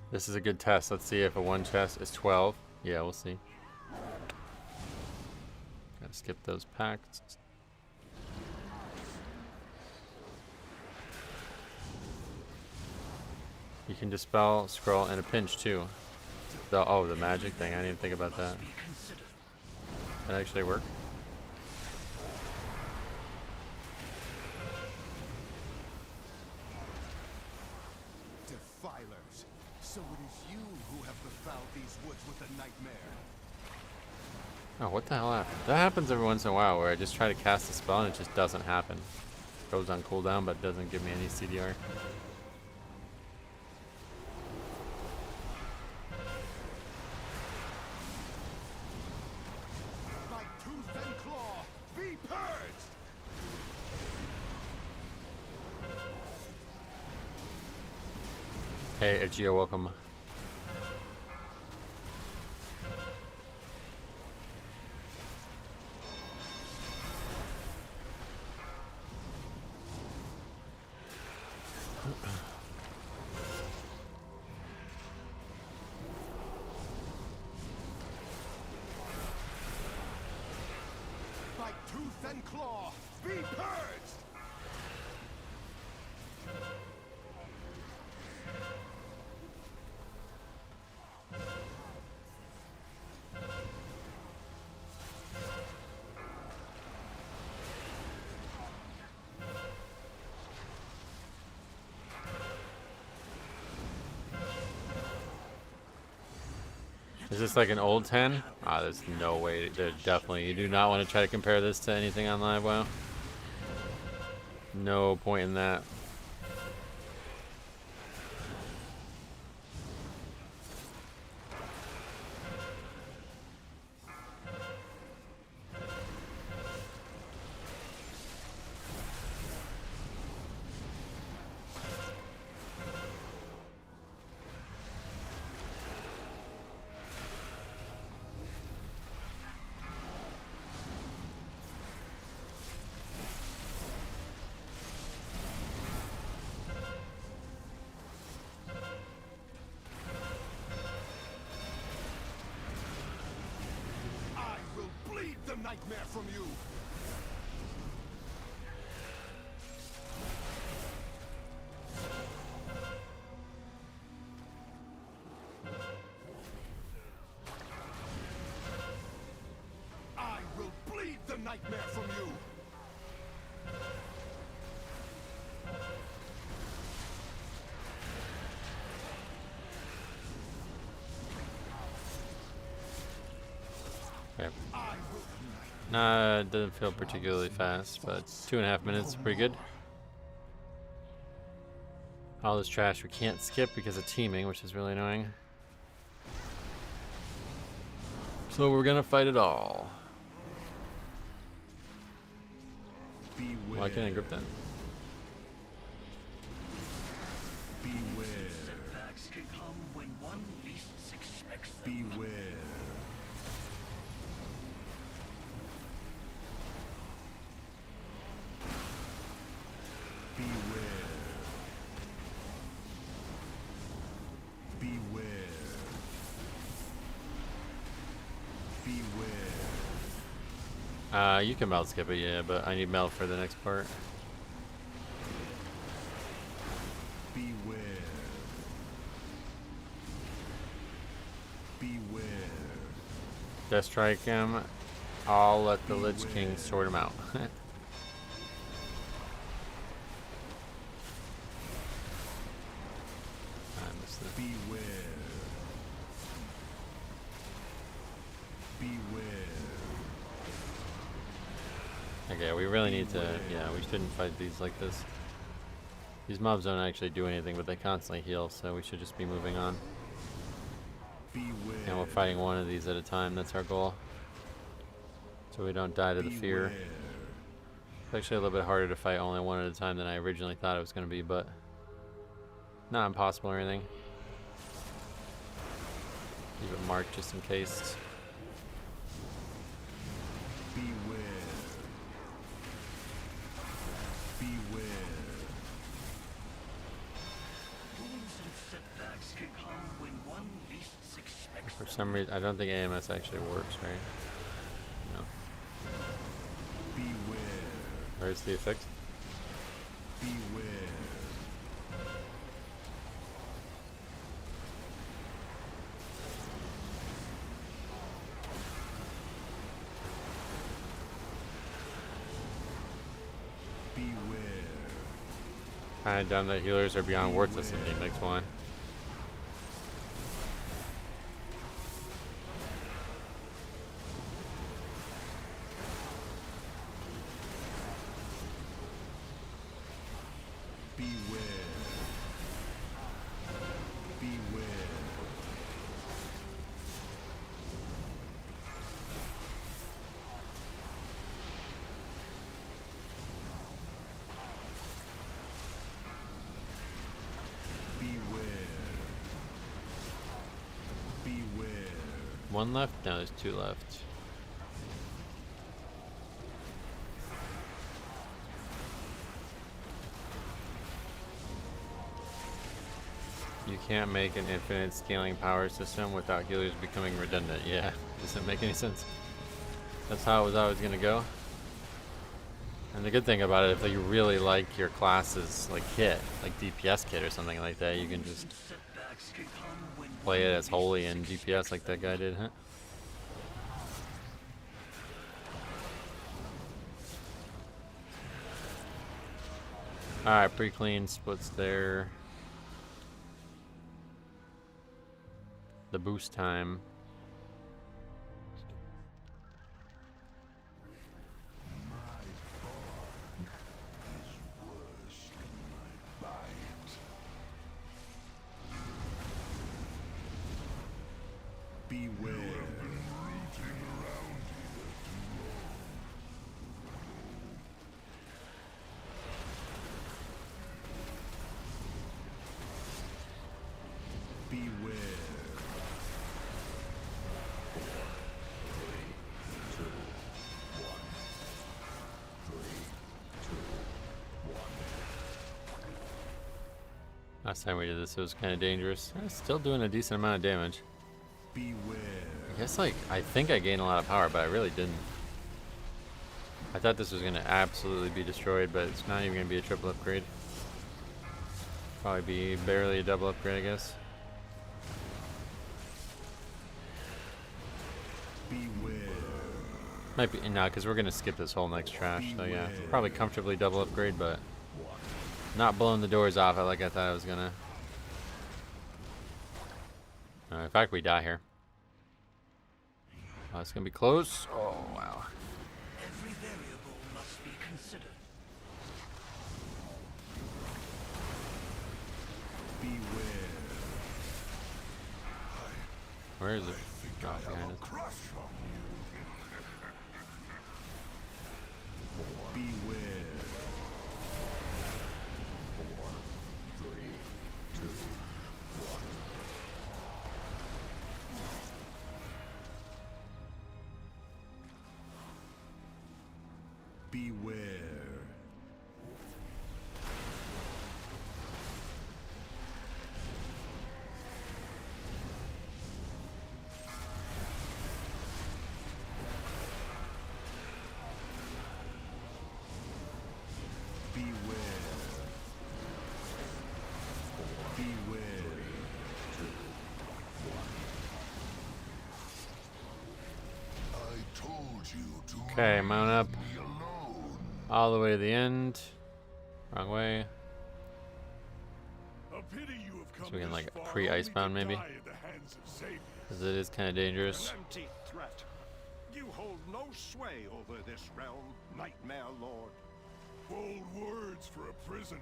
This is a good test. Let's see if a one chest is 12. Yeah, we'll see. Gotta skip those packs. You can dispel, scroll, and a pinch too. The magic thing. I didn't even think about that. That actually work? Defilers, So it is you who have befouled these woods with a nightmare. Oh, what the hell happened? That happens every once in a while where I just try to cast a spell and it just doesn't happen. Goes on cooldown but doesn't give me any CDR. By tooth and claw, be purged! Hey, Agio, welcome. By tooth and claw, be purged! Is this like an old 10? Ah, there's no way. There's definitely. You do not want to try to compare this to anything on Live WoW. No point in that. The nightmare from you. I will bleed the nightmare from you. Okay. Nah, it doesn't feel particularly fast, but 2.5 minutes is pretty good. All this trash we can't skip because of teaming, which is really annoying. So we're gonna fight it all. Why can't I grip that? Beware. Setbacks can come when one least expects them. Beware. You can melt skip it, yeah, but I need melt for the next part. Beware. Beware. Death strike him. I'll let the Lich King sort him out. Beware. Beware. Okay, we really need to, yeah, we shouldn't fight these like this. These mobs don't actually do anything, but they constantly heal, so we should just be moving on. Beware. And we're fighting one of these at a time, that's our goal. So we don't die to the fear. It's actually a little bit harder to fight only one at a time than I originally thought it was going to be, but not impossible or anything. Keep it marked just in case. Beware. Beware. Wounds and setbacks can come when one least expects. For some reason, I don't think AMS actually works, right? No. Beware. Where's the effect? Beware. Kinda dumb that healers are beyond worthless in the next one. Beware. Beware. One left? No, there's two left. You can't make an infinite scaling power system without healers becoming redundant. Yeah, doesn't make any sense. That's how it was always gonna go. And the good thing about it, if you really like your classes like kit, like DPS kit or something like that, you can just play it as holy and DPS like that guy did, huh? Alright, pretty clean splits there. The boost time. Beware. Beware. Last time we did this, it was kind of dangerous. Still doing a decent amount of damage. Beware. I guess, like, I think I gained a lot of power, but I really didn't. I thought this was going to absolutely be destroyed, but it's not even going to be a triple upgrade. Probably be barely a double upgrade, I guess. Beware. Might be, nah, because we're going to skip this whole next trash, so yeah. Probably comfortably double upgrade, but not blowing the doors off it like I thought I was going to. In fact, we die here. Oh, it's gonna be close. Oh, wow. Every variable must be considered. Beware. Where is it? Drop behind us. Beware. 4, 3, 2, 1. Beware. Okay, mount up. All the way to the end. Wrong way. So we can like pre-icebound maybe. Because it is kind of dangerous. An empty threat. You hold no sway over this realm, Nightmare Lord. Bold words for a prisoner.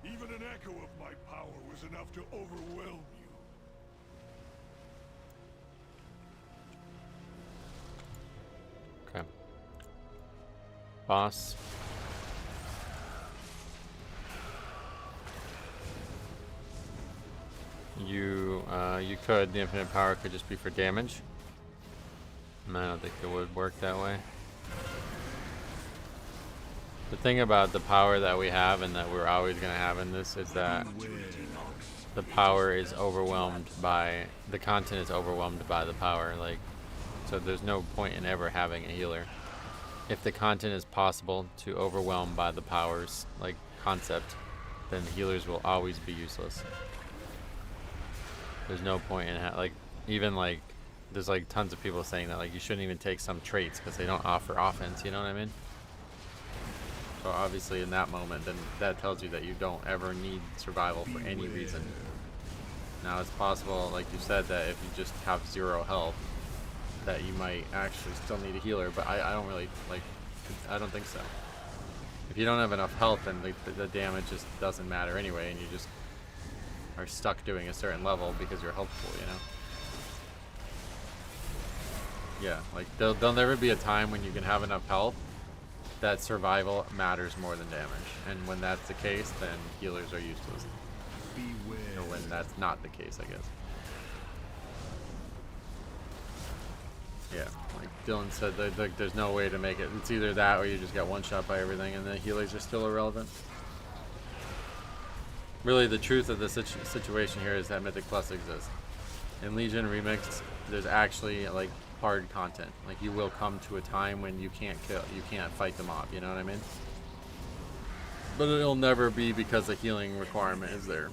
Even an echo of my power was enough to overwhelm you. Okay. Boss. You could. The infinite power could just be for damage. And I don't think it would work that way. The thing about the power that we have and that we're always going to have in this is that the power is overwhelmed by, the content is overwhelmed by the power. Like, so there's no point in ever having a healer. If the content is possible to overwhelm by the powers, like concept, then healers will always be useless. There's no point in like, even like, there's like tons of people saying that like you shouldn't even take some traits because they don't offer offense, you know what I mean? So obviously in that moment, then that tells you that you don't ever need survival for any reason. Now it's possible, like you said, that if you just have 0 health, that you might actually still need a healer, but I don't really, like, I don't think so. If you don't have enough health, then the damage just doesn't matter anyway, and you just are stuck doing a certain level because you're healthful, you know? Yeah, like there'll never be a time when you can have enough health that survival matters more than damage. And when that's the case, then healers are useless. Beware. Or when that's not the case, I guess. Yeah, like Dylan said, there's no way to make it. It's either that or you just get one shot by everything and the healers are still irrelevant. Really, the truth of the situation here is that Mythic Plus exists. In Legion Remix, there's actually like hard content. Like you will come to a time when you can't fight the mob, you know what I mean? But it'll never be because the healing requirement is there.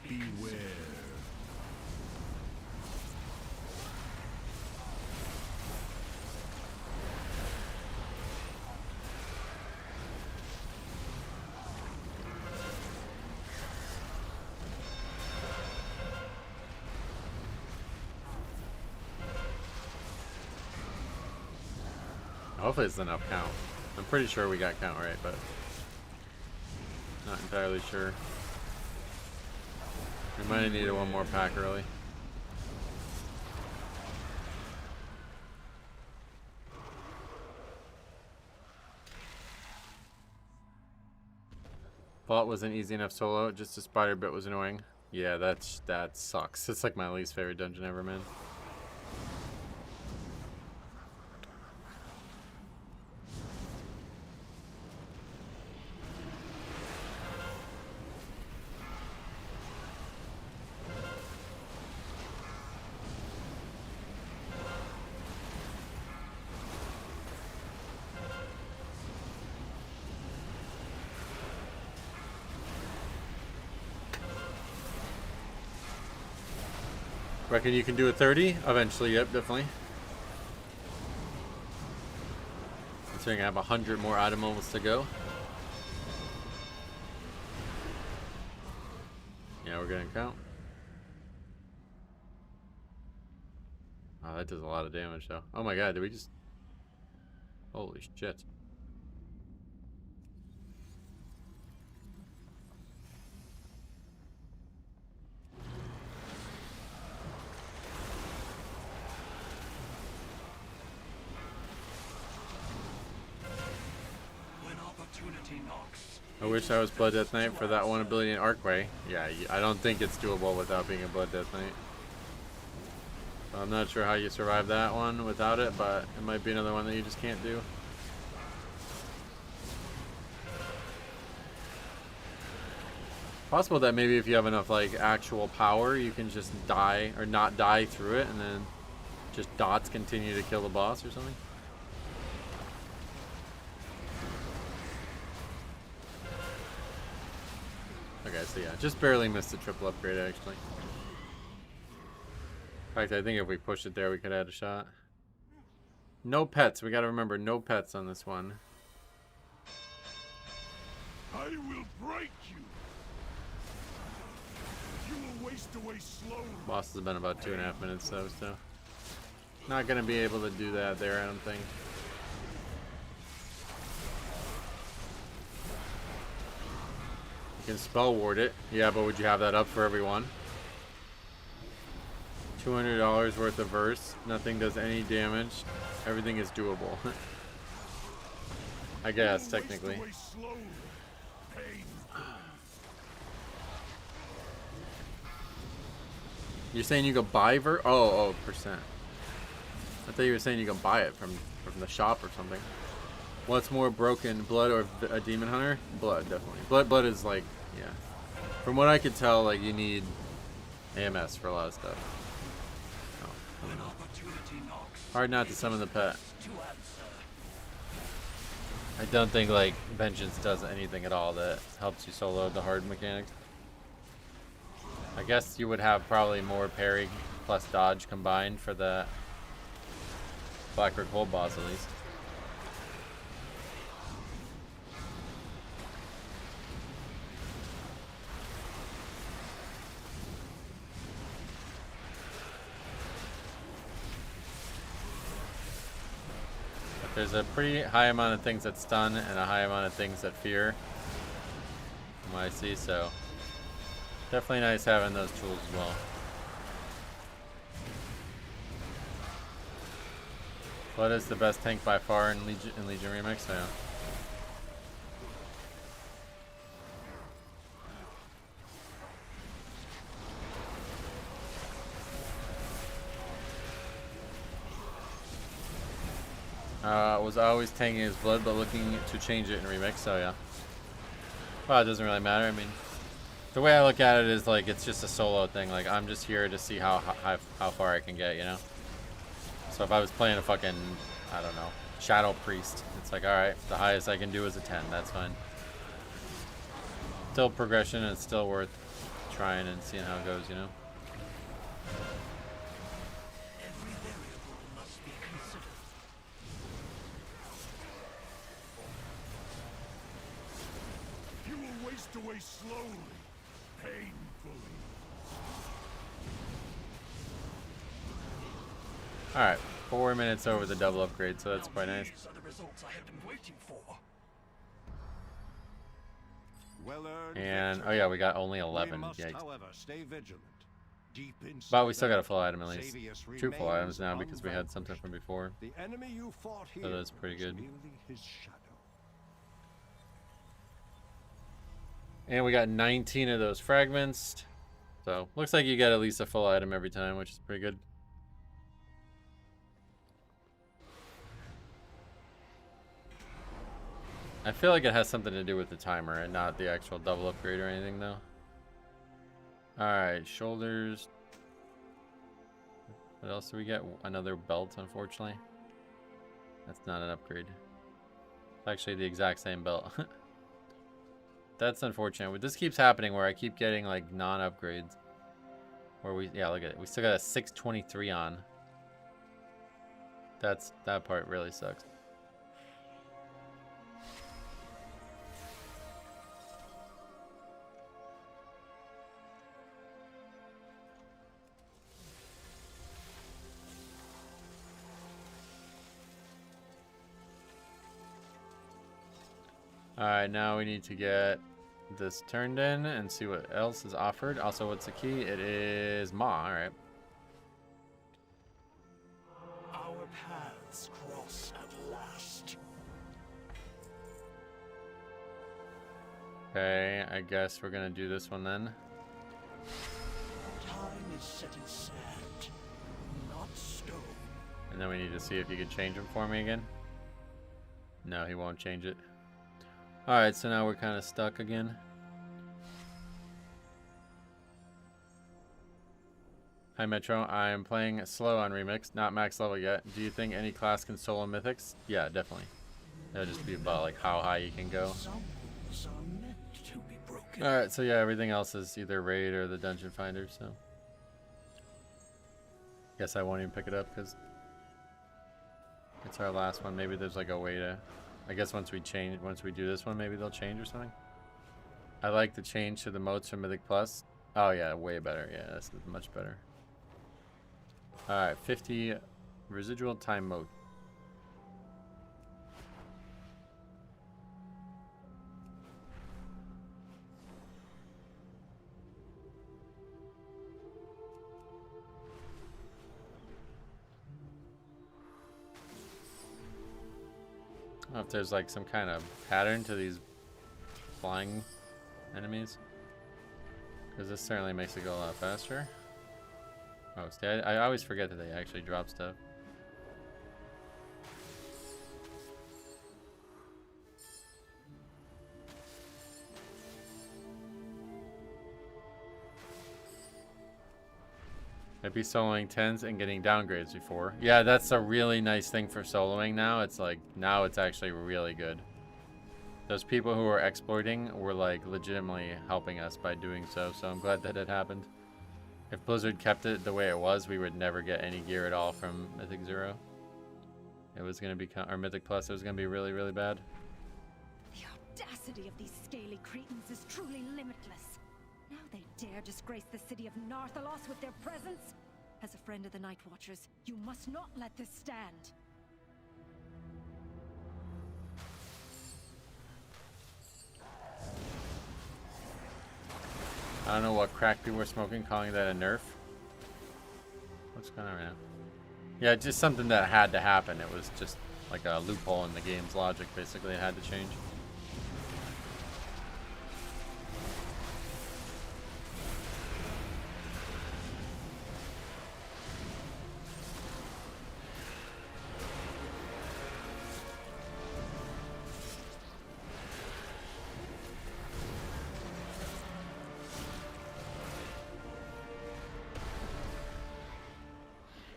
Beware. Hopefully it's enough count. I'm pretty sure we got count right, but not entirely sure. We might have needed one more pack early. Vault wasn't easy enough solo, just a spider bit was annoying. Yeah, that sucks. It's like my least favorite dungeon ever, man. Reckon you can do a 30? Eventually, yep, definitely. Considering I have 100 more item moments to go. Yeah, we're gonna count. Oh, that does a lot of damage though. Oh my god, did we just... Holy shit. I wish I was Blood Death Knight for that one ability in Arcway. Yeah, I don't think it's doable without being a Blood Death Knight. So I'm not sure how you survive that one without it, but it might be another one that you just can't do. Possible that maybe if you have enough like actual power, you can just die or not die through it, and then just dots continue to kill the boss or something. Okay, so yeah, just barely missed the triple upgrade actually. In fact, I think if we push it there, we could add a shot. No pets. We gotta remember, no pets on this one. I will break you. You will waste away slowly. Boss has been about 2.5 minutes though, so not gonna be able to do that there, I don't think. You can spell ward it. Yeah, but would you have that up for everyone? $200 worth of verse. Nothing does any damage. Everything is doable. I guess, technically. You're saying you can buy verse? Oh, percent. I thought you were saying you can buy it from the shop or something. What's more broken, blood or a demon hunter? Blood, definitely. Blood is like, yeah. From what I could tell, like you need AMS for a lot of stuff. Oh. Hard not to summon the pet. I don't think like Vengeance does anything at all that helps you solo the hard mechanics. I guess you would have probably more parry plus dodge combined for the Blackroot Cold boss at least. There's a pretty high amount of things that stun and a high amount of things that fear, from what I see, so definitely nice having those tools as well. Blood is the best tank by far in Legion Remix, so yeah. Was always tanking his blood, but looking to change it in Remix, so yeah. Well, it doesn't really matter. I mean, the way I look at it is like it's just a solo thing. Like I'm just here to see how far I can get, you know. So if I was playing a fucking, I don't know, Shadow Priest, it's like, all right, the highest I can do is a 10. That's fine. Still progression, and it's still worth trying and seeing how it goes, you know. Away slowly, painfully. Alright, 4 minutes over the double upgrade, so that's quite nice. These are the results I have been waiting for. And oh yeah, we got only 11. Yikes. However, stay vigilant. Deep But we still got a full item at least. 2 full items now because we had something from before. The enemy you fought here so that's pretty good. his shadow. And we got 19 of those fragments. So, looks like you get at least a full item every time, which is pretty good. I feel like it has something to do with the timer and not the actual double upgrade or anything, though. Alright, shoulders. What else do we get? Another belt, unfortunately. That's not an upgrade. It's actually the exact same belt. That's unfortunate. This keeps happening where I keep getting like non-upgrades. Where we, yeah, look at it. We still got a 623 on. That part really sucks. Alright, now we need to get this turned in and see what else is offered. Also, what's the key? It is Maw, alright. Our paths cross at last. Okay, I guess we're gonna do this one then. Time is set in sand, not stone. And then we need to see if you can change him for me again. No, he won't change it. Alright, so now we're kind of stuck again. Hi Metro, I am playing slow on Remix, not max level yet. Do you think any class can solo mythics? Yeah, definitely. That'll just be about like how high you can go. Alright, so yeah, everything else is either raid or the dungeon finder, so. Guess I won't even pick it up because it's our last one. Maybe there's like a way to, I guess once we do this one, maybe they'll change or something. I like the change to the modes from Mythic Plus. Oh yeah, way better. Yeah, that's much better. Alright, 50 residual time mode. I don't know if there's like some kind of pattern to these flying enemies, because this certainly makes it go a lot faster. Oh, see, I always forget that they actually drop stuff. I'd be soloing 10s and getting downgrades before. Yeah, that's a really nice thing for soloing now. It's like, now it's actually really good. Those people who were exploiting were like legitimately helping us by doing so, so I'm glad that it happened. If Blizzard kept it the way it was, we would never get any gear at all from Mythic Zero. It was going to be, or Mythic Plus, it was going to be really, really bad. The audacity of these scaly cretins is truly limitless. Now they dare disgrace the city of Narthalos with their presence? As a friend of the Night Watchers, you must not let this stand. I don't know what crack people were smoking, calling that a nerf. What's going on right now? Yeah, just something that had to happen. It was just like a loophole in the game's logic, basically. It had to change.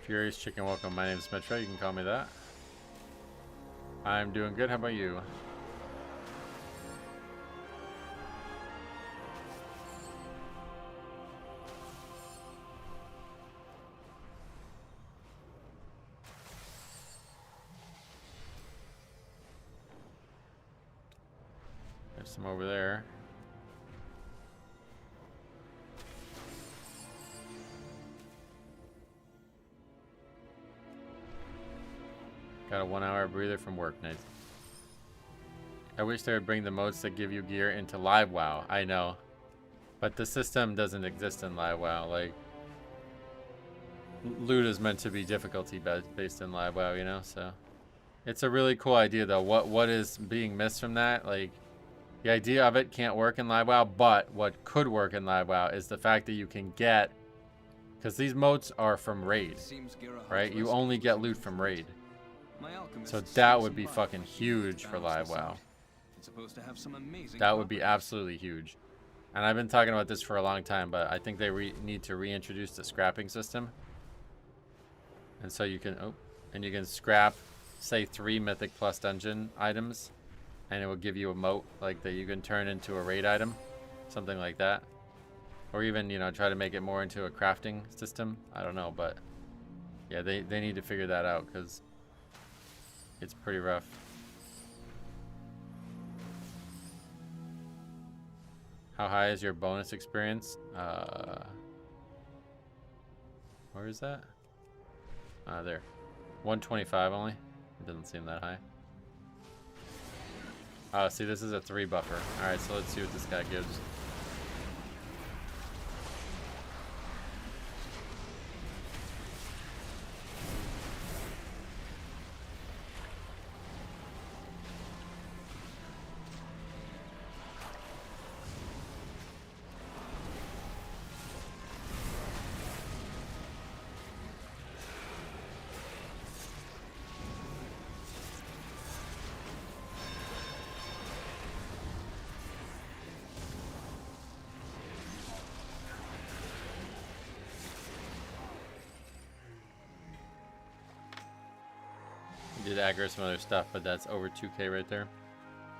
Furious Chicken, welcome. My name is Metro. You can call me that. I'm doing good. How about you? There's some over there. Got a 1 hour breather from work. Nice. I wish they would bring the modes that give you gear into Live WoW. I know. But the system doesn't exist in Live WoW. Like, loot is meant to be difficulty based in Live WoW, you know? So, it's a really cool idea, though. What is being missed from that? Like, the idea of it can't work in Live WoW, but what could work in Live WoW is the fact that you can get... Because these modes are from Raid, right? You only get loot from Raid. So that would be fucking huge for Live WoW. That would be absolutely huge. And I've been talking about this for a long time, but I think they need to reintroduce the scrapping system. And so you can, you can scrap, say, 3 Mythic Plus dungeon items, and it will give you a moat like that you can turn into a raid item, something like that. Or even, you know, try to make it more into a crafting system. I don't know, but yeah, they need to figure that out because it's pretty rough. How high is your bonus experience? Where is that? There. 125 only. It doesn't seem that high. Oh, see, this is a 3 buffer. Alright, so let's see what this guy gives. Did aggro some other stuff, but that's over 2k right there.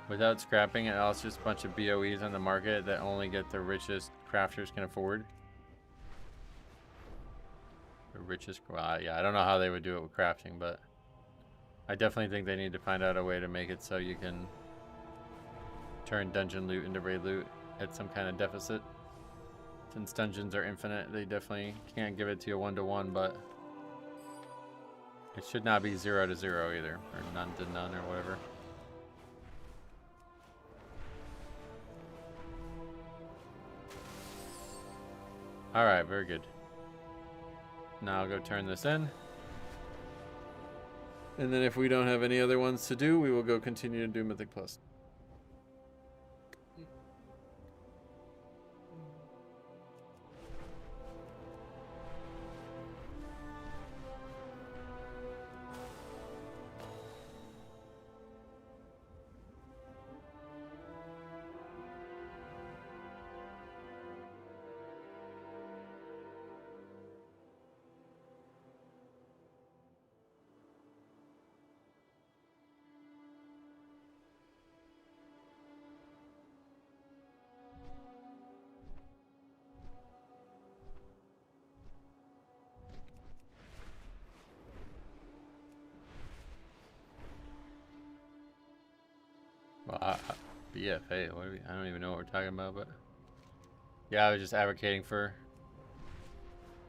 Without scrapping it, it's just a bunch of BOEs on the market that only get the richest crafters can afford. The richest, well, yeah, I don't know how they would do it with crafting, but I definitely think they need to find out a way to make it so you can turn dungeon loot into raid loot at some kind of deficit. Since dungeons are infinite, they definitely can't give it to you 1-to-1, but it should not be 0 to 0 either, or none to none, or whatever. Alright, very good. Now I'll go turn this in. And then if we don't have any other ones to do, we will go continue to do Mythic Plus. Well, BFA, what are we, I don't even know what we're talking about, but yeah, I was just advocating for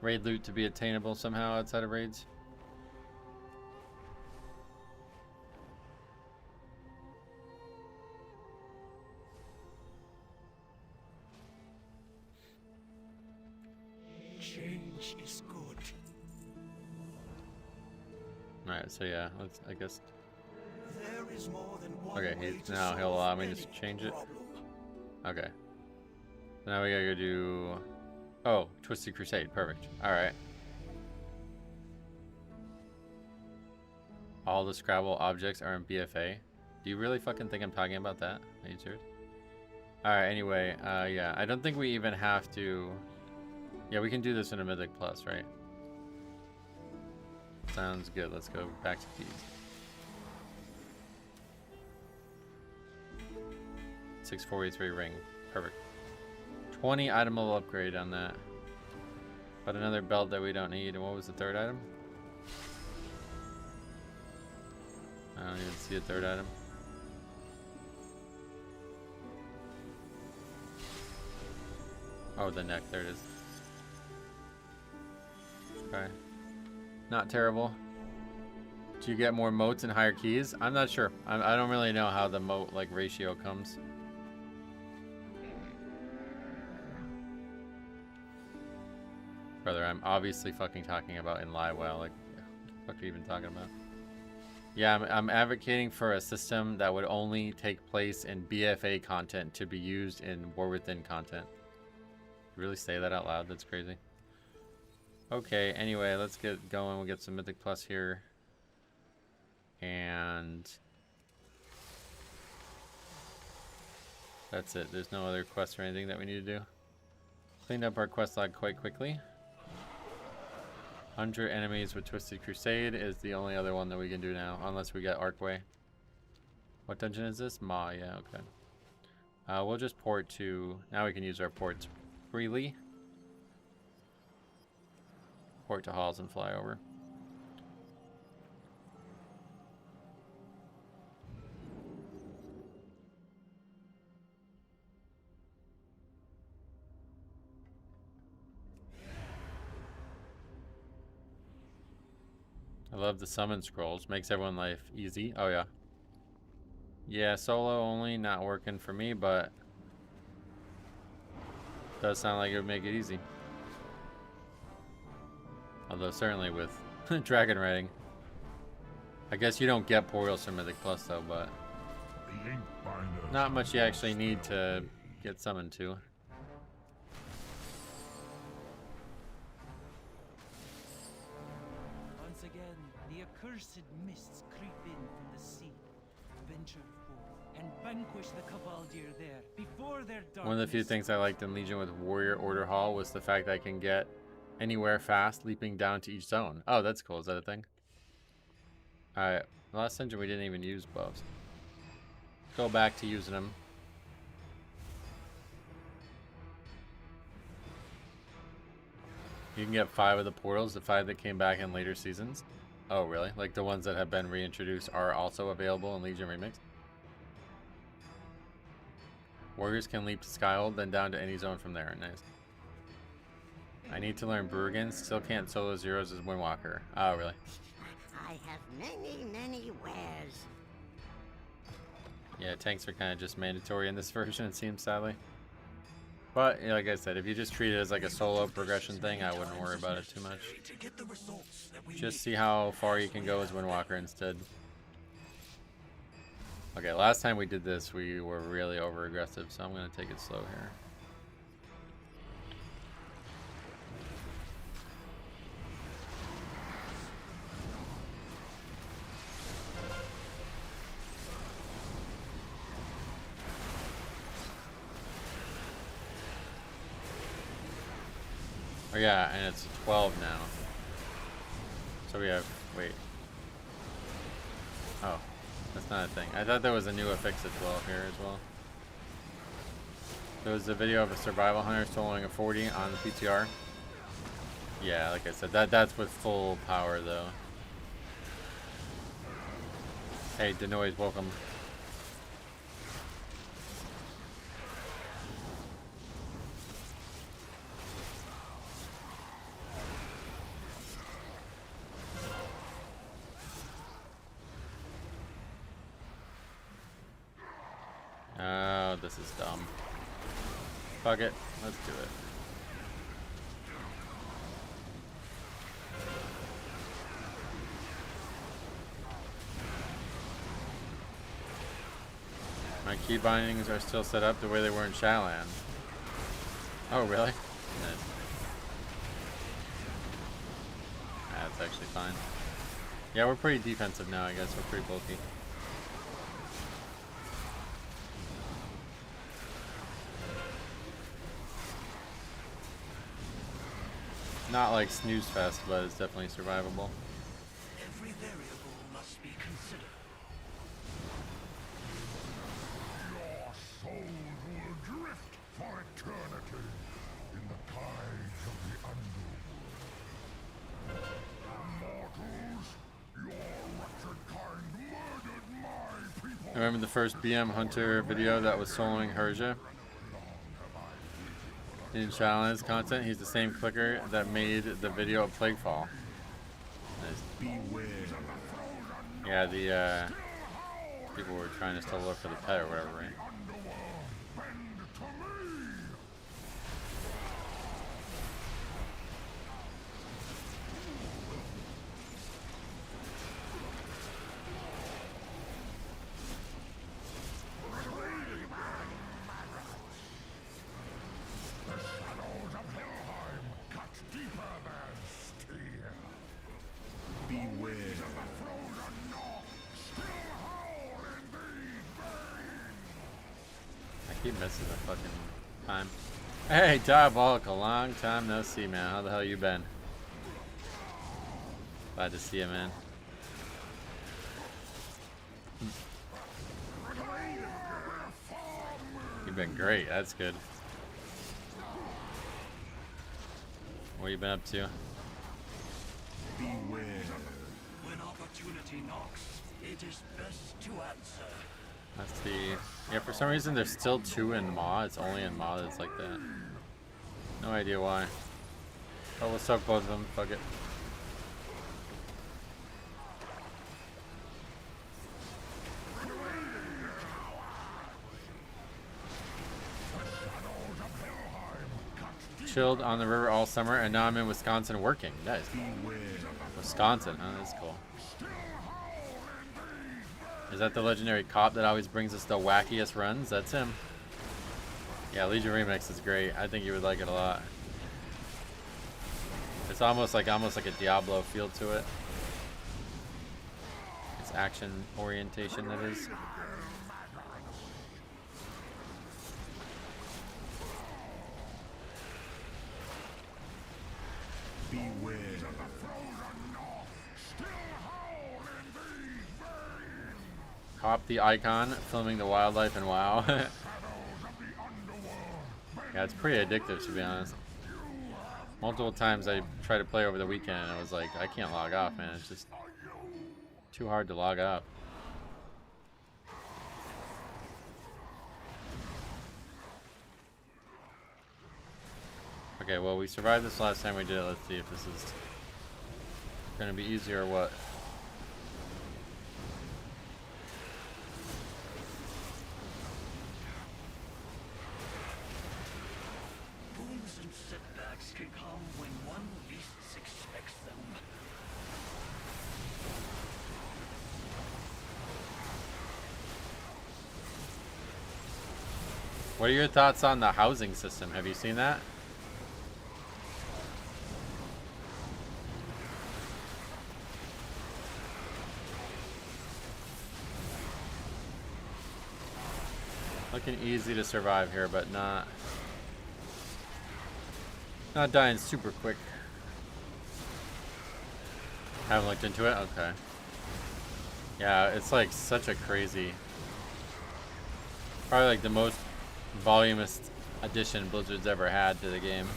raid loot to be attainable somehow outside of raids. Change is good. Alright, so yeah, let's, I guess. There is more than one Okay, way to now he'll solve allow me any to change it. problem. Okay. Now we gotta go do... Oh, Twisted Crusade. Perfect. Alright. All the Scrabble objects are in BFA. Do you really fucking think I'm talking about that? Are you serious? Alright, anyway, yeah. I don't think we even have to... Yeah, we can do this in a Mythic Plus, right? Sounds good. Let's go back to keys. 6483 ring. Perfect. 20 item level upgrade on that. But another belt that we don't need. And what was the third item? I don't even see a third item. Oh, the neck. There it is. Okay. Not terrible. Do you get more moats and higher keys? I'm not sure. I don't really know how the moat like ratio comes. Brother, I'm obviously fucking talking about in live WoW. Like, what the fuck are you even talking about? Yeah, I'm advocating for a system that would only take place in BFA content to be used in War Within content. You really say that out loud? That's crazy. Okay, anyway, let's get going. We'll get some Mythic Plus here. And that's it. There's no other quests or anything that we need to do. Cleaned up our quest log quite quickly. 100 enemies with Twisted Crusade is the only other one that we can do now, unless we get Archway. What dungeon is this? Maw, yeah, okay. We'll just port to... Now we can use our ports freely. Port to halls and fly over. I love the summon scrolls. Makes everyone's life easy. Oh, yeah. Yeah, solo only, not working for me, but does sound like it would make it easy. Although certainly with dragon riding. I guess you don't get portals from Mythic Plus though, but not much you actually need to get summoned to. Once again, the accursed mists creep in from the sea. Venture forth and vanquish the Cavaldir there before their darkness. One of the few things I liked in Legion with Warrior Order Hall was the fact that I can get anywhere fast, leaping down to each zone. Oh, that's cool. Is that a thing? Alright. Last dungeon we didn't even use buffs. Go back to using them. You can get 5 of the portals, the 5 that came back in later seasons. Oh, really? Like the ones that have been reintroduced are also available in Legion Remix? Warriors can leap to Skyhold, then down to any zone from there. Nice. I need to learn Bruggen. Still can't solo zeros as Windwalker. Oh, really? I have many wares. Yeah, tanks are kind of just mandatory in this version, it seems, sadly. But, like I said, if you just treat it as like a solo progression thing, I wouldn't worry about it too much. Just see how far you can go as Windwalker instead. Okay, last time we did this, we were really over-aggressive, so I'm going to take it slow here. Oh yeah, and it's 12 now. So we have, wait. Oh, that's not a thing. I thought there was a new affix at 12 here as well. There was a video of a survival hunter soloing a 40 on the PTR. Yeah, like I said, that's with full power though. Hey, Denoise, welcome. Oh, this is dumb. Fuck it. Let's do it. My key bindings are still set up the way they were in Shadowland. Oh, really? Nice. That's actually fine. Yeah, we're pretty defensive now, I guess. We're pretty bulky. Not like snooze fest, but it's definitely survivable. Every variable must be considered. Your souls will drift for eternity in the tides of the underworld. Mortals, your wretched kind murdered my people. Remember the first BM Hunter video that was soloing Herja? In Shadowlands content, he's the same clicker that made the video of Plaguefall. Nice. Beware. Yeah, the people were trying to still look for the pet or whatever, right? Keep missing the fucking time. Hey, Diabolical, long time no see, man. How the hell you been? Glad to see you, man. You've been great. That's good. What you been up to? Beware. When opportunity knocks, it is best to answer. That's the... Yeah, for some reason there's still 2 in Maw. It's only in Maw that's like that. No idea why. Oh, we'll suck both of them. Fuck it. Chilled on the river all summer, and now I'm in Wisconsin working. Nice. Wisconsin, huh? That's cool. Is that the legendary cop that always brings us the wackiest runs? That's him. Yeah, Legion Remix is great. I think you would like it a lot. It's almost like a Diablo feel to it. It's action orientation, that is. Beware. Cop the icon, filming the wildlife in WoW. Yeah, it's pretty addictive, to be honest. Multiple times I tried to play over the weekend and I was like, I can't log off, man. It's just too hard to log up. Okay, well, we survived this last time we did it. Let's see if this is gonna be easier or what. Booms and setbacks can come when one least expects them. What are your thoughts on the housing system? Have you seen that? Looking easy to survive here, but not dying super quick. Haven't looked into it? Okay. Yeah, it's like such a crazy, probably like the most voluminous addition Blizzard's ever had to the game.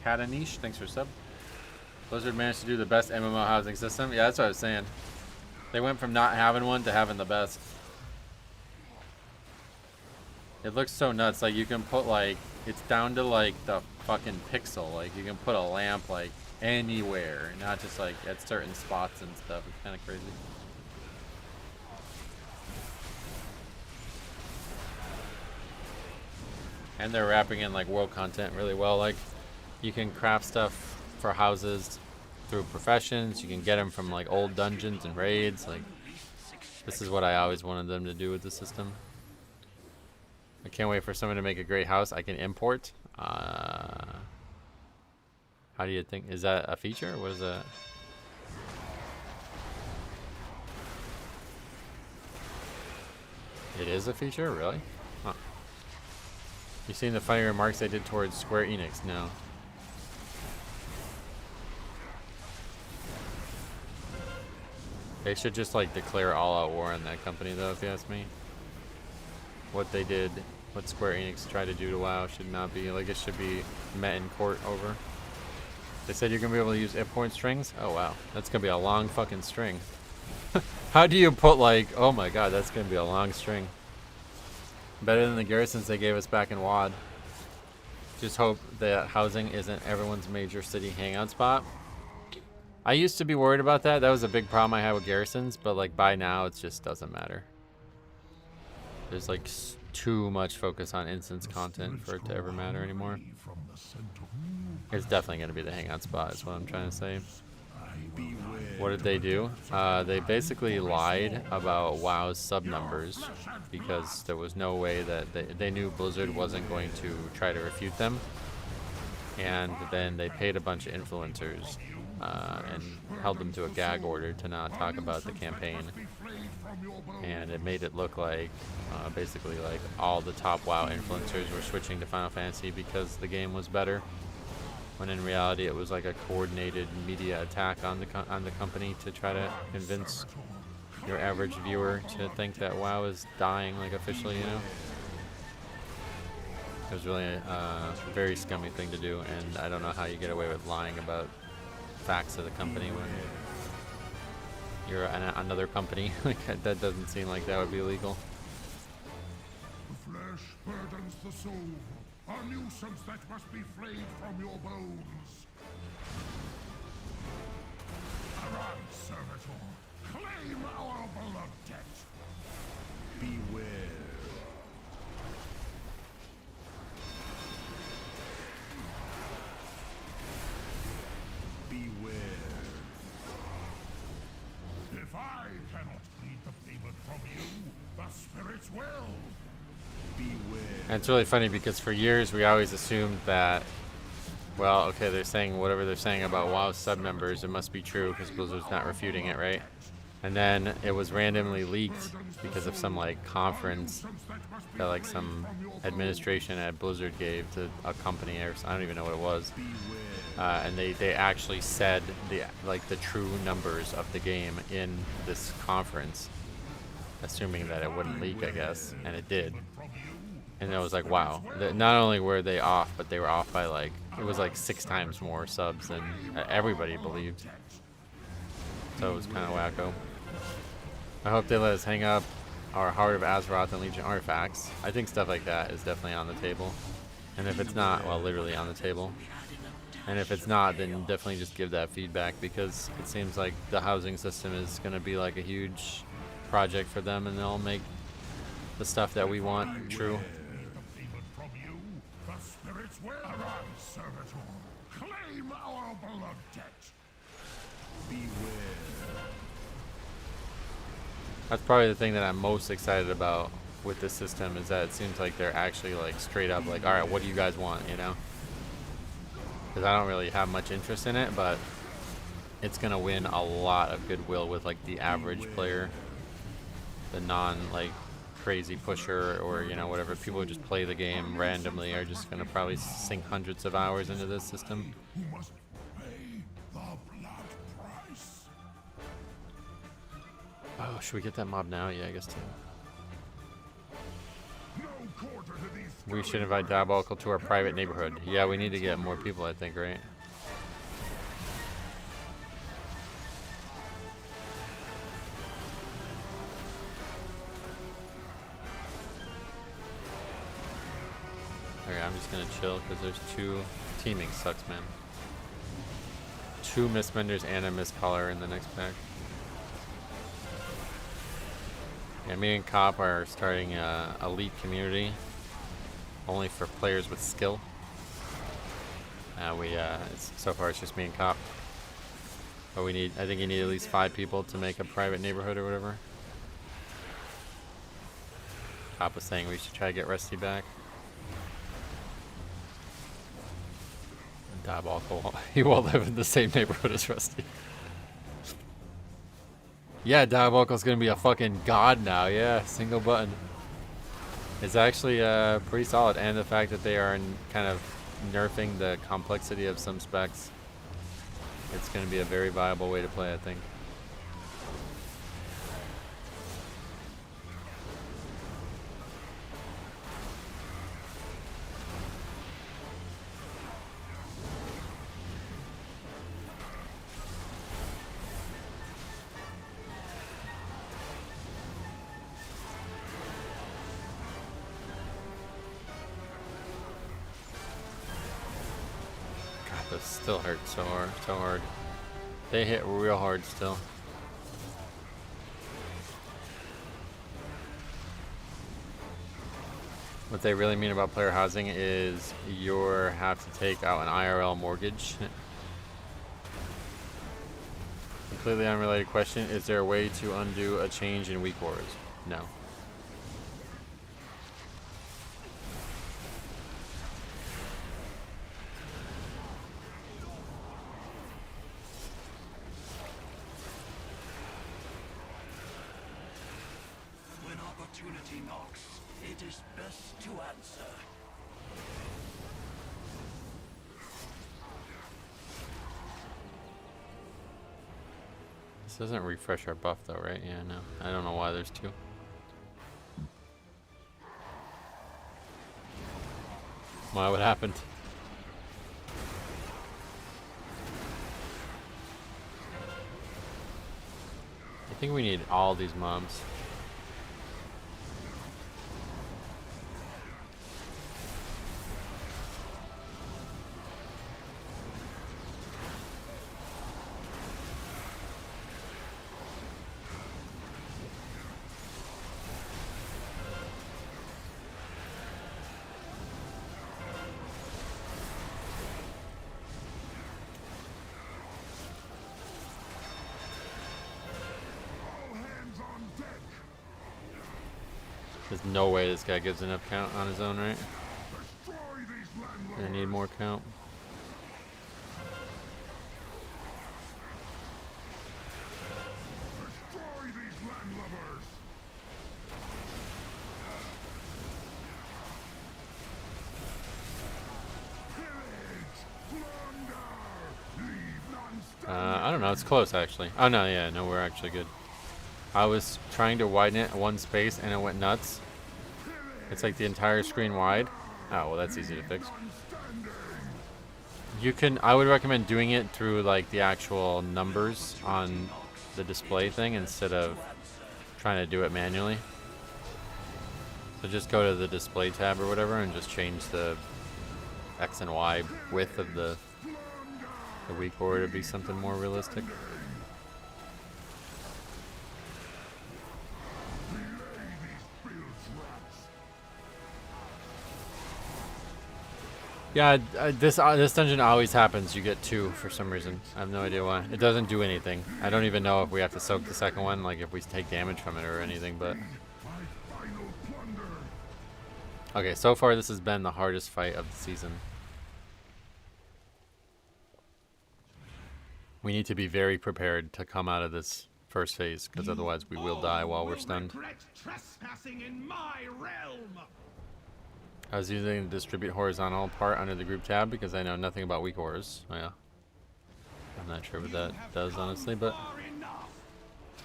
Catanish, thanks for sub. Blizzard managed to do the best MMO housing system. Yeah, that's what I was saying. They went from not having one to having the best. It looks so nuts. Like you can put like, it's down to like the fucking pixel. Like you can put a lamp like anywhere, not just like at certain spots and stuff. It's kind of crazy. And they're wrapping in like world content really well. Like You can craft stuff for houses through professions. You can get them from like old dungeons and raids. Like, this is what I always wanted them to do with the system. I can't wait for someone to make a great house I can import. How do you think? Is that a feature? What is that? It is a feature? Really? Huh. You seen the funny remarks I did towards Square Enix? No. They should just like declare all-out war on that company though, if you ask me. What they did, what Square Enix tried to do to WoW should not be, like, it should be met in court over. They said you're gonna be able to use import strings? Oh wow, that's gonna be a long fucking string. How do you put like, oh my god, that's gonna be a long string. Better than the garrisons they gave us back in WoD. Just hope that housing isn't everyone's major city hangout spot. I used to be worried about that. That was a big problem I had with garrisons, but like by now it just doesn't matter. There's like too much focus on instance content for it to ever matter anymore. It's definitely going to be the hangout spot is what I'm trying to say. What did they do? They basically lied about WoW's sub numbers because there was no way that they knew Blizzard wasn't going to try to refute them. And then they paid a bunch of influencers and held them to a gag order to not talk about the campaign. And it made it look like basically like all the top WoW influencers were switching to Final Fantasy because the game was better. When in reality it was like a coordinated media attack on the company to try to convince your average viewer to think that WoW is dying, like officially, you know. It was really a very scummy thing to do, and I don't know how you get away with lying about facts of the company when you're another company. Like, that doesn't seem like that would be illegal. The flesh burdens the soul, a nuisance that must be flayed from your bones. Arise, servitor. Claim our blood debt. Beware. If I cannot plead the payment from you, the spirits will. Beware. And it's really funny because for years we always assumed that, well, okay, they're saying whatever they're saying about WoW sub numbers, it must be true because Blizzard's not refuting it, right? And then it was randomly leaked because of some like conference that like some administration at Blizzard gave to a company, or I don't even know what it was. And they actually said the true numbers of the game in this conference, assuming that it wouldn't leak, I guess, and it did. And it was like, wow, not only were they off, but they were off by like, it was like 6 times more subs than everybody believed. So it was kind of wacko. I hope they let us hang up our Heart of Azeroth and Legion artifacts. I think stuff like that is definitely on the table. And if it's not, well, literally on the table. And if it's not, then definitely just give that feedback, because it seems like the housing system is going to be like a huge project for them, and they'll make the stuff that we want true. Claim our blood debt. That's probably the thing that I'm most excited about with this system, is that it seems like they're actually like straight up like, all right, what do you guys want, you know? Because I don't really have much interest in it, but it's gonna win a lot of goodwill with like the average player, the non like crazy pusher, or you know, whatever people who just play the game randomly are just gonna probably sink hundreds of hours into this system. Oh, should we get that mob now? Yeah, I guess too. We should invite Diabolical to our private neighborhood. Yeah, we need to get more people, I think, right? Okay, I'm just gonna chill because there's 2 teaming sucks, man. 2 Mistbenders and a Mistcaller in the next pack. Yeah, me and Cop are starting a elite community only for players with skill. So far it's just me and Cop. But I think you need at least 5 people to make a private neighborhood or whatever. Cop was saying we should try to get Rusty back. And Diabolical, he will live in the same neighborhood as Rusty. Yeah, Diabolical's gonna be a fucking god now, yeah, single button. It's actually pretty solid, and the fact that they are kind of nerfing the complexity of some specs, it's going to be a very viable way to play, I think. This still hurts so hard. They hit real hard still. What they really mean about player housing is you have to take out an IRL mortgage. Completely unrelated question, is there a way to undo a change in weak wars? No. This doesn't refresh our buff though, right? Yeah, no. I don't know why there's 2. Why, what happened? I think we need all these mobs. There's no way this guy gives enough count on his own, right? I need more count. I don't know, it's close actually. Oh no, yeah, no, we're actually good. I was trying to widen it one space and it went nuts. It's like the entire screen wide. Oh, well that's easy to fix. I would recommend doing it through like the actual numbers on the display thing instead of trying to do it manually. So just go to the display tab or whatever and just change the X and Y width of the weak board to be something more realistic. Yeah, this dungeon always happens. You get 2 for some reason. I have no idea why. It doesn't do anything. I don't even know if we have to soak the second one, like if we take damage from it or anything, but... Okay, so far this has been the hardest fight of the season. We need to be very prepared to come out of this first phase, because otherwise we will die while we're stunned. Trespassing in my realm. I was using the distribute horizontal part under the group tab because I know nothing about weak ores. Oh, yeah. I'm not sure what that does, honestly, but...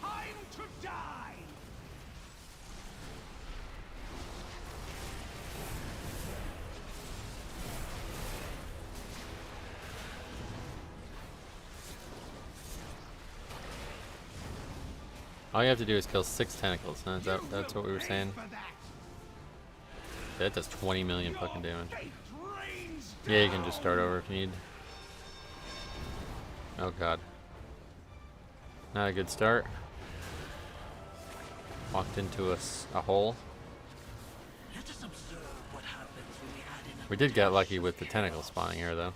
Time to die. All you have to do is kill 6 tentacles, huh? That's what we were saying? That does 20 million fucking damage. Yeah, you can just start over if you need. Oh god. Not a good start. Walked into a hole. Let us observe what happens when we add in We did get lucky with the tentacle spawning here though.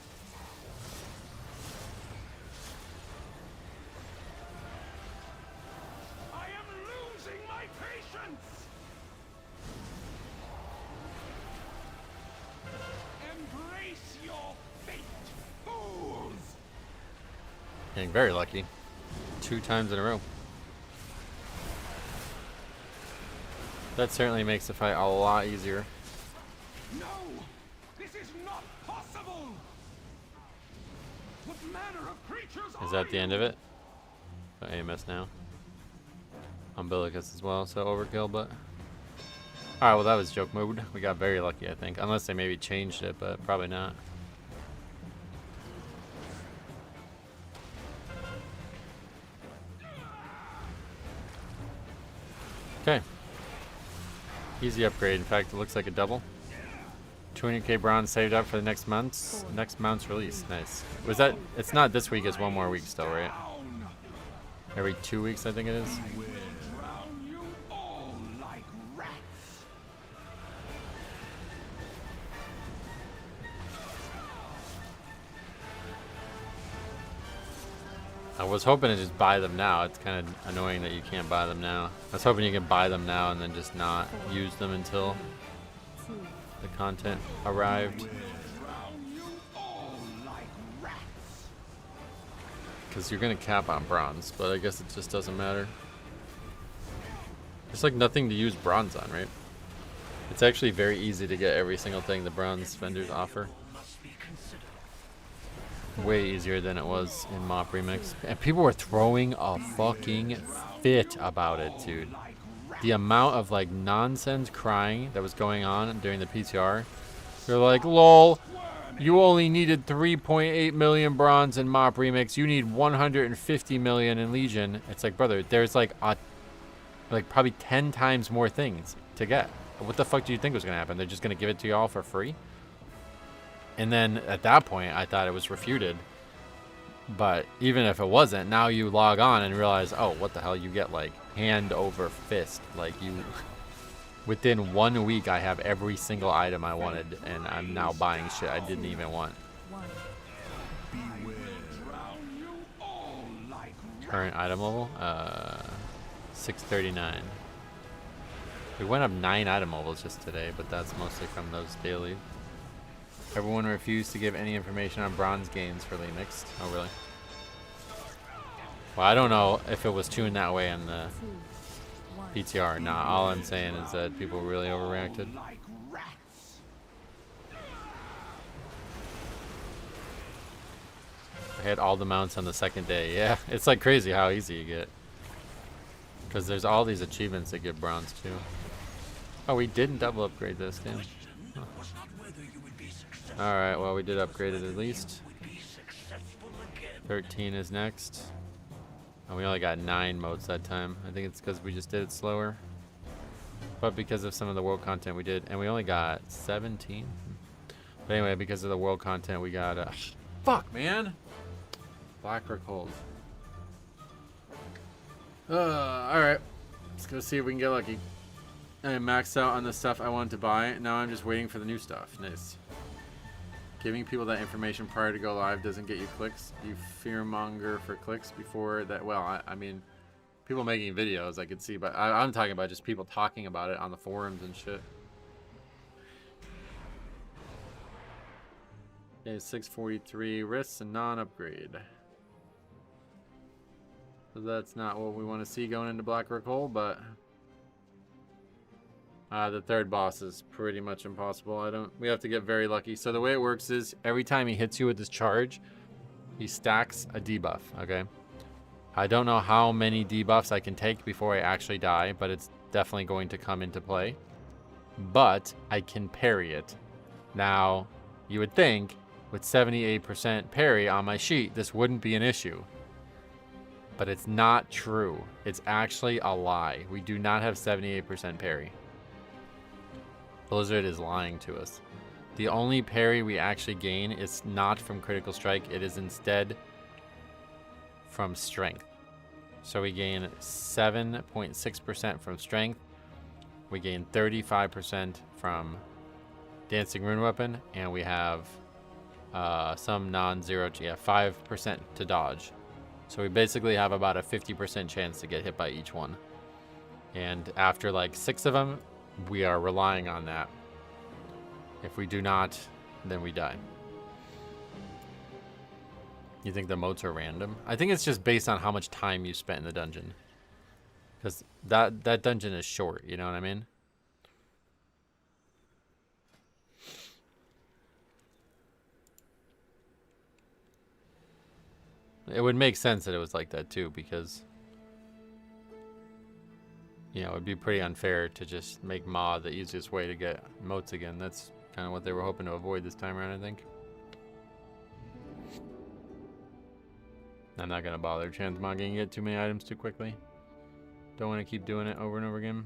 Getting very lucky. 2 times in a row. That certainly makes the fight a lot easier. No! This is not possible! What manner of creatures Is that the end of it? So AMS now. Umbilicus as well, so overkill, but... Alright, well that was joke mode. We got very lucky, I think. Unless they maybe changed it, but probably not. Okay. Easy upgrade. In fact, it looks like a double. 200k bronze saved up for the next mount's release. Nice. Was that? It's not this week. It's 1 more week still, right? Every 2 weeks, I think it is. I was hoping to just buy them now. It's kind of annoying that you can't buy them now. I was hoping you could buy them now and then just not use them until the content arrived. Because you're going to cap on bronze, but I guess it just doesn't matter. There's like nothing to use bronze on, right? It's actually very easy to get every single thing the bronze vendors offer. Way easier than it was in Mop Remix. And people were throwing a fucking fit about it, dude. The amount of like nonsense crying that was going on during the PTR. They're like, lol, you only needed 3.8 million bronze in Mop Remix. You need 150 million in Legion. It's like, brother, there's like probably 10 times more things to get. What the fuck do you think was gonna happen? They're just gonna give it to y'all for free? And then at that point, I thought it was refuted. But even if it wasn't, now you log on and realize, oh, what the hell? You get like hand over fist. Like you, within 1 week, I have every single item I wanted, and I'm now buying shit I didn't even want. Current item level, 639. We went up 9 item levels just today, but that's mostly from those daily. Everyone refused to give any information on bronze gains for League Mixed. Oh, really? Well, I don't know if it was tuned that way in the PTR. Nah, all I'm saying is that people really overreacted. I had all the mounts on the second day. Yeah, it's like crazy how easy you get. Because there's all these achievements that give bronze too. Oh, we didn't double upgrade this, damn. Huh. Alright, well we did upgrade it at least. 13 is next. And we only got 9 modes that time. I think it's because we just did it slower. But because of some of the world content we did. And we only got 17. But anyway, because of the world content we got... fuck, man! Black or cold. Alright. Let's go see if we can get lucky. I maxed out on the stuff I wanted to buy. Now I'm just waiting for the new stuff. Nice. Giving people that information prior to go live doesn't get you clicks. You fearmonger for clicks before that. Well, I mean, people making videos I could see, but I'm talking about just people talking about it on the forums and shit. Okay, 643 risks and non-upgrade. So that's not what we want to see going into Black Rock Hole, but the third boss is pretty much impossible. We have to get very lucky. So the way it works is every time he hits you with this charge, he stacks a debuff, okay? I don't know how many debuffs I can take before I actually die, but it's definitely going to come into play. But I can parry it. Now, you would think with 78% parry on my sheet, this wouldn't be an issue. But it's not true. It's actually a lie. We do not have 78% parry. Blizzard is lying to us. The only parry we actually gain is not from critical strike. It is instead from strength. So we gain 7.6% from strength. We gain 35% from Dancing Rune Weapon. And we have some non-zero, 5% to dodge. So we basically have about a 50% chance to get hit by each one. And after like 6 of them, we are relying on that. If we do not, then we die. You think the motes are random? I think it's just based on how much time you spent in the dungeon. Because that dungeon is short, you know what I mean? It would make sense that it was like that too, because you know, it would be pretty unfair to just make Maw the easiest way to get motes again. That's kind of what they were hoping to avoid this time around, I think. I'm not going to bother transmogging and get too many items too quickly. Don't want to keep doing it over and over again.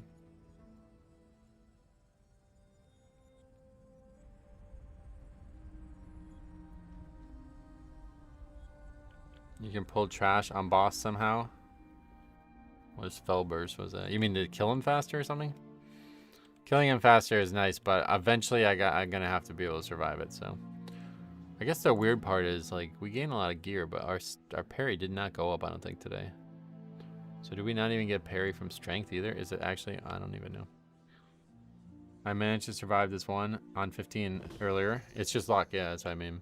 You can pull trash on boss somehow. What is Felburst? Was that? You mean to kill him faster or something? Killing him faster is nice, but eventually I'm gonna have to be able to survive it. So I guess the weird part is like we gain a lot of gear, but our parry did not go up. I don't think today. So do we not even get parry from strength either? Is it actually? I don't even know. I managed to survive this one on 15 earlier. It's just luck, yeah. That's what I mean.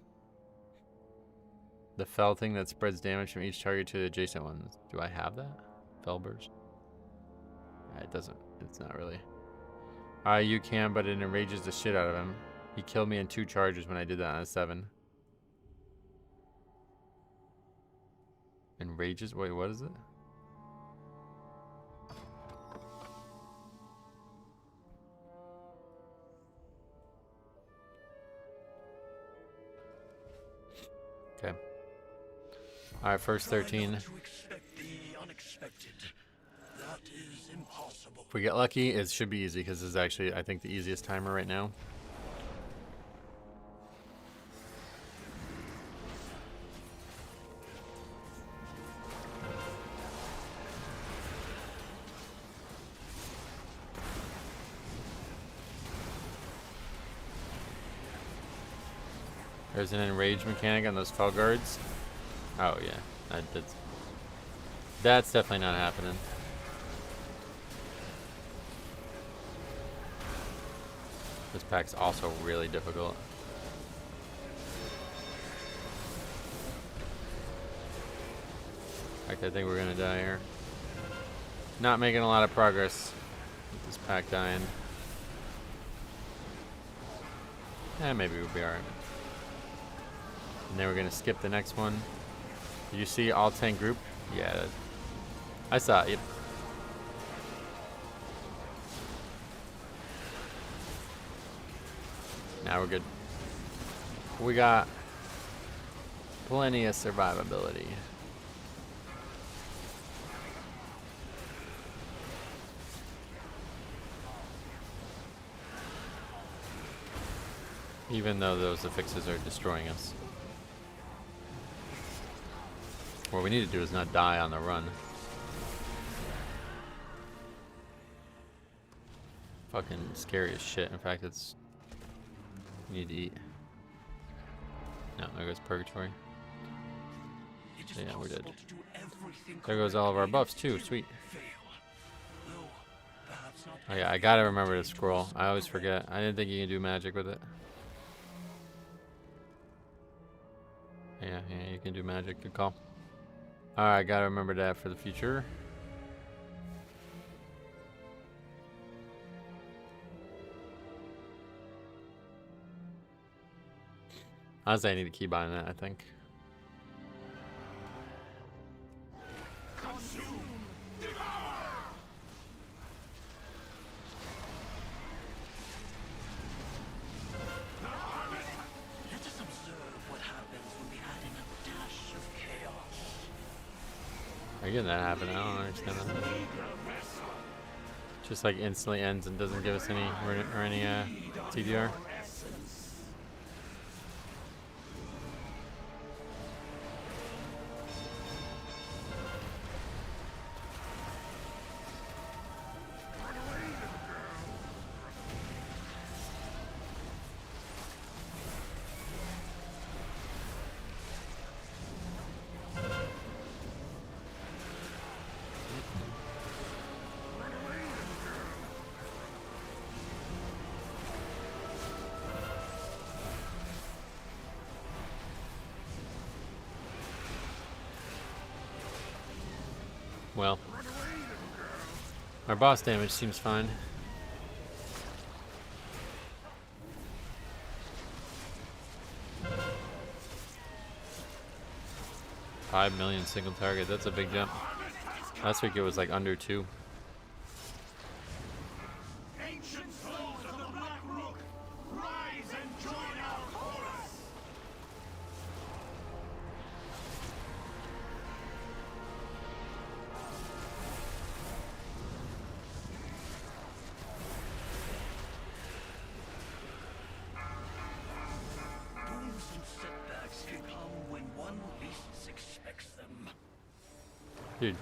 The fell thing that spreads damage from each target to the adjacent ones. Do I have that? Felburst? It doesn't. It's not really. You can, but it enrages the shit out of him. He killed me in 2 charges when I did that on a 7. Enrages? Wait, what is it? Okay. Alright, first 13. If we get lucky, it should be easy because this is actually, I think, the easiest timer right now. There's an enrage mechanic on those fell guards. Oh yeah, that's definitely not happening. This pack's also really difficult. I think we're gonna die here. Not making a lot of progress with this pack dying. Maybe we'll be alright. And then we're gonna skip the next one. Did you see all 10 group? Yeah, I saw it. Yep. Now we're good. We got plenty of survivability. Even though those affixes are destroying us. What we need to do is not die on the run. Fucking scary as shit. In fact, it's... We need to eat. No, there goes Purgatory. Yeah, we're dead. There goes all of our buffs too. Sweet. Oh yeah, I gotta remember to scroll. I always forget. I didn't think you can do magic with it. Yeah, you can do magic. Good call. Alright, gotta remember that for the future. Honestly, I need to keep buying that, I think. Again, that happened. I don't understand that. Just like instantly ends and doesn't give us any TDR. well. Our boss damage seems fine. $5 million single target, that's a big jump. Last week it was like under 2. Ancient souls of the Black Rook, rise and join our chorus! Booms and setbacks can come when one least expects them. Dude.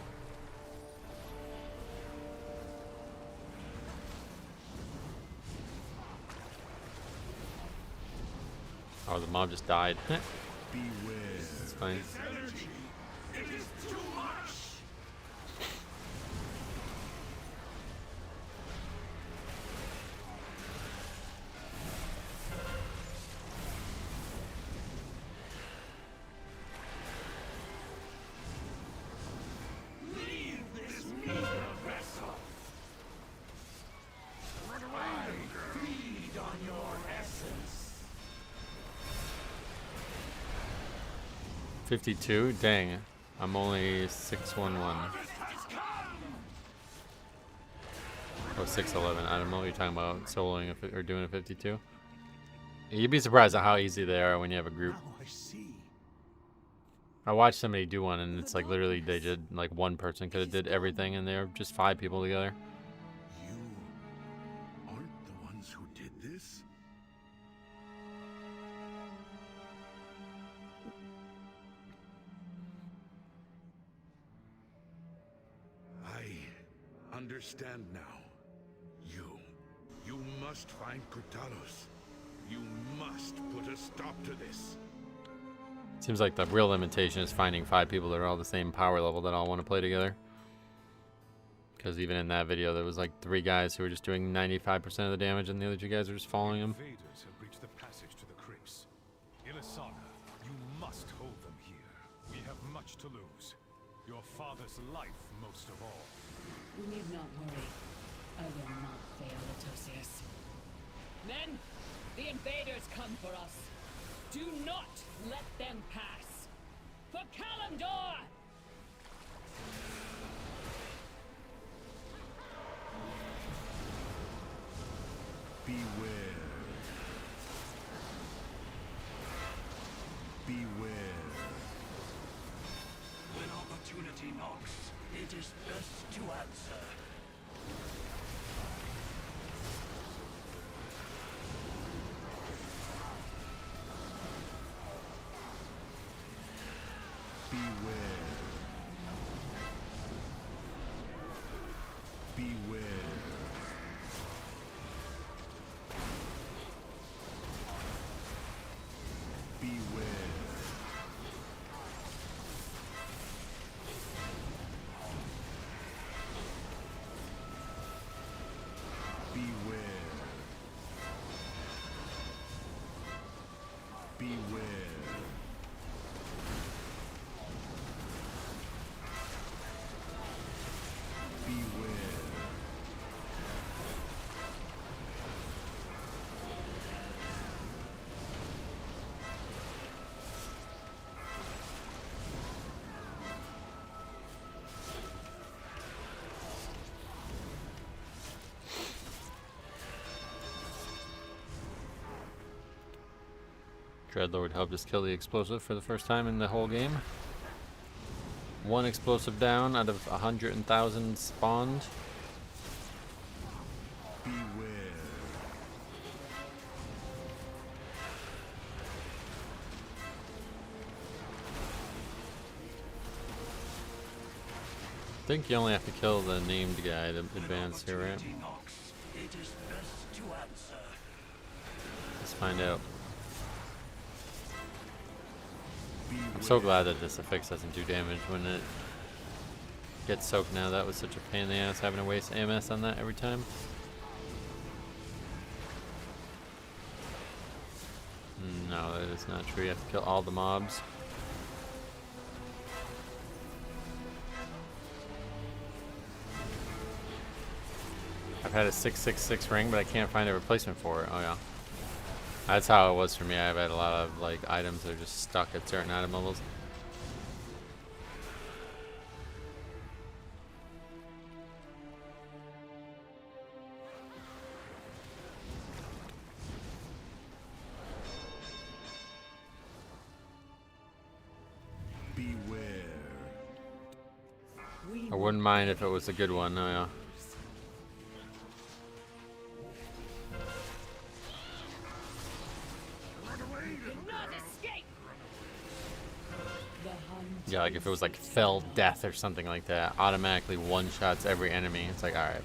Oh, the mob just died. Beware. It's fine. This energy, it is too much. Leave this meager vessel. I feed on your essence. 52? Dang. I'm only 611. Oh, 611. I don't know what you're talking about. Soloing or doing a 52. You'd be surprised at how easy they are when you have a group. I watched somebody do one, and it's like literally they did like one person could have did everything, and they're just 5 people together. You aren't the ones who did this? I understand now. You must find Kurtalos. You must put a stop to this. Seems like the real limitation is finding 5 people that are all the same power level that all want to play together. Because even in that video, there was like 3 guys who were just doing 95% of the damage, and the other 2 guys were just following them. Invaders have reached the passage to the crypts. Ilisana, you must hold them here. We have much to lose. Your father's life most of all. You need not worry. I will not fail Atosius. Men, the invaders come for us. Do not let them pass. For Kalimdor! Beware. Beware. When opportunity knocks, it is best to answer. Beware. Beware. Beware. Beware. Beware. Dreadlord helped us kill the explosive for the first time in the whole game. 1 explosive down out of 100,000 spawned. Beware. I think you only have to kill the named guy to advance here, right? It is best to answer. Let's find out. I'm so glad that this affix doesn't do damage when it gets soaked now. That was such a pain in the ass having to waste AMS on that every time. No, that is not true. You have to kill all the mobs. I've had a 666 ring, but I can't find a replacement for it. Oh yeah. That's how it was for me. I've had a lot of like items that are just stuck at certain item levels. I wouldn't mind if it was a good one. Oh yeah. Yeah, like if it was like fell death or something like that, automatically one-shots every enemy. It's like, alright,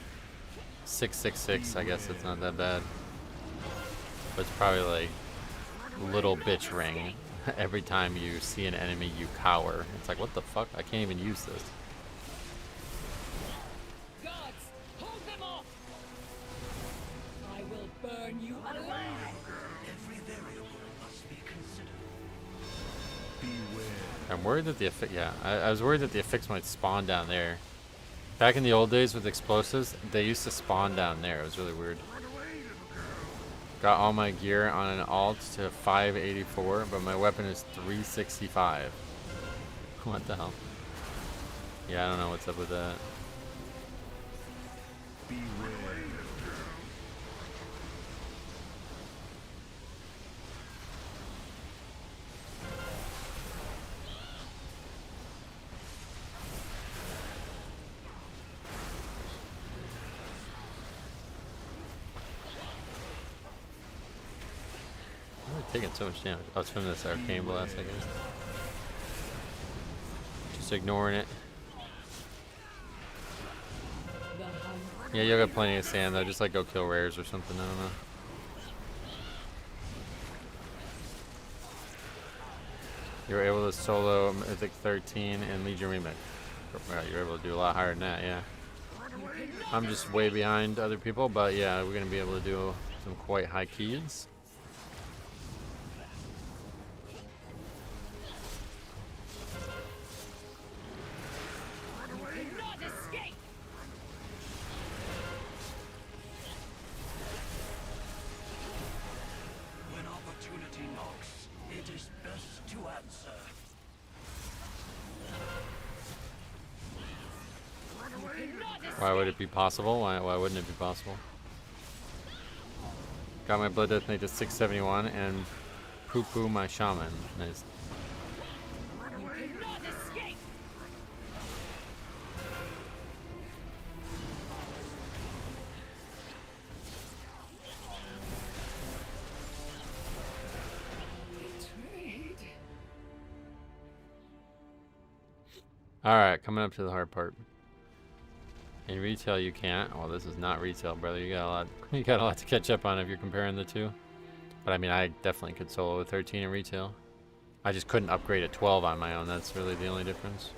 666, I guess it's not that bad. But it's probably like little bitch ring. Every time you see an enemy, you cower. It's like, what the fuck? I can't even use this. Gods, hold them off! I will burn you alive! Every variable must be considered. I'm worried that the I was worried that the affix might spawn down there. Back in the old days with explosives, they used to spawn down there. It was really weird. Got all my gear on an alt to 584, but my weapon is 365. What the hell? Yeah, I don't know what's up with that. Taking so much damage. Oh, it's from this arcane blast, I guess. Just ignoring it. Yeah, you'll get plenty of sand though. Just like go kill rares or something. I don't know. You were able to solo Mythic 13 and Legion Remix. You're able to do a lot higher than that, yeah. I'm just way behind other people, but yeah, we're gonna be able to do some quite high keys. Why would it be possible? Why wouldn't it be possible? Got my Blood Death Knight to 671 and poo-poo my Shaman. Nice. Alright, coming up to the hard part. In retail you can't. Well, this is not retail, brother. You got a lot to catch up on if you're comparing the two. But I mean, I definitely could solo with 13 in retail. I just couldn't upgrade at 12 on my own. That's really the only difference.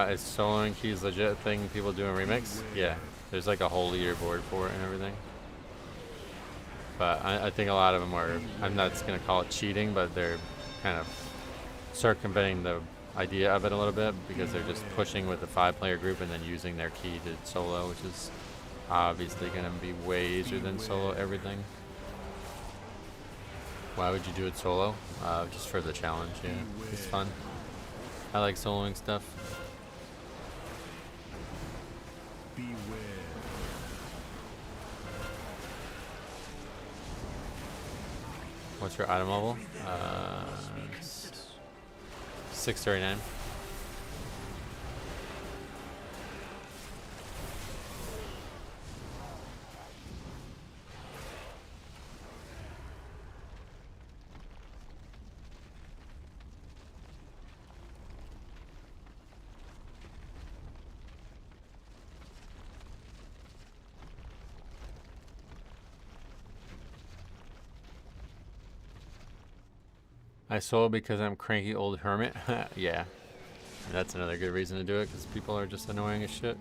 Is soloing keys legit thing people do in Remix? Yeah, there's like a whole leaderboard for it and everything. But I think a lot of them are, I'm not going to call it cheating, but they're kind of circumventing the idea of it a little bit because they're just pushing with a 5-player group and then using their key to solo, which is obviously going to be way easier than solo everything. Why would you do it solo? Just for the challenge, yeah. It's fun. I like soloing stuff. What's your item level? 639. I solo because I'm cranky old hermit. Yeah, that's another good reason to do it because people are just annoying as shit.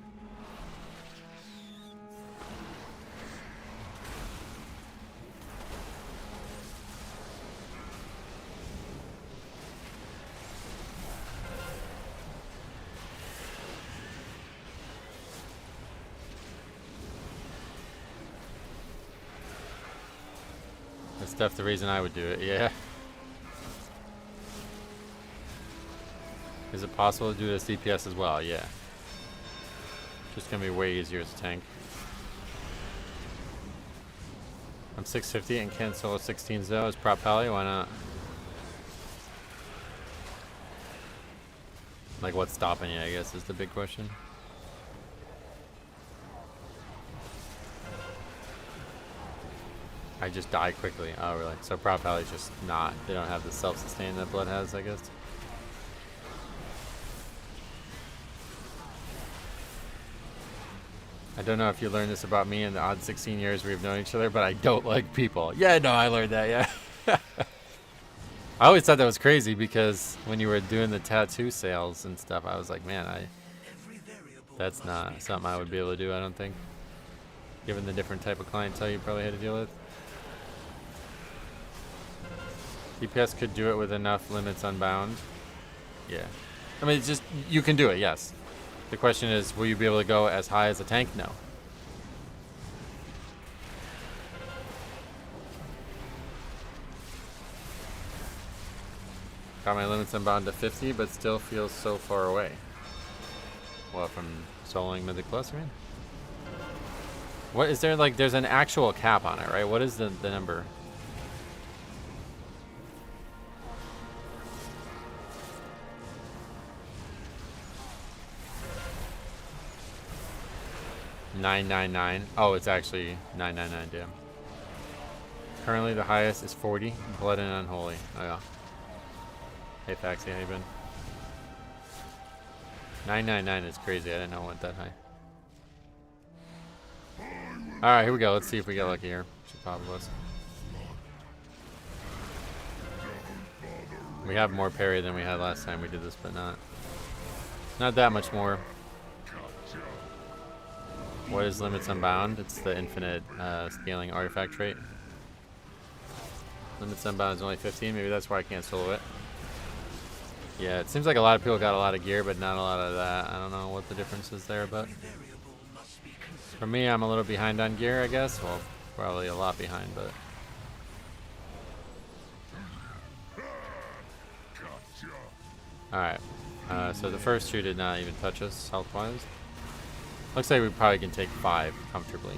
Stuff the reason I would do it, yeah. Is it possible to do it as DPS as well? Yeah. Just gonna be way easier as a tank. I'm 650 and can't solo 16s though as prop pally, why not? Like what's stopping you, I guess, is the big question. I just die quickly. Oh really? So prop pally's just not, they don't have the self-sustain that blood has, I guess. I don't know if you learned this about me in the odd 16 years we've known each other, but I don't like people. Yeah, no, I learned that, yeah. I always thought that was crazy because when you were doing the tattoo sales and stuff, I was like, man, that's not something I would be able to do, I don't think. Given the different type of clientele you probably had to deal with. DPS could do it with enough limits unbound. Yeah. I mean, it's just, you can do it, yes. The question is, will you be able to go as high as a tank? No. Got my limits unbound to 50, but still feels so far away. What, from soloing Mythic Plus, I mean? What is there, like, there's an actual cap on it, right? What is the number? $9.99. Oh, it's actually $9.99. Damn. Currently, the highest is 40. Blood and Unholy. Oh yeah. Hey, Faxi, how you been? $9.99 is crazy. I didn't know it went that high. All right, here we go. Let's see if we get lucky here. Should pop us. We have more parry than we had last time we did this, but not that much more. What is limits unbound? It's the infinite scaling artifact trait. Limits unbound is only 15. Maybe that's why I can't solo it. Yeah, it seems like a lot of people got a lot of gear, but not a lot of that. I don't know what the difference is there, but for me, I'm a little behind on gear, I guess. Well, probably a lot behind, but. Alright, so the first two did not even touch us health-wise. Looks like we probably can take 5 comfortably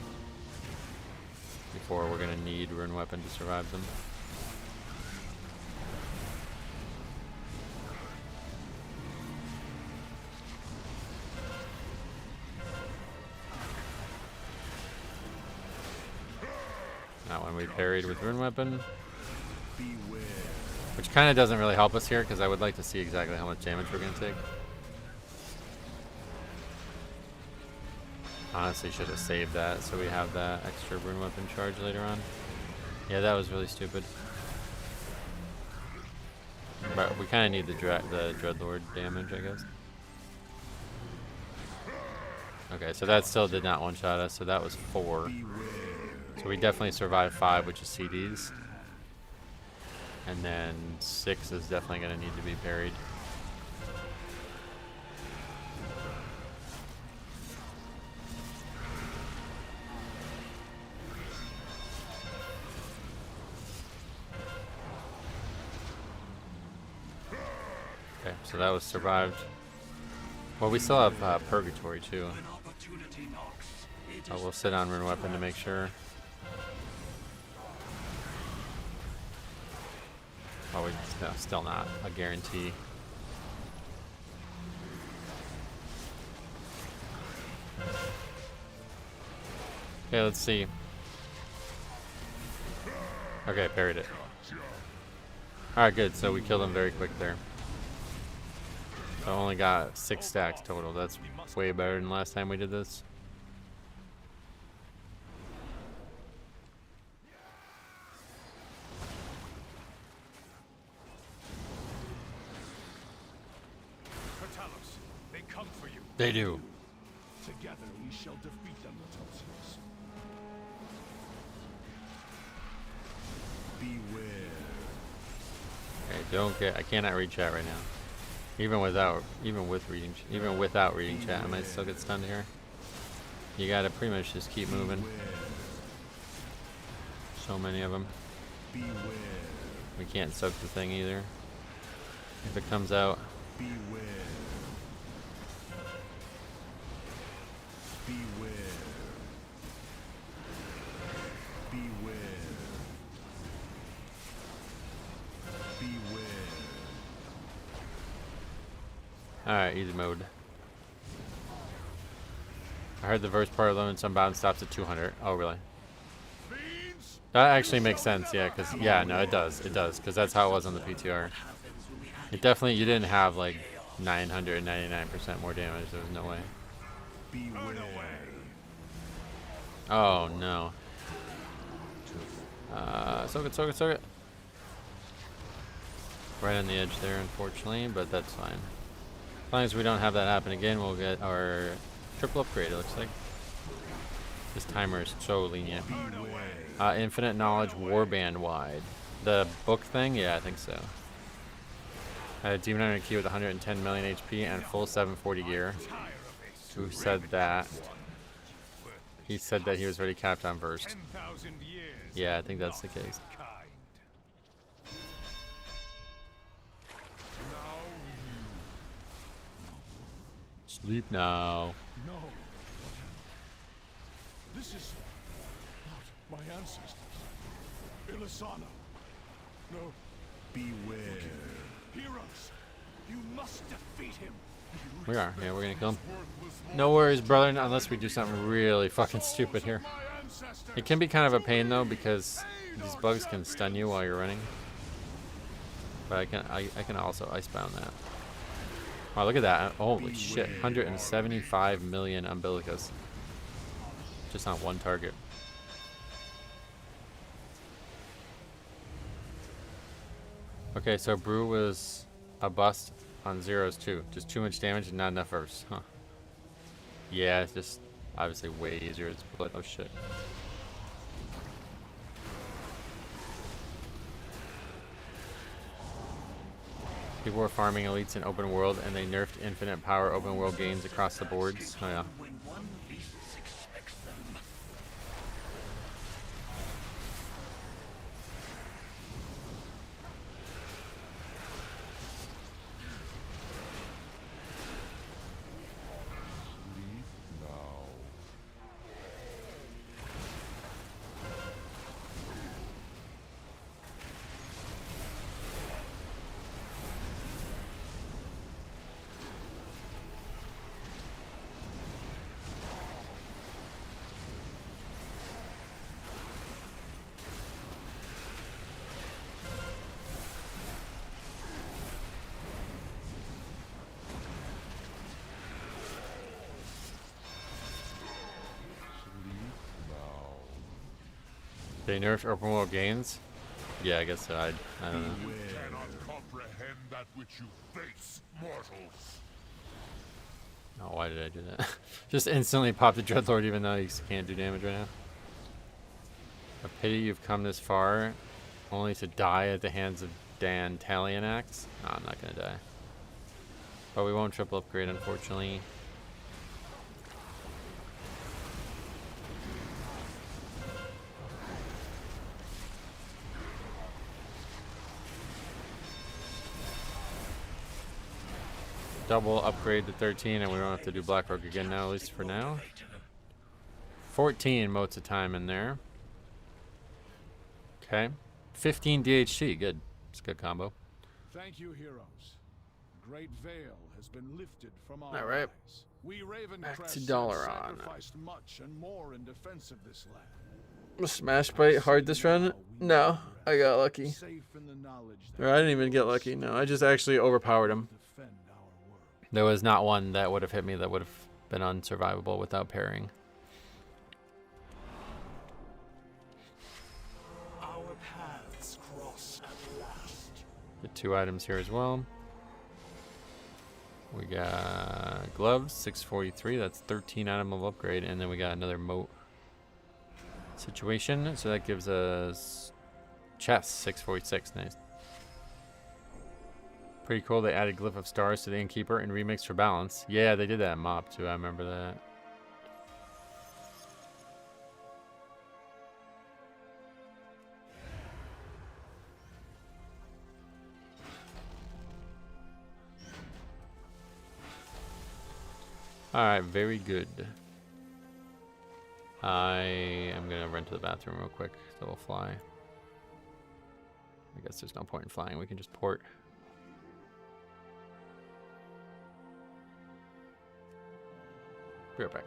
before we're going to need Rune Weapon to survive them. That one we parried with Rune Weapon. Which kind of doesn't really help us here because I would like to see exactly how much damage we're going to take. Honestly, should have saved that so we have that extra Rune Weapon charge later on. Yeah, that was really stupid. But we kind of need the Dreadlord damage, I guess. Okay, so that still did not one-shot us, so that was 4. So we definitely survived 5, which is CDs. And then 6 is definitely going to need to be parried. Okay, so that was survived. Well, we still have Purgatory too. So we'll sit on Rune Weapon to make sure. Oh, no, still not a guarantee. Okay, let's see. Okay, parried it. Alright, good. So we killed him very quick there. So I only got 6 stacks total. That's way better than last time we did this. They do. Together we shall defeat them, Latosius. Beware. Okay, don't get. I cannot read chat right now. Even without reading chat, I might still get stunned here. You gotta pretty much just keep moving. So many of them. We can't soak the thing either. If it comes out. Beware. Alright, easy mode. I heard the verse part of Limits Unbound stops at 200. Oh, really? That actually makes sense, yeah, because, yeah, no, it does, because that's how it was on the PTR. It definitely, you didn't have, like, 999% more damage, there was no way. Oh, no. Soak it. Right on the edge there, unfortunately, but that's fine. As long as we don't have that happen again, we'll get our triple upgrade, it looks like. This timer is so lenient. Infinite Knowledge Warband wide. The book thing? Yeah, I think so. Demon Hunter Key with 110 million HP and full 740 gear. Who said that? He said that he was already capped on first. Yeah, I think that's the case. Sleep now. No. This is not my ancestors. Ilisana. No. Beware. Heroes, you must defeat him. We are. Yeah, we're gonna kill him. No worries, brother, unless we do something really fucking stupid here. It can be kind of a pain though, because these bugs can stun you while you're running. But I can also icebound that. Wow, look at that. Holy shit. 175 million umbilicus. Just on one target. Okay, so Brew was a bust on zeros too. Just too much damage and not enough verse. Huh. Yeah, it's just obviously way easier to split. Oh shit. People were farming elites in open world and they nerfed infinite power open world gains across the boards. Oh yeah. They nerfed open world gains? Yeah, I guess so. I don't know. You cannot comprehend that which you face, mortals. Oh, why did I do that? Just instantly pop the Dreadlord even though he can't do damage right now. A pity you've come this far only to die at the hands of Dan Talianax. No, I'm not gonna die. But we won't triple upgrade, unfortunately. Double upgrade to 13 and we don't have to do Blackrock again now, at least for now. 14 motes of time in there. Okay. 15 DHT, good. It's a good combo. Thank you, heroes. Great veil has been lifted from our All right. eyes. We Back Ravencrest to have Dalaran. sacrificed much and more in defense of this land. Was Smash Bite hard this run? No, I got lucky. Or I didn't even get lucky, no. I just actually overpowered him. There was not one that would have hit me that would have been unsurvivable without parrying. Our paths cross at last. Get 2 items here as well. We got gloves, 643. That's 13 item of upgrade, and then we got another moat situation. So that gives us chest, 646. Nice. Pretty cool. They added Glyph of Stars to the Innkeeper and remixed for balance. Yeah, they did that in Mob too. I remember that. Alright, very good. I am gonna run to the bathroom real quick, so we'll fly. I guess there's no point in flying, we can just port. Be right back.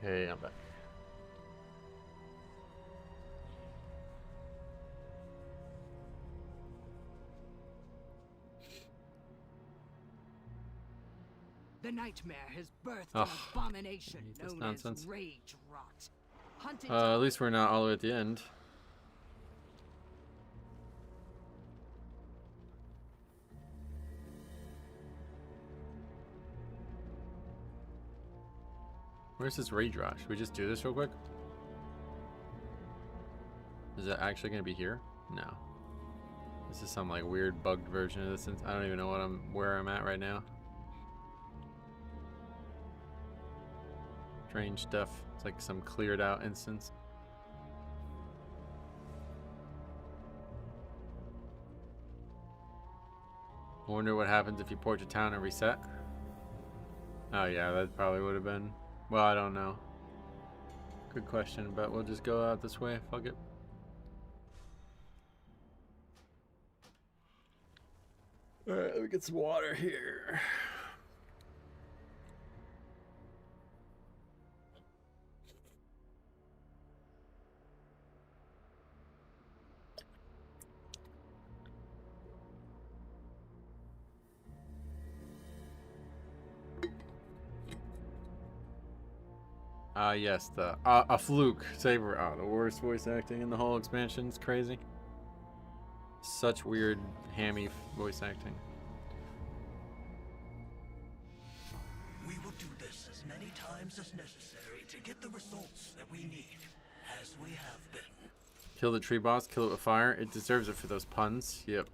Hey, I'm back. The nightmare has birthed an abomination known as rage rot. Hunted At least we're not all the way at the end. Where's this rage rot? Should we just do this real quick? Is it actually gonna be here? No. This is some like weird bugged version of this. I don't even know where I'm at right now. Strange stuff. It's like some cleared out instance. I wonder what happens if you port to town and reset. Oh yeah, that probably would have been. Well, I don't know. Good question, but we'll just go out this way. Fuck it. Alright, let me get some water here. Yes, the a fluke saber. Oh, the worst voice acting in the whole expansion. It's crazy. Such weird hammy voice acting. We will do this as many times as necessary to get the results that we need, as we have been. Kill the tree boss. Kill it with fire. It deserves it for those puns. Yep.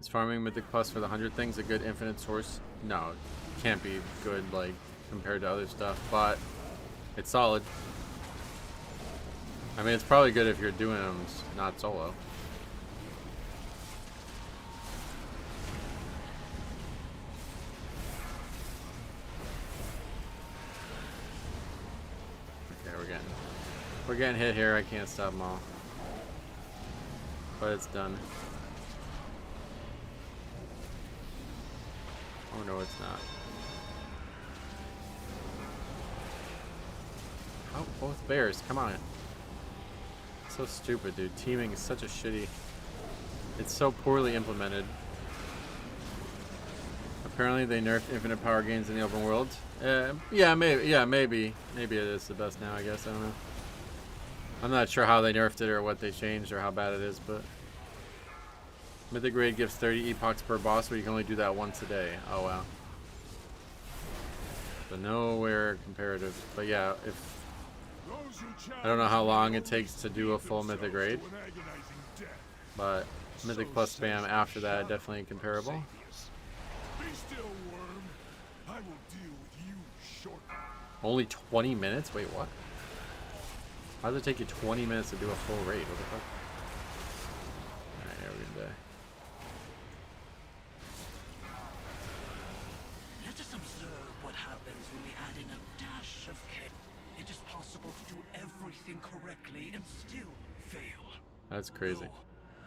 Is farming Mythic Plus for the 100 things a good infinite source? No, it can't be good like compared to other stuff, but it's solid. I mean, it's probably good if you're doing them not solo. Okay, we're getting hit here. I can't stop them all, but it's done. Oh no, it's not. Oh, both bears. Come on. So stupid, dude. Teaming is such a shitty... It's so poorly implemented. Apparently they nerfed infinite power gains in the open world. Yeah, maybe. Yeah, maybe. Maybe it is the best now, I guess. I don't know. I'm not sure how they nerfed it or what they changed or how bad it is, but... Mythic Raid gives 30 epochs per boss, but you can only do that once a day. Oh, wow. So nowhere comparative. But yeah, if... I don't know how long it takes to do a full Mythic Raid, but Mythic Plus spam after that definitely comparable. Only 20 minutes? Wait, what? How does it take you 20 minutes to do a full raid? What the fuck? Alright, here we go. able to do everything correctly and still fail. That's crazy. Though,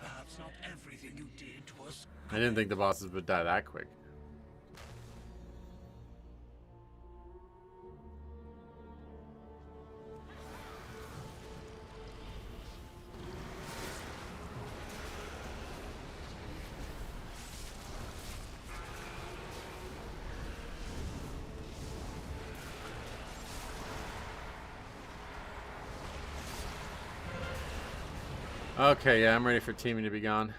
perhaps not everything you did was... I didn't think the bosses would die that quick. Okay, yeah, I'm ready for teaming to be gone.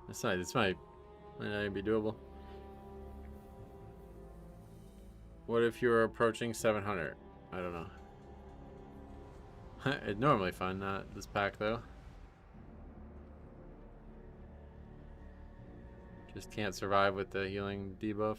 This might not even be doable. What if you're approaching 700? I don't know. It's normally fun, not this pack though. Just can't survive with the healing debuff.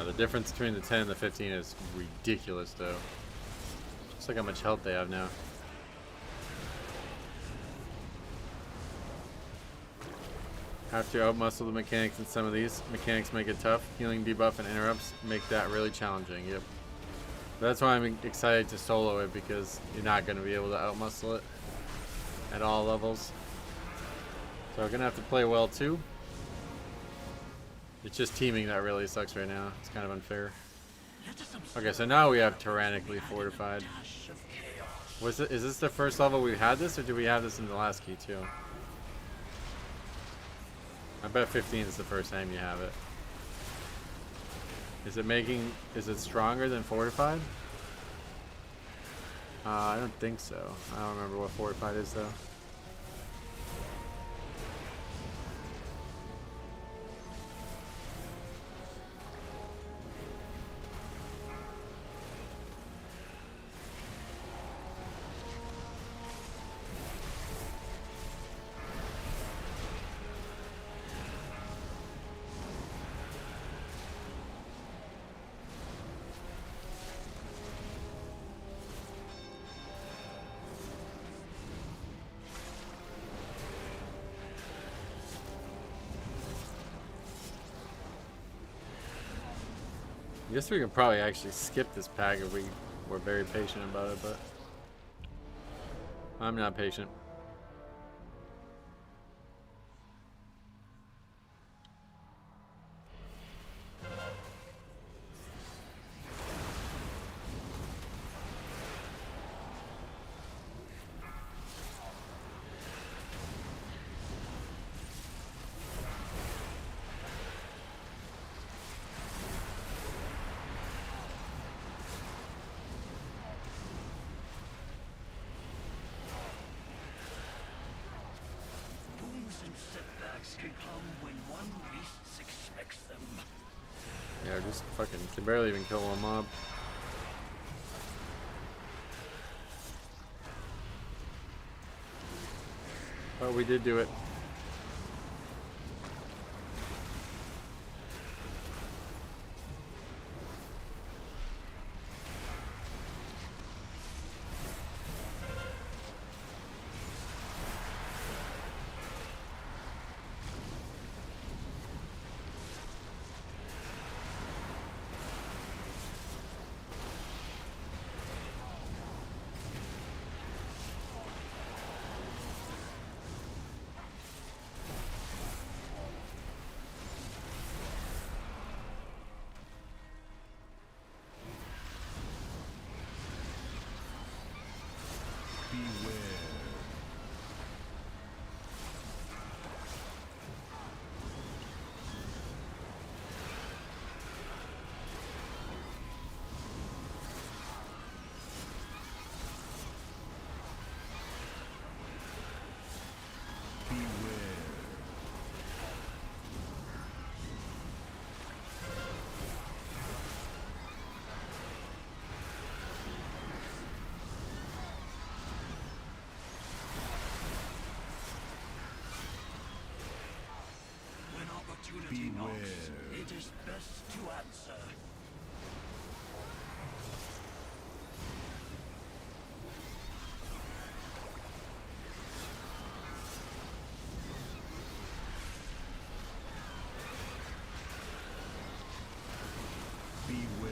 The difference between the 10 and the 15 is ridiculous, though. Just look how much health they have now. Have to outmuscle the mechanics in some of these. Mechanics make it tough. Healing debuff and interrupts make that really challenging. Yep. That's why I'm excited to solo it, because you're not going to be able to outmuscle it at all levels. So we're going to have to play well, too. It's just teaming that really sucks right now. It's kind of unfair. Okay, so now we have tyrannically fortified. Is this the first level we've had this, or do we have this in the last key too? I bet 15 is the first time you have it. Is it stronger than fortified? I don't think so. I don't remember what fortified is though. I guess we could probably actually skip this pack if we were very patient about it, but I'm not patient. Yeah, just fucking can barely even kill one mob. But we did do it. powerless to answer. Beware.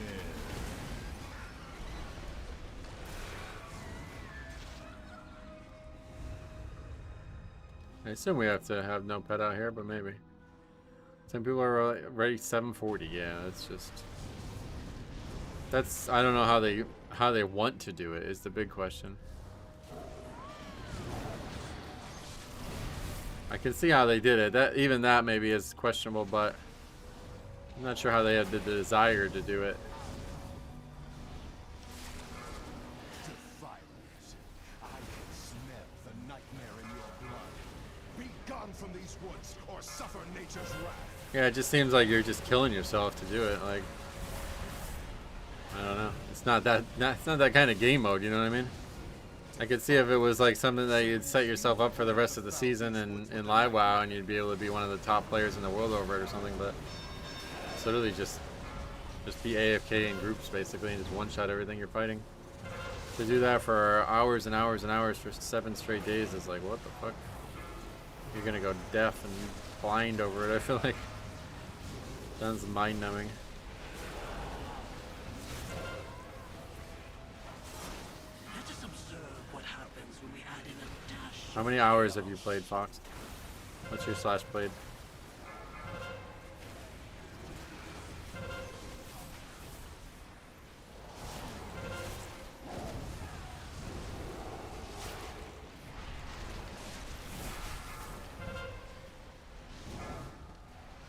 I assume we have to have no pet out here, but maybe. Some people are already 740. Yeah, it's just. That's, I don't know how they want to do it is the big question. I can see how they did it. That even that maybe is questionable, but I'm not sure how they had the desire to do it. Defilers, I can smell the nightmare in your blood. Be gone from these woods, or suffer nature's wrath. Yeah, it just seems like you're just killing yourself to do it. Like, I don't know. It's not that kind of game mode. You know what I mean? I could see if it was like something that you'd set yourself up for the rest of the season in live WoW, and you'd be able to be one of the top players in the world over it or something. But it's literally just be AFK in groups basically, and just one-shot everything you're fighting. To do that for hours and hours and hours for 7 straight days is like, what the fuck? You're gonna go deaf and blind over it. I feel like sounds mind-numbing. Let us observe what happens when we add in a dash. How many hours have you played, Fox? What's your slash played?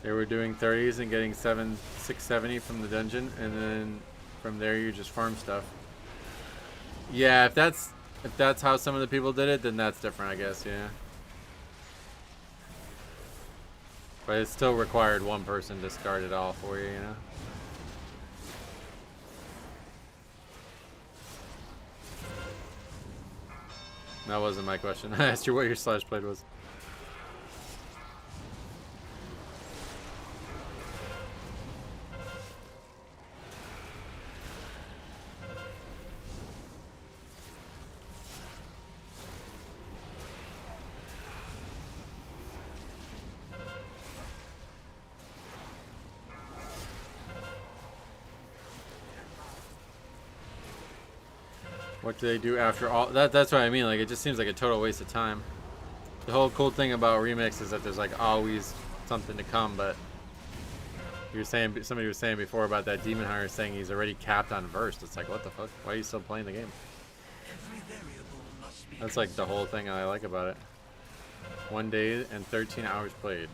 They were doing 30s and getting 670 from the dungeon, and then from there you just farm stuff. Yeah, if that's how some of the people did it, then that's different, I guess. Yeah. But it still required one person to start it all for you, you know? That wasn't my question. I asked you what your slash played was. What do they do after all? That's what I mean. Like, it just seems like a total waste of time. The whole cool thing about Remix is that there's like always something to come. But you were saying, somebody was saying before about that Demon Hunter saying he's already capped on Verse. It's like, what the fuck? Why are you still playing the game? That's like the whole thing I like about it. 1 day and 13 hours played.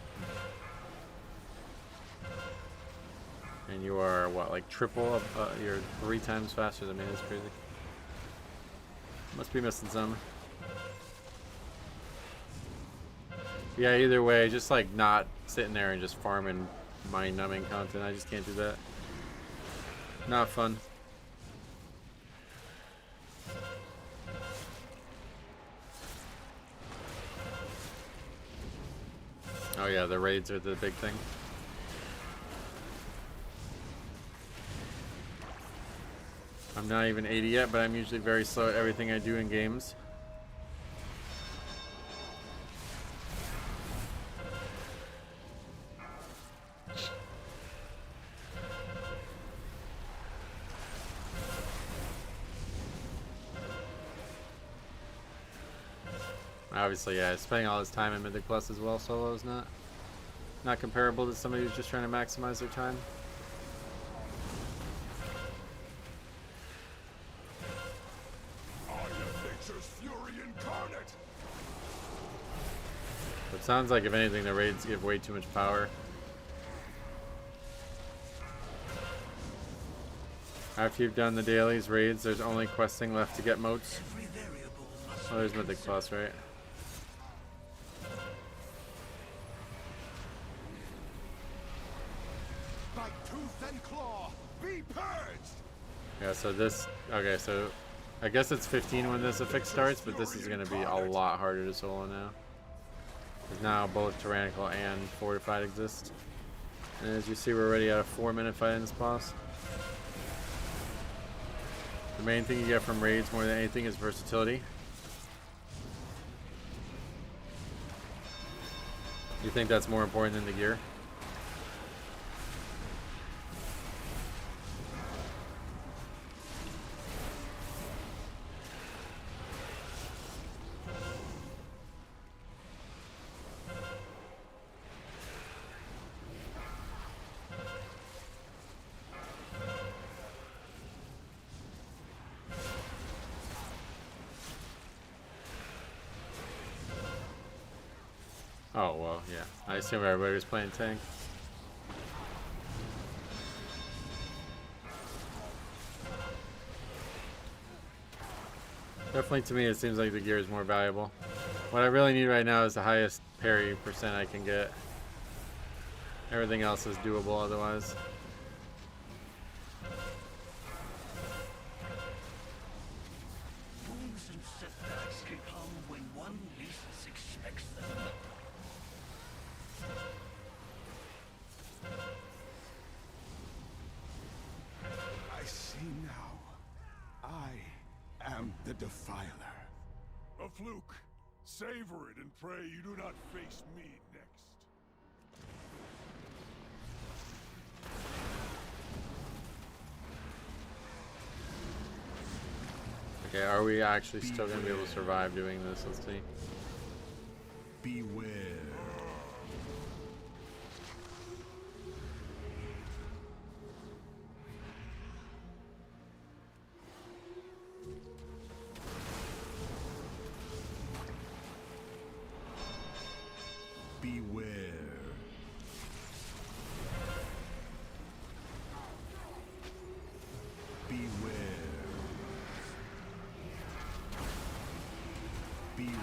And you are what, like triple? You're 3 times faster than me. That's crazy. Must be missing some. Yeah, either way, just like not sitting there and just farming mind-numbing content. I just can't do that. Not fun. Oh yeah, the raids are the big thing. I'm not even 80 yet, but I'm usually very slow at everything I do in games. Obviously, yeah, spending all his time in Mythic Plus as well, solo is not comparable to somebody who's just trying to maximize their time. It sounds like, if anything, the raids give way too much power. After you've done the dailies, raids, there's only questing left to get moats. Oh, there's Mythic Plus, right? By tooth and claw, be purged! Yeah, so this... Okay, so... I guess it's 15 when this affix starts, but this is going to be a lot harder to solo now. Because now both Tyrannical and Fortified exist. And as you see, we're already at a 4-minute fight in this boss. The main thing you get from raids more than anything is versatility. You think that's more important than the gear? Oh, well, yeah. I assume everybody was playing tank. Definitely to me, it seems like the gear is more valuable. What I really need right now is the highest parry percent I can get. Everything else is doable otherwise. Wounds and setbacks can come when one least expects them. I see now. I am the Defiler. A fluke. Savor it and pray you do not face me next. Okay, are we actually still going to be able to survive doing this? Let's see. Beware. Beware. Beware. Beware.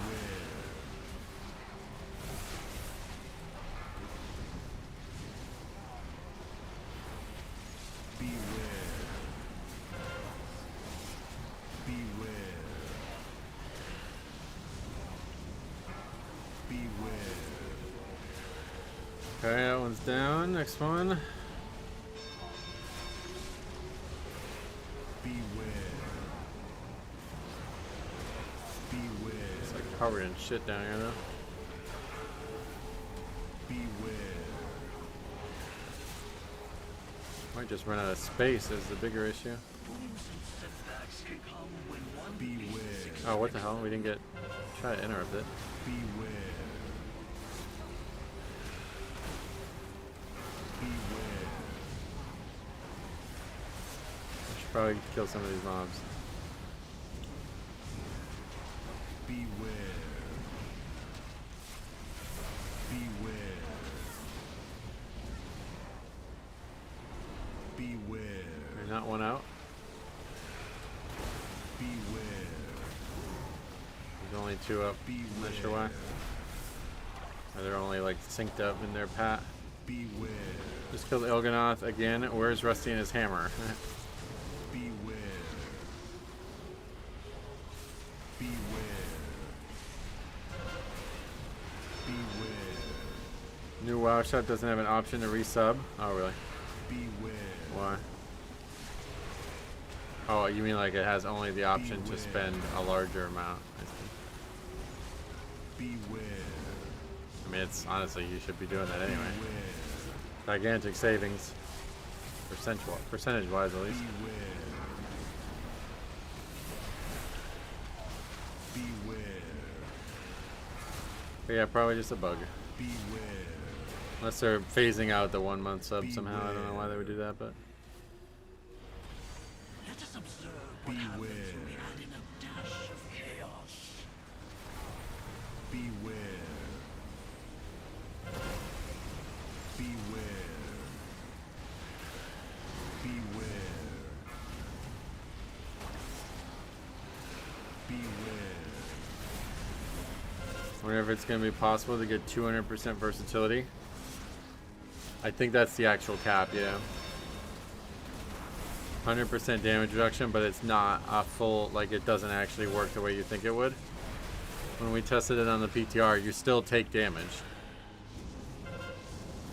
Beware. Beware. Beware. Okay, that one's down. Next one. Beware. Beware. It's like covered in shit down here, though. Beware. Might just run out of space is the bigger issue. Beware. Oh, what the hell? We didn't get... Try to interrupt it. Beware. Beware. I should probably kill some of these mobs. Beware. Beware. Beware. There's not one out. Beware. There's only two up. I'm not sure why. Or they're only like synced up in their pat. Beware. Just killed Il'gynoth again. Where's Rusty and his hammer? Beware. Beware. Beware. New WoW shot doesn't have an option to resub. Oh, really? Beware. Why? Oh, you mean like it has only the option to spend a larger amount? I see. Beware. I mean, it's honestly, you should be doing that anyway. Gigantic savings, percentage-wise at least. Beware. But yeah, probably just a bug. Beware. Unless they're phasing out the 1 month sub somehow. I don't know why they would do that, but. Let us observe what happens when we add in a dash of chaos. Beware. Beware. Beware. Beware. Wonder if it's going to be possible to get 200% versatility. I think that's the actual cap, yeah. 100% damage reduction, but it's not a full, like it doesn't actually work the way you think it would. When we tested it on the PTR, you still take damage.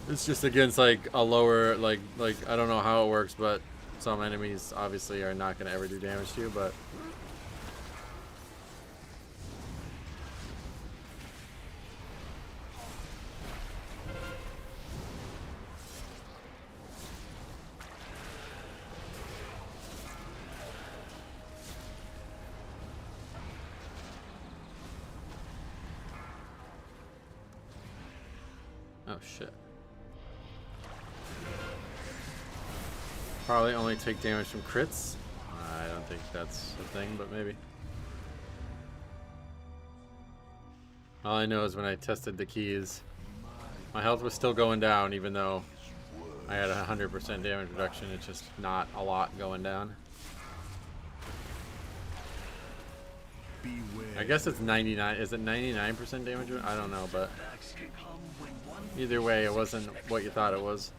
It's just against like a lower, like I don't know how it works, but some enemies obviously are not going to ever do damage to you, but oh shit. Probably only take damage from crits. I don't think that's a thing, but maybe. All I know is when I tested the keys, my health was still going down even though I had 100% damage reduction. It's just not a lot going down. I guess it's 99. Is it 99% damage? I don't know, but either way, it wasn't what you thought it was.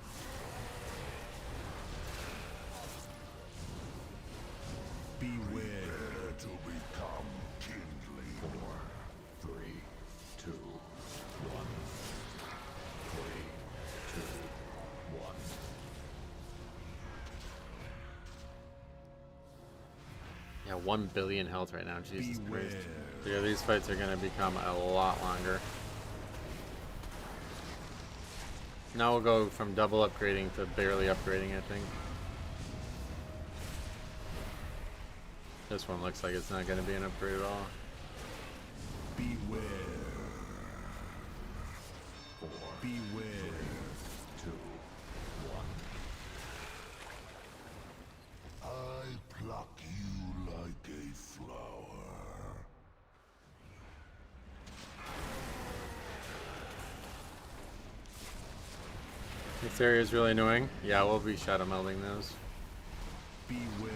Beware to become kingly. 4, 3, 2, 1. 3, 2, 1. Yeah, 1 billion health right now. Jesus Christ. Yeah, these fights are gonna become a lot longer. Now we'll go from double upgrading to barely upgrading, I think. This one looks like it's not going to be an upgrade at all. Beware. 4. Beware. 2, 1. I pluck you like a flower. This area is really annoying. Yeah, we'll be shadow melding those. Beware.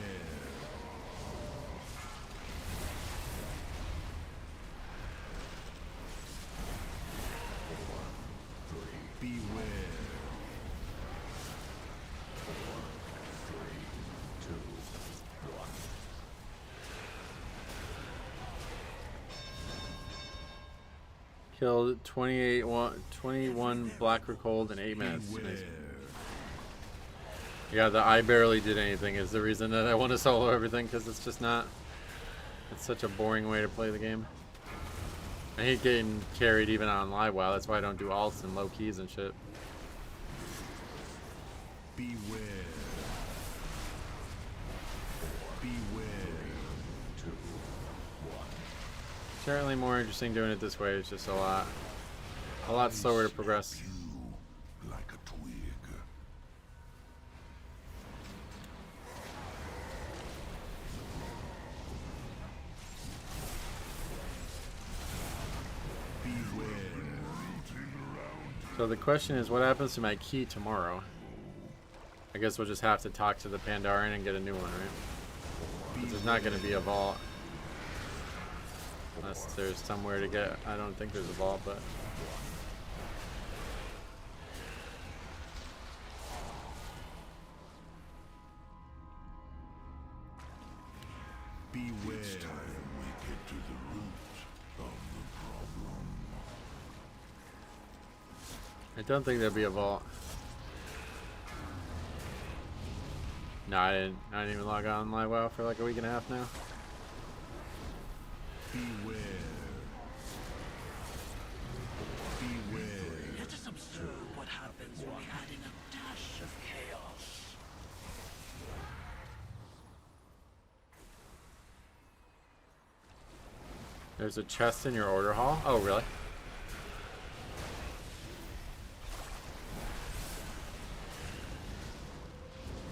Killed 21 black cold in 8 minutes. Nice. Yeah, the I barely did anything is the reason that I want to solo everything, because it's just not. It's such a boring way to play the game. I hate getting carried even on live WoW. That's why I don't do alts and low keys and shit. Beware. Beware. 2, 1. Certainly more interesting doing it this way. It's just a lot slower to progress. Like a twig. Beware. So the question is, what happens to my key tomorrow? I guess we'll just have to talk to the Pandaren and get a new one, right? Because there's not going to be a vault. Unless there's somewhere to get. I don't think there's a vault, but. Beware. It's time we get to the root of the problem. I don't think there'll be a vault. No, I didn't even log on live WoW for like a week and a half now. Beware. Beware. Let us observe what happens when we add in a dash of chaos. There's a chest in your order hall? Oh, really?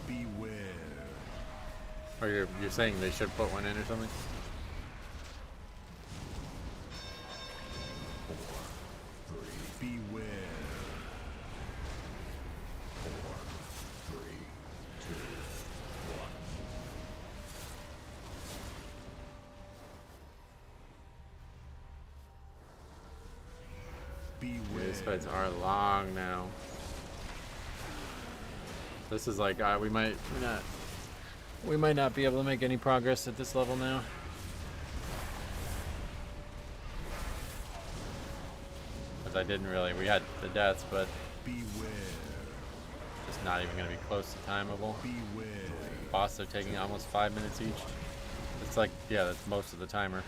Beware. Or you're saying they should put one in or something? Beware. 4, 3, 2, 1. Beware. These fights are long now. This is like we might not be able to make any progress at this level now. I didn't really. We had the deaths, but It's not even going to be close to timeable. Boss are taking almost 5 minutes each. It's like, yeah, that's most of the timer.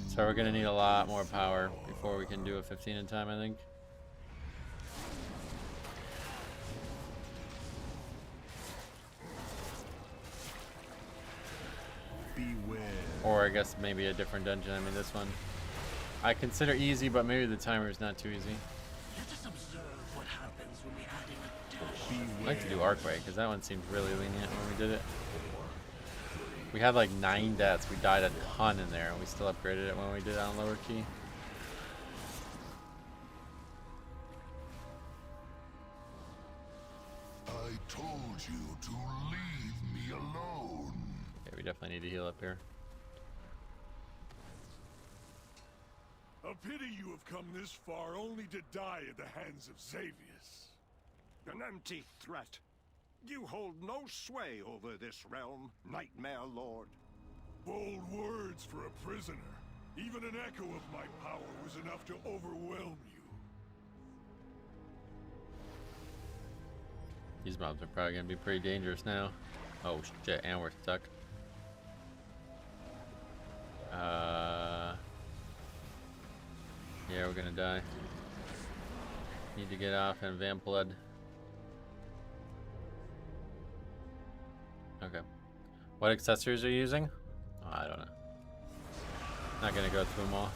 So we're going to need a lot more power before we can do a 15 in time, I think. Or I guess maybe a different dungeon. I mean, this one I consider easy, but maybe the timer is not too easy. Let us observe what happens when we add in a dash. I'd like to do Arcway, because that one seemed really lenient when we did it. We had like 9 deaths. We died a ton in there, and we still upgraded it when we did it on lower key. I told you to leave me alone. Okay, we definitely need to heal up here. A pity you have come this far only to die at the hands of Xavius. An empty threat. You hold no sway over this realm, Nightmare Lord. Bold words for a prisoner. Even an echo of my power was enough to overwhelm you. These mobs are probably going to be pretty dangerous now. Oh shit, and we're stuck. Yeah, we're gonna die. Need to get off and vamp blood. Okay. What accessories are you using? Oh, I don't know. Not gonna go through them all.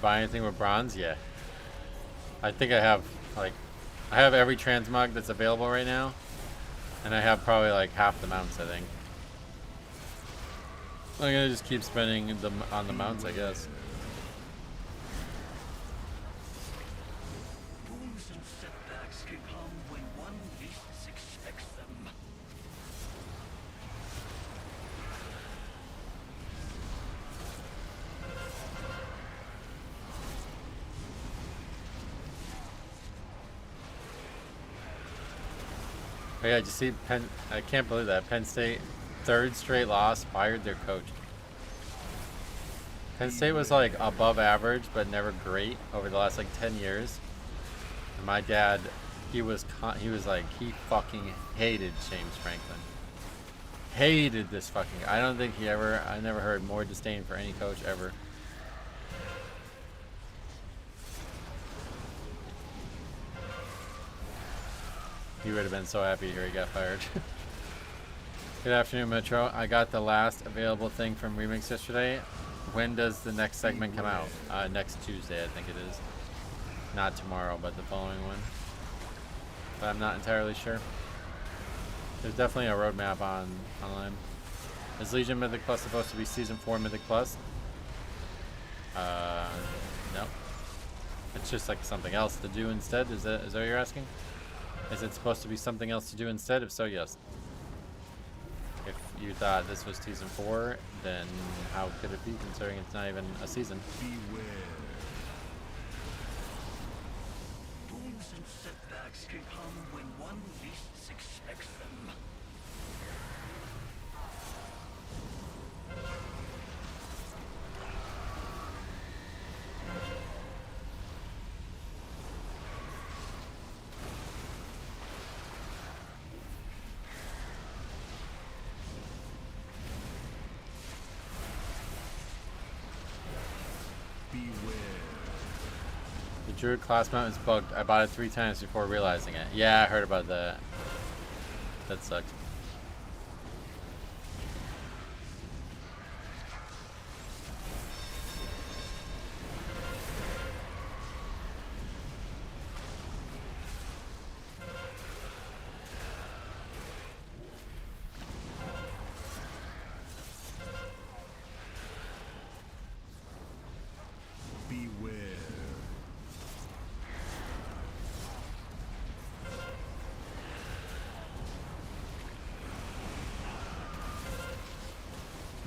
Buy anything with bronze? Yeah. I think I have I have every transmog that's available right now, and I have probably like half the mounts, I think. I'm gonna just keep spending them on the mounts, I guess. Wounds and setbacks can come when one least expects them. Oh yeah, did you see I can't believe that. Penn State, 3rd straight loss, fired their coach. Penn State was like above average, but never great over the last like 10 years. And my dad, he fucking hated James Franklin. Hated this fucking, I never heard more disdain for any coach ever. He would have been so happy to hear he got fired. Good afternoon, Metro. I got the last available thing from Remix yesterday. When does the next segment come out? Next Tuesday, I think it is. Not tomorrow, but the following one. But I'm not entirely sure. There's definitely a roadmap online. Is Legion Mythic Plus supposed to be Season 4 Mythic Plus? No. It's just like something else to do instead. Is that what you're asking? Is it supposed to be something else to do instead? If so, yes. If you thought this was Season 4, then how could it be, considering it's not even a season? Beware. Wounds and setbacks can come when one least expects them. The Druid class mount is bugged. I bought it 3 times before realizing it. Yeah, I heard about that. That sucked.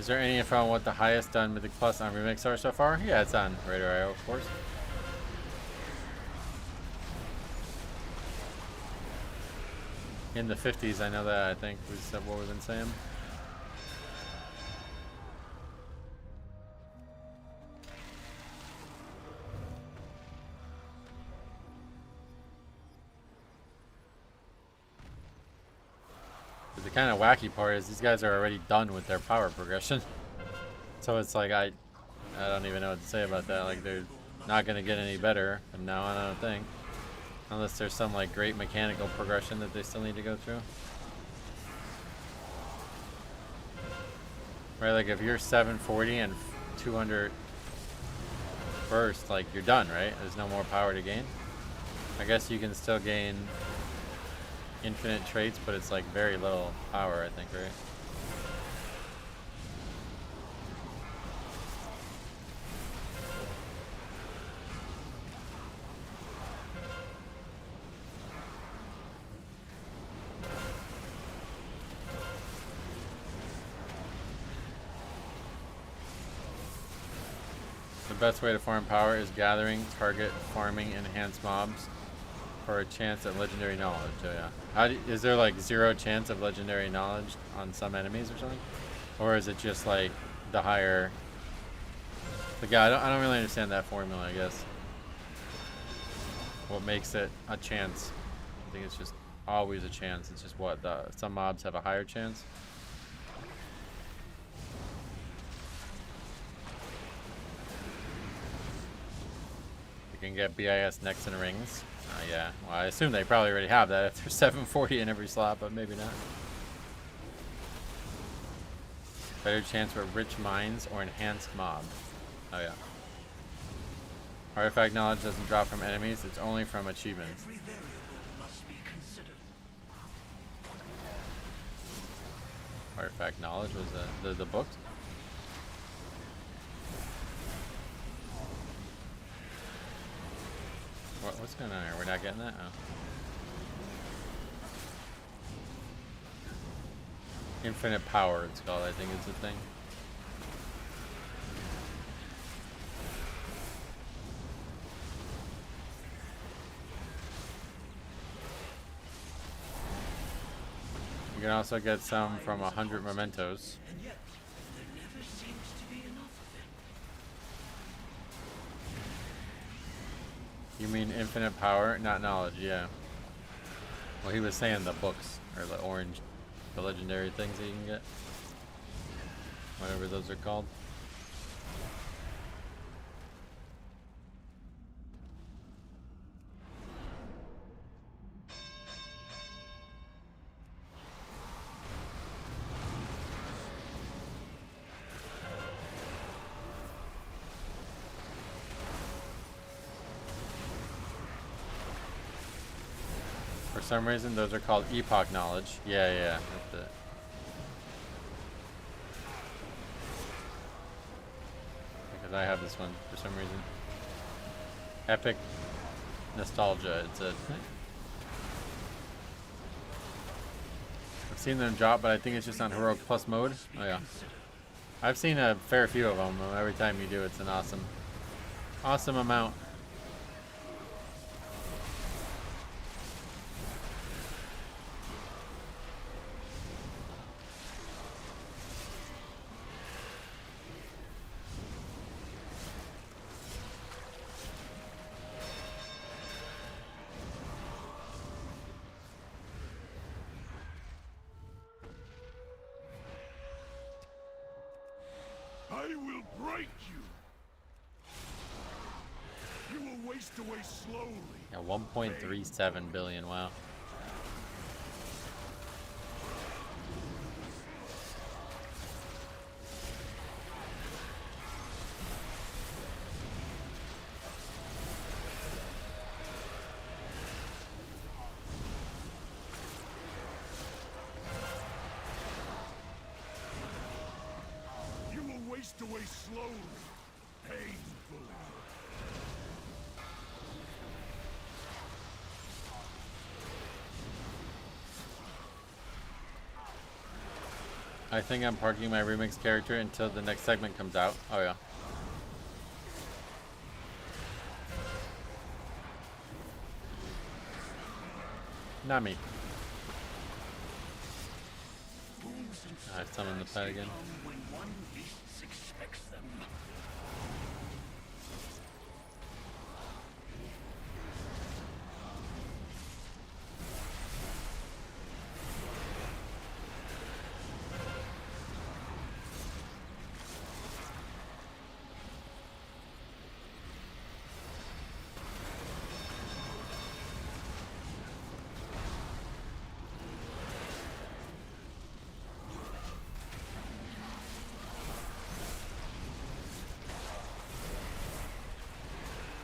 Is there any info on what the highest done Mythic Plus on Remix are so far? Yeah, it's on Radar.io, of course. In the 50s, I know that, I think, was what we've been saying. But the kind of wacky part is these guys are already done with their power progression. So it's like, I don't even know what to say about that. Like, they're not going to get any better from now on, I don't think. Unless there's some like great mechanical progression that they still need to go through. Right, like if you're 740 and 200 burst, like you're done, right? There's no more power to gain. I guess you can still gain infinite traits, but it's like very little power, I think, right? The best way to farm power is gathering, target, farming, enhanced mobs for a chance at legendary knowledge. Oh yeah. Is there like 0 chance of legendary knowledge on some enemies or something? Or is it just like the higher... Like, yeah, I don't really understand that formula, I guess. What makes it a chance? I think it's just always a chance. It's just what, some mobs have a higher chance? Can get BIS necks and rings. Yeah, well, I assume they probably already have that if there's 740 in every slot, but maybe not. Better chance for rich mines or enhanced mob. Oh yeah. Artifact knowledge doesn't drop from enemies, it's only from achievements. Every variable must be considered. Artifact knowledge was the books? What's going on here? We're not getting that? Oh. Infinite power, it's called, I think it's the thing. You can also get some from 100 mementos. And yet, there never seems to be enough of it. You mean infinite power, not knowledge, yeah. Well, he was saying the books, or the orange, the legendary things that you can get. Whatever those are called. For some reason, those are called epoch knowledge. Yeah, that's it. Because I have this one for some reason. Epic nostalgia. It's a. I've seen them drop, but I think it's just on heroic plus mode. Oh yeah. I've seen a fair few of them. Every time you do, it's an awesome amount. I will break you. You will waste away slowly. Yeah, 1.37 billion, wow. Waste away slowly, painfully. I think I'm parking my remix character until the next segment comes out. Oh yeah. Not me. I summoned the pet again.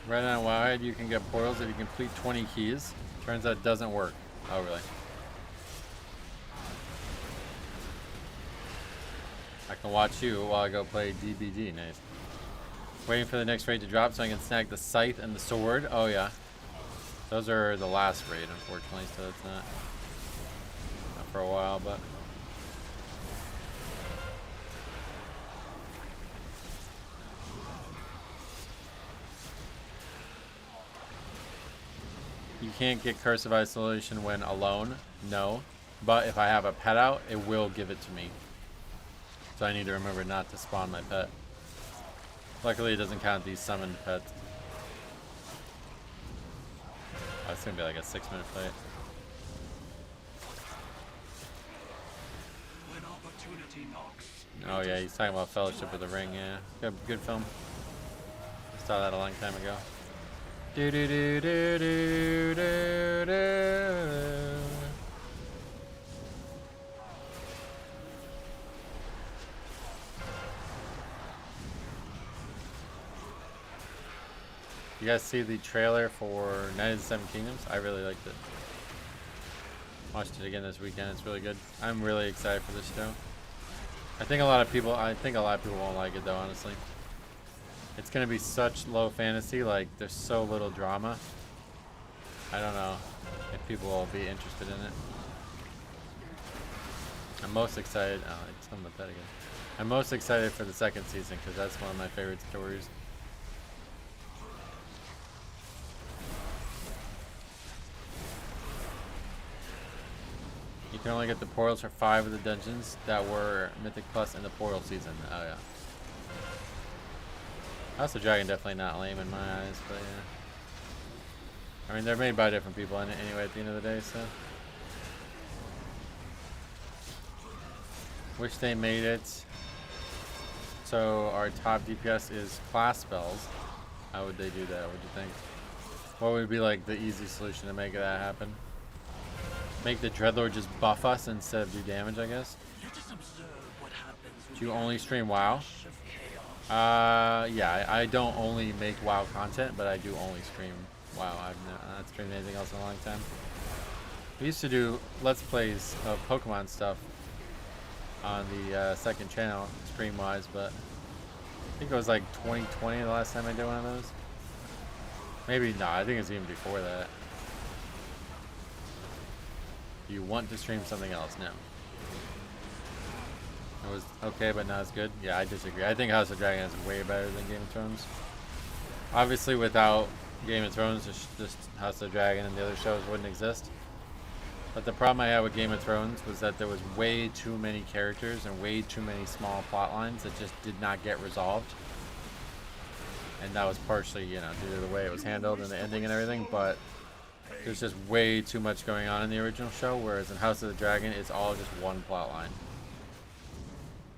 Right on Wowhead, you can get portals if you complete 20 keys. Turns out it doesn't work. Oh, really? I can watch you while I go play DBD. Nice. Waiting for the next raid to drop so I can snag the scythe and the sword. Oh, yeah. Those are the last raid, unfortunately, so it's not for a while, but... You can't get Curse of Isolation when alone, no. But if I have a pet out, it will give it to me. So I need to remember not to spawn my pet. Luckily it doesn't count these summoned pets. Oh, it's gonna be like a 6-minute fight. When opportunity knocks. Oh yeah, he's talking about Fellowship of the Ring, yeah. Good film. I saw that a long time ago. Do do do do do do do. You guys see the trailer for Night of the Seven Kingdoms? I really liked it. Watched it again this weekend. It's really good. I'm really excited for this show. I think a lot of people won't like it though, honestly. It's gonna be such low fantasy, like there's so little drama. I don't know if people will be interested in it. I'm most excited. Oh, it's on the pet again. I'm most excited for the second season because that's one of my favorite stories. You can only get the portals for 5 of the dungeons that were Mythic Plus in the portal season. Oh yeah. House of Dragon definitely not lame in my eyes, but yeah. I mean, they're made by different people anyway at the end of the day, so. Wish they made it so our top DPS is class spells. How would they do that? What do you think? What would be like the easy solution to make that happen? Make the Dreadlord just buff us instead of do damage, I guess. Do you only stream WoW? Yeah, I don't only make WoW content, but I do only stream WoW. I've not streamed anything else in a long time. We used to do Let's Plays of Pokemon stuff on the second channel, stream-wise, but I think it was like 2020 the last time I did one of those. Maybe not, I think it was even before that. You want to stream something else now. It was okay, but not as good. Yeah, I disagree. I think House of Dragon is way better than Game of Thrones. Obviously, without Game of Thrones, just House of Dragon and the other shows wouldn't exist. But the problem I had with Game of Thrones was that there was way too many characters and way too many small plot lines that just did not get resolved. And that was partially, you know, due to the way it was handled and the ending and everything, but there's just way too much going on in the original show, whereas in House of the Dragon, it's all just one plot line.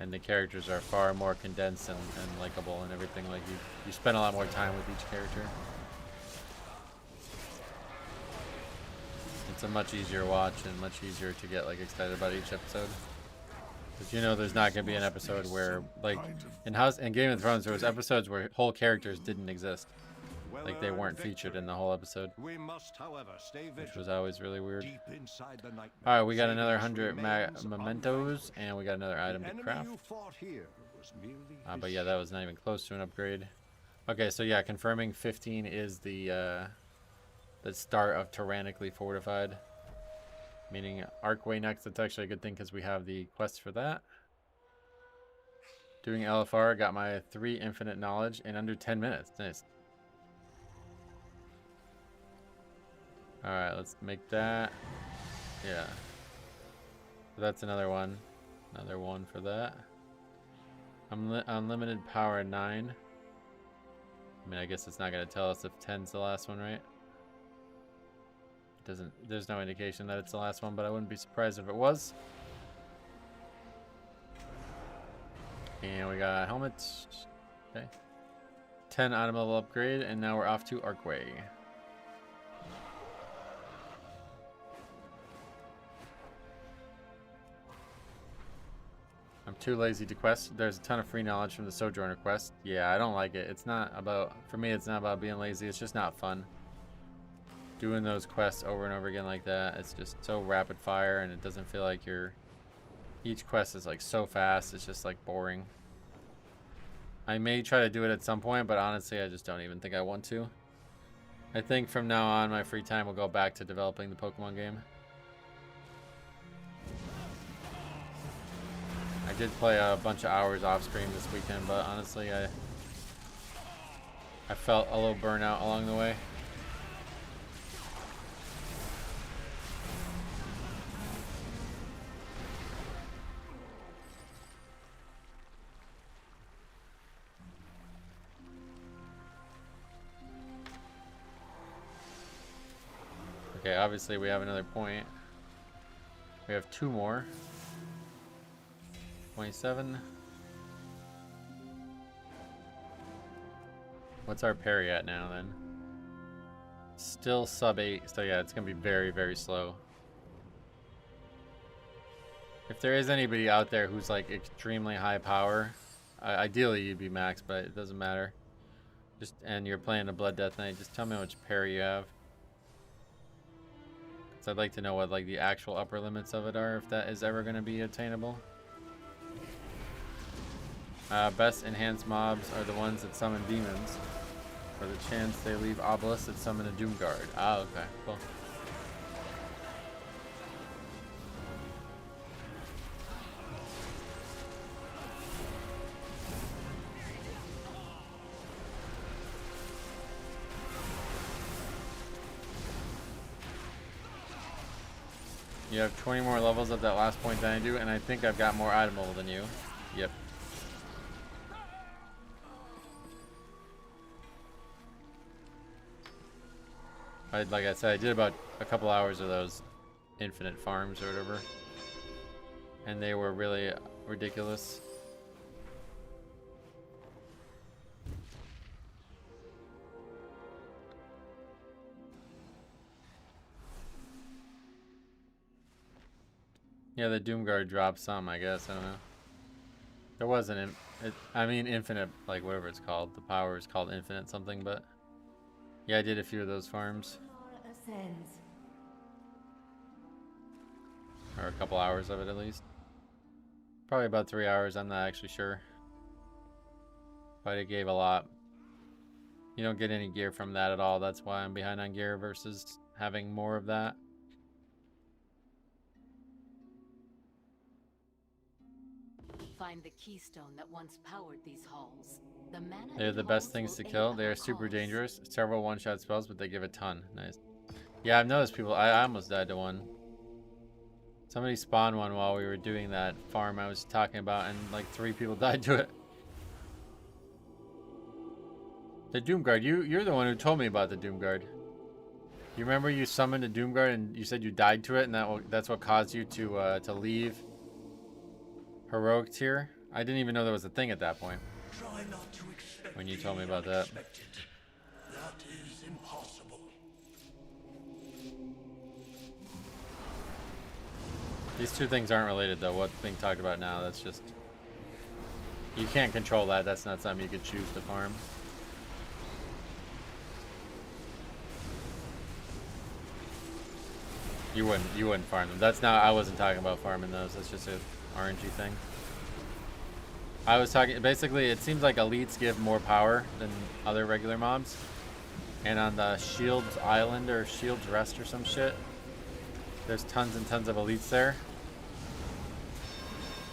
And the characters are far more condensed and likable and everything. Like, you spend a lot more time with each character. It's a much easier watch and much easier to get, like, excited about each episode. Because you know there's not going to be an episode where, like, in Game of Thrones, there was episodes where whole characters didn't exist. Like, they weren't featured in the whole episode. We must, however, stay vigilant. Which was always really weird. Alright, we got another 100 mementos, and we got another item to craft. But yeah, that was not even close to an upgrade. Okay, so yeah, confirming 15 is the start of Tyrannically Fortified. Meaning Archway next. That's actually a good thing because we have the quest for that. Doing LFR, got my 3 infinite knowledge in under 10 minutes. Nice. Alright, let's make that. Yeah. So that's another one. Another one for that. Unlimited power 9. I mean, I guess it's not going to tell us if 10's the last one, right? It doesn't. There's no indication that it's the last one, but I wouldn't be surprised if it was. And we got helmets. Okay. 10 item level upgrade, and now we're off to Archway. I'm too lazy to quest. There's a ton of free knowledge from the Sojourner quest. Yeah, I don't like it. It's not about, for me, it's not about being lazy. It's just not fun. Doing those quests over and over again like that, it's just so rapid fire, and it doesn't feel like you're, each quest is like so fast, it's just like boring. I may try to do it at some point, but honestly, I just don't even think I want to. I think from now on, my free time will go back to developing the Pokemon game. I did play a bunch of hours off stream this weekend, but honestly, I felt a little burnout along the way. Okay, obviously we have another point. We have 2 more. 27. What's our parry at now then? Still sub 8, so yeah, it's gonna be very, very slow. If there is anybody out there who's like extremely high power, ideally you'd be max, but it doesn't matter. And you're playing a Blood Death Knight, just tell me how much parry you have. So I'd like to know what like the actual upper limits of it are, if that is ever going to be attainable. Best enhanced mobs are the ones that summon demons. For the chance they leave obelisks that summon a Doomguard. Ah, okay, cool. You have 20 more levels at that last point than I do, and I think I've got more item level than you. Yep. Like I said, I did about a couple hours of those infinite farms or whatever, and they were really ridiculous. Yeah, the Doomguard dropped some, I guess. I don't know. There wasn't, I mean, infinite, like whatever it's called. The power is called infinite something, but yeah, I did a few of those farms. Or a couple hours of it at least. Probably about 3 hours, I'm not actually sure. But it gave a lot. You don't get any gear from that at all. That's why I'm behind on gear versus having more of that. Find the keystone that once powered these halls. They're the best things to kill. They are super dangerous. Several one-shot spells, but they give a ton. Nice. Yeah, I've noticed people. I almost died to one. Somebody spawned one while we were doing that farm I was talking about, and like 3 people died to it. The Doomguard. You're the one who told me about the Doomguard. You remember you summoned a Doomguard and you said you died to it, and that's what caused you to leave heroic tier? I didn't even know there was a thing at that point. Try not to expect when you told me about that. That is impossible. These 2 things aren't related though. What's being talked about now, that's just... You can't control that. That's not something you could choose to farm. You wouldn't farm them. That's not... I wasn't talking about farming those. That's just a RNG thing. I was talking, basically it seems like elites give more power than other regular mobs. And on the Shields Island or Shields Rest or some shit, there's tons and tons of elites there.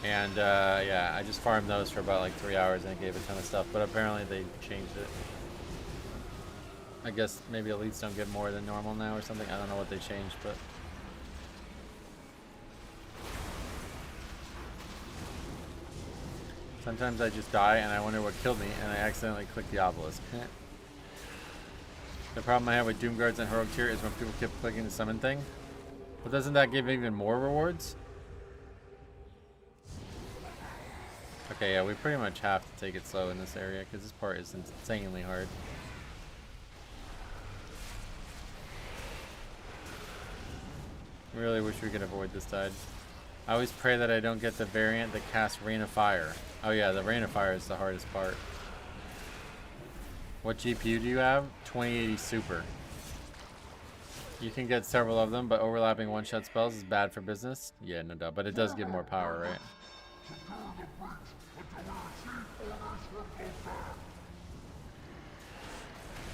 And yeah, I just farmed those for about like 3 hours and it gave a ton of stuff, but apparently they changed it. I guess maybe elites don't get more than normal now or something. I don't know what they changed, but sometimes I just die and I wonder what killed me and I accidentally click the obelisk. The problem I have with Doomguards and Heroic Tier is when people keep clicking the summon thing. But doesn't that give even more rewards? Okay, yeah, we pretty much have to take it slow in this area because this part is insanely hard. Really wish we could avoid this tide. I always pray that I don't get the variant that casts Rain of Fire. Oh yeah, the Rain of Fire is the hardest part. What GPU do you have? 2080 Super. You can get several of them, but overlapping one-shot spells is bad for business. Yeah, no doubt, but it does give more power, right?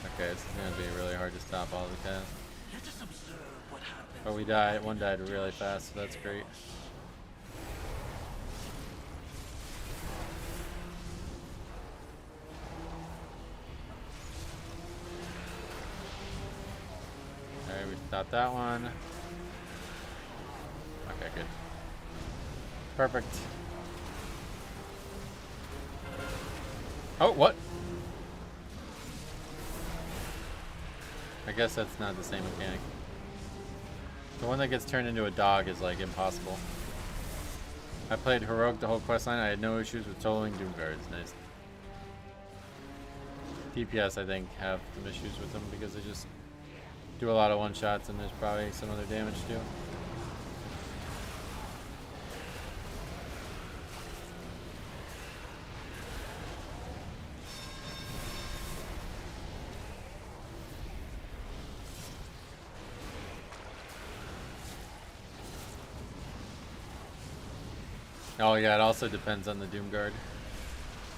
Okay, this is gonna be really hard to stop all the time. But we died. One died really fast, so that's great. Alright, we stopped that one. Okay, good. Perfect. Oh, what? I guess that's not the same mechanic. The one that gets turned into a dog is like impossible. I played Heroic the whole questline. I had no issues with soloing Doomguards. Nice. DPS I think have some issues with them because they just do a lot of one shots and there's probably some other damage too. Oh yeah, it also depends on the Doomguard.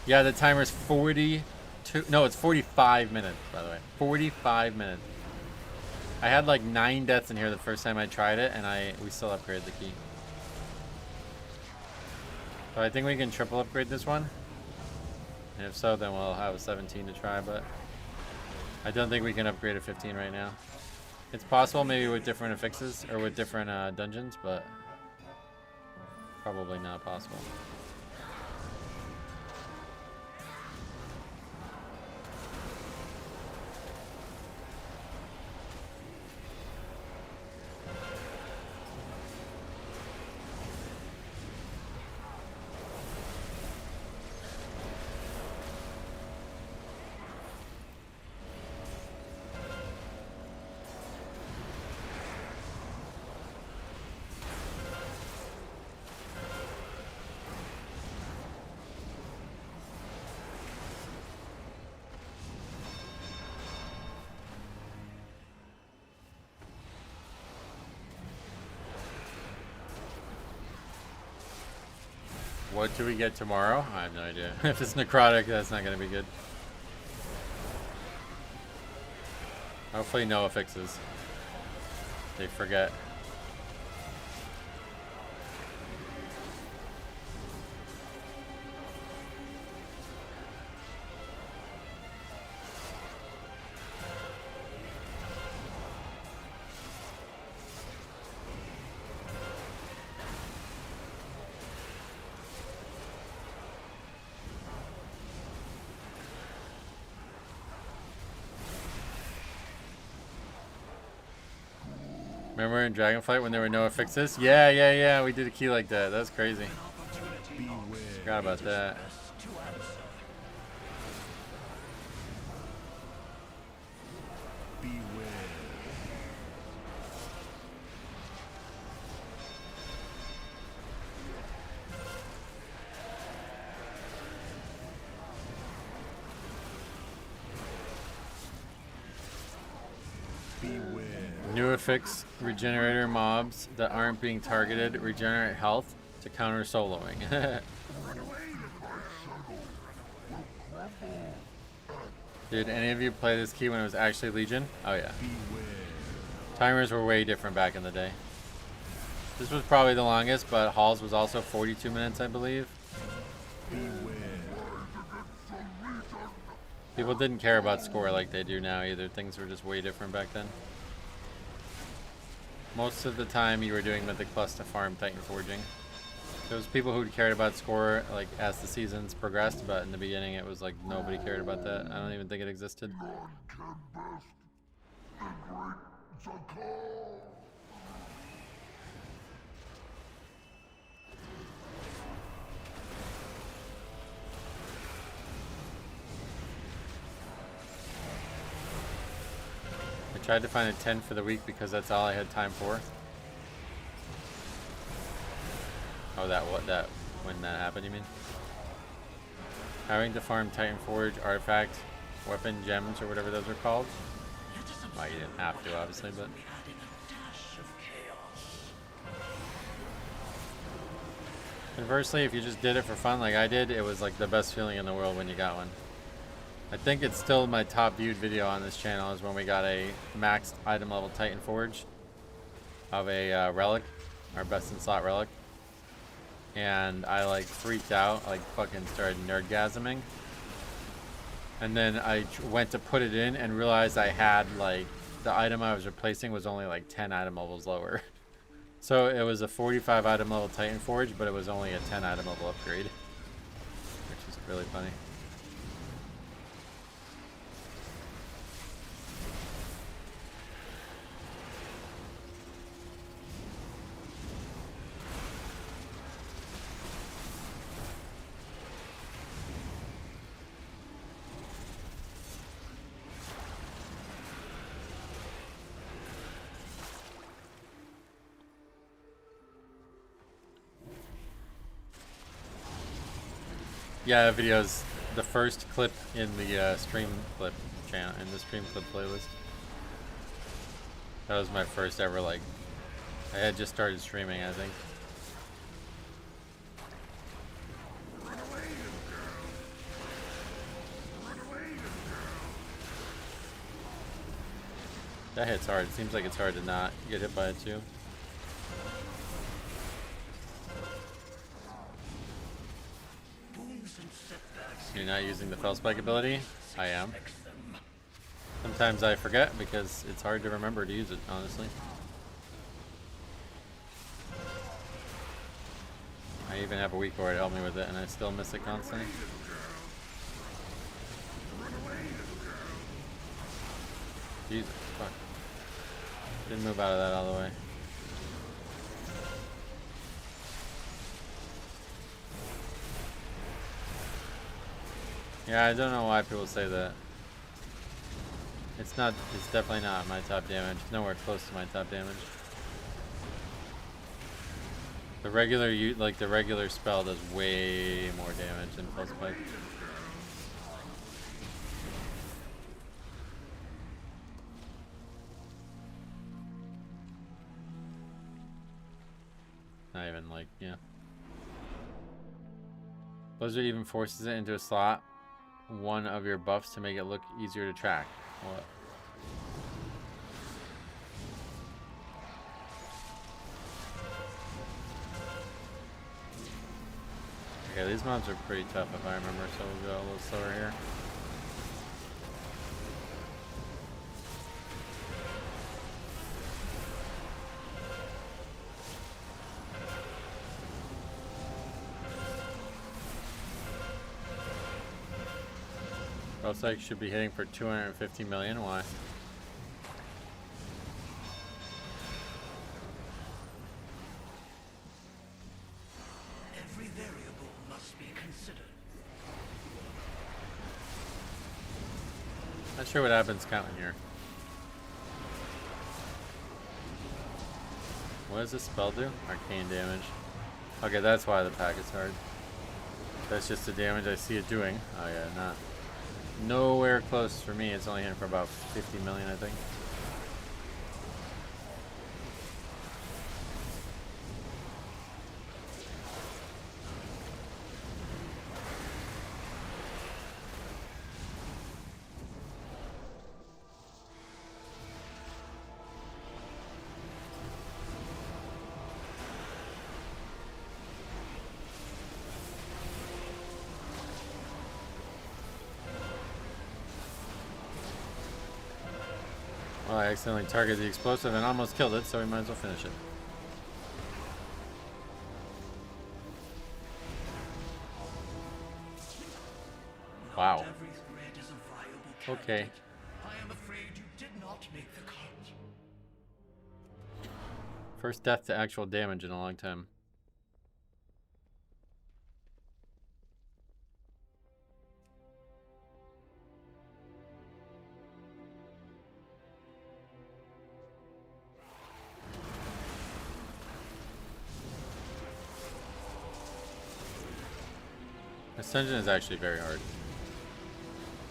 Yeah, the timer's 42. No, it's 45 minutes, by the way. 45 minutes. I had like 9 deaths in here the first time I tried it, and we still upgraded the key. So I think we can triple upgrade this one. And if so, then we'll have a 17 to try, but I don't think we can upgrade a 15 right now. It's possible maybe with different affixes, or with different dungeons, but probably not possible. What do we get tomorrow? I have no idea. If it's necrotic, that's not going to be good. Hopefully no affixes. They forget. Remember in Dragonflight when there were no affixes? Yeah, we did a key like that. That was crazy. Forgot about that. New affix regenerator mobs that aren't being targeted regenerate health to counter soloing. Did any of you play this key when it was actually Legion? Oh yeah. Timers were way different back in the day. This was probably the longest, but Hall's was also 42 minutes, I believe. People didn't care about score like they do now either. Things were just way different back then. Most of the time you were doing Mythic Plus to farm Titan Forging. There was people who cared about score like as the seasons progressed, but in the beginning it was like nobody cared about that. I don't even think it existed. I tried to find a 10 for the week because that's all I had time for. Oh, when that happened, you mean? Having to farm Titan Forge, Artifact, Weapon, Gems, or whatever those are called. Well, you didn't have to, obviously, but... Conversely, if you just did it for fun like I did, it was like the best feeling in the world when you got one. I think it's still my top viewed video on this channel is when we got a maxed item level Titan Forge of a relic, our best in slot relic. And I like freaked out, like fucking started nerdgasming. And then I went to put it in and realized I had like, the item I was replacing was only like 10 item levels lower. So it was a 45 item level Titan Forge, but it was only a 10 item level upgrade. Which is really funny. Yeah, that video's the first clip in the stream clip channel, in the stream clip playlist. That was my first ever, like, I had just started streaming, I think. That hits hard. It seems like it's hard to not get hit by it too. You're not using the Felspike ability? I am. Sometimes I forget because it's hard to remember to use it, honestly. I even have a weak ward to help me with it and I still miss it constantly. Jesus, fuck. Didn't move out of that all the way. Yeah, I don't know why people say that. It's definitely not my top damage. It's nowhere close to my top damage. The regular spell does way more damage than Felspike. Not even like, yeah. Blizzard even forces it into a slot one of your buffs to make it look easier to track. What? Okay, these mobs are pretty tough if I remember, so we'll go a little slower here. Felspike should be hitting for 250 million. Why? Every variable must be considered. Not sure what happens counting here. What does this spell do? Arcane damage. Okay, that's why the pack is hard. That's just the damage I see it doing. Oh yeah, not. Nowhere close for me. It's only hitting for about 50 million, I think. I accidentally targeted the explosive and almost killed it, so we might as well finish it. Wow. Okay. I am afraid you did not make the cut. First death to actual damage in a long time. This dungeon is actually very hard.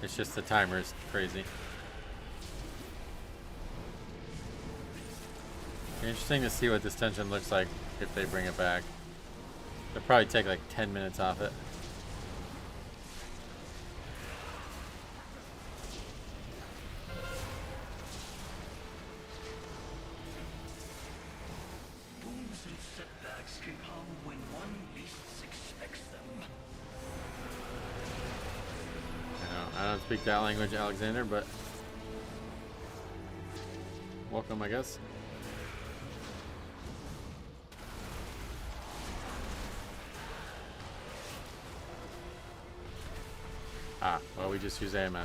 It's just the timer is crazy. Interesting to see what this dungeon looks like if they bring it back. They'll probably take like 10 minutes off it. Booms and setbacks can come when one least expects them. I don't speak that language, Alexander, but welcome, I guess. Ah, well, we just use AMS.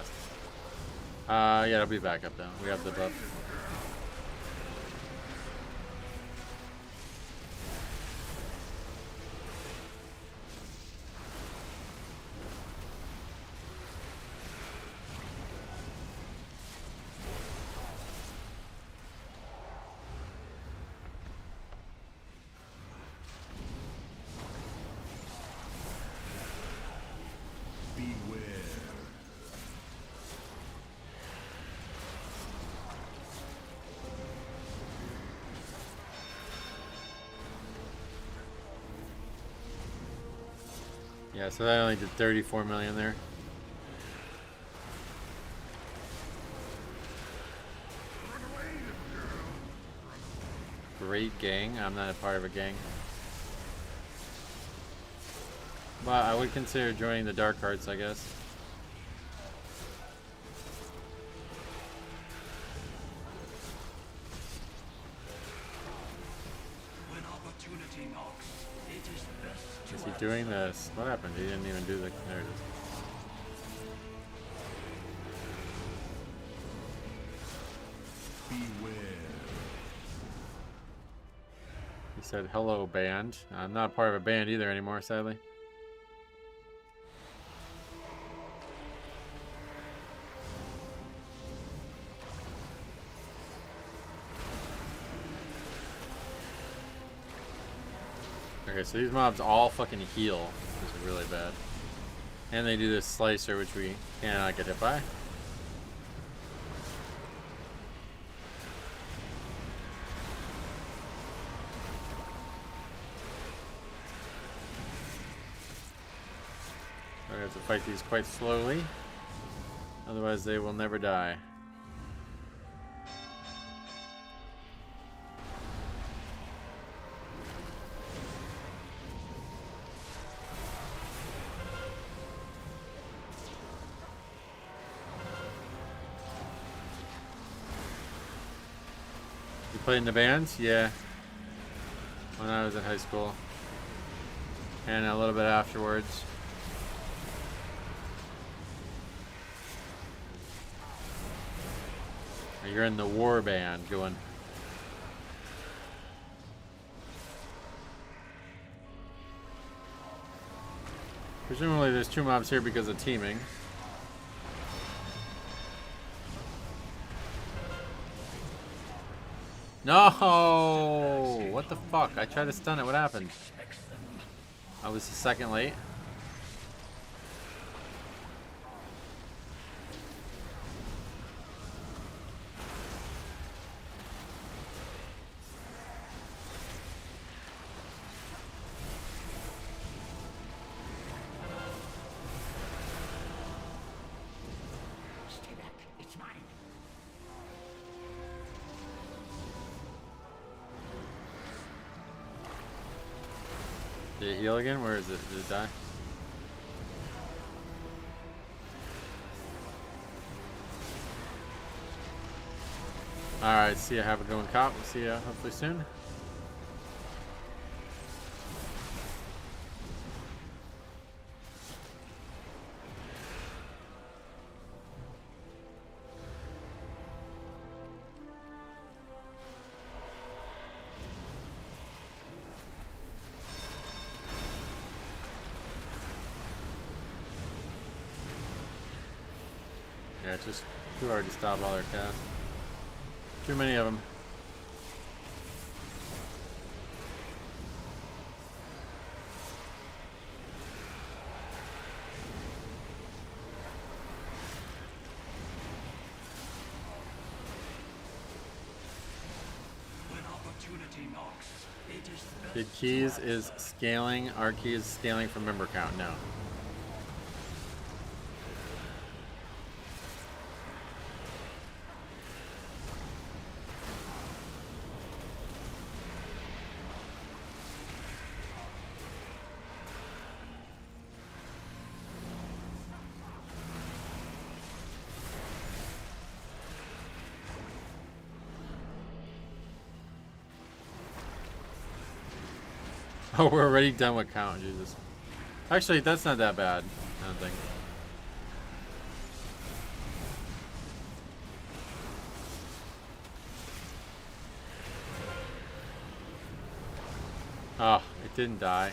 Yeah, it'll be back up now. We have the buff. Yeah, so that only did 34 million there. Great gang. I'm not a part of a gang. But I would consider joining the Dark Hearts, I guess. When opportunity knocks, it is best Is he doing this? What happened? He didn't even do the... There it is. Beware. He said, hello, band. I'm not part of a band either anymore, sadly. Okay, so these mobs all fucking heal, which is really bad. And they do this slicer, which we cannot get hit by. We have to fight these quite slowly, otherwise they will never die. You played in the bands? Yeah. When I was in high school. And a little bit afterwards. You're in the war band going. Presumably there's two mobs here because of teaming. No! What the fuck? I tried to stun it. What happened? I was a second late. Did it heal again? Where is it? Did it die? Alright, see ya. Have a good one, Cop. We'll see ya hopefully soon. Yeah, it's just too hard to stop all their casts. Too many of them. When opportunity knocks, it is best Kid Keys is scaling. Our key is scaling from member count now. Oh, we're already done with count, Jesus. Actually, that's not that bad, I don't think. Oh, it didn't die.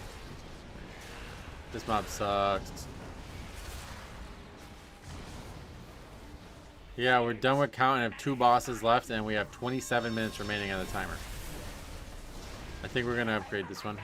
This mob sucks. Yeah, we're done with count and have 2 bosses left, and we have 27 minutes remaining on the timer. I think we're gonna upgrade this one.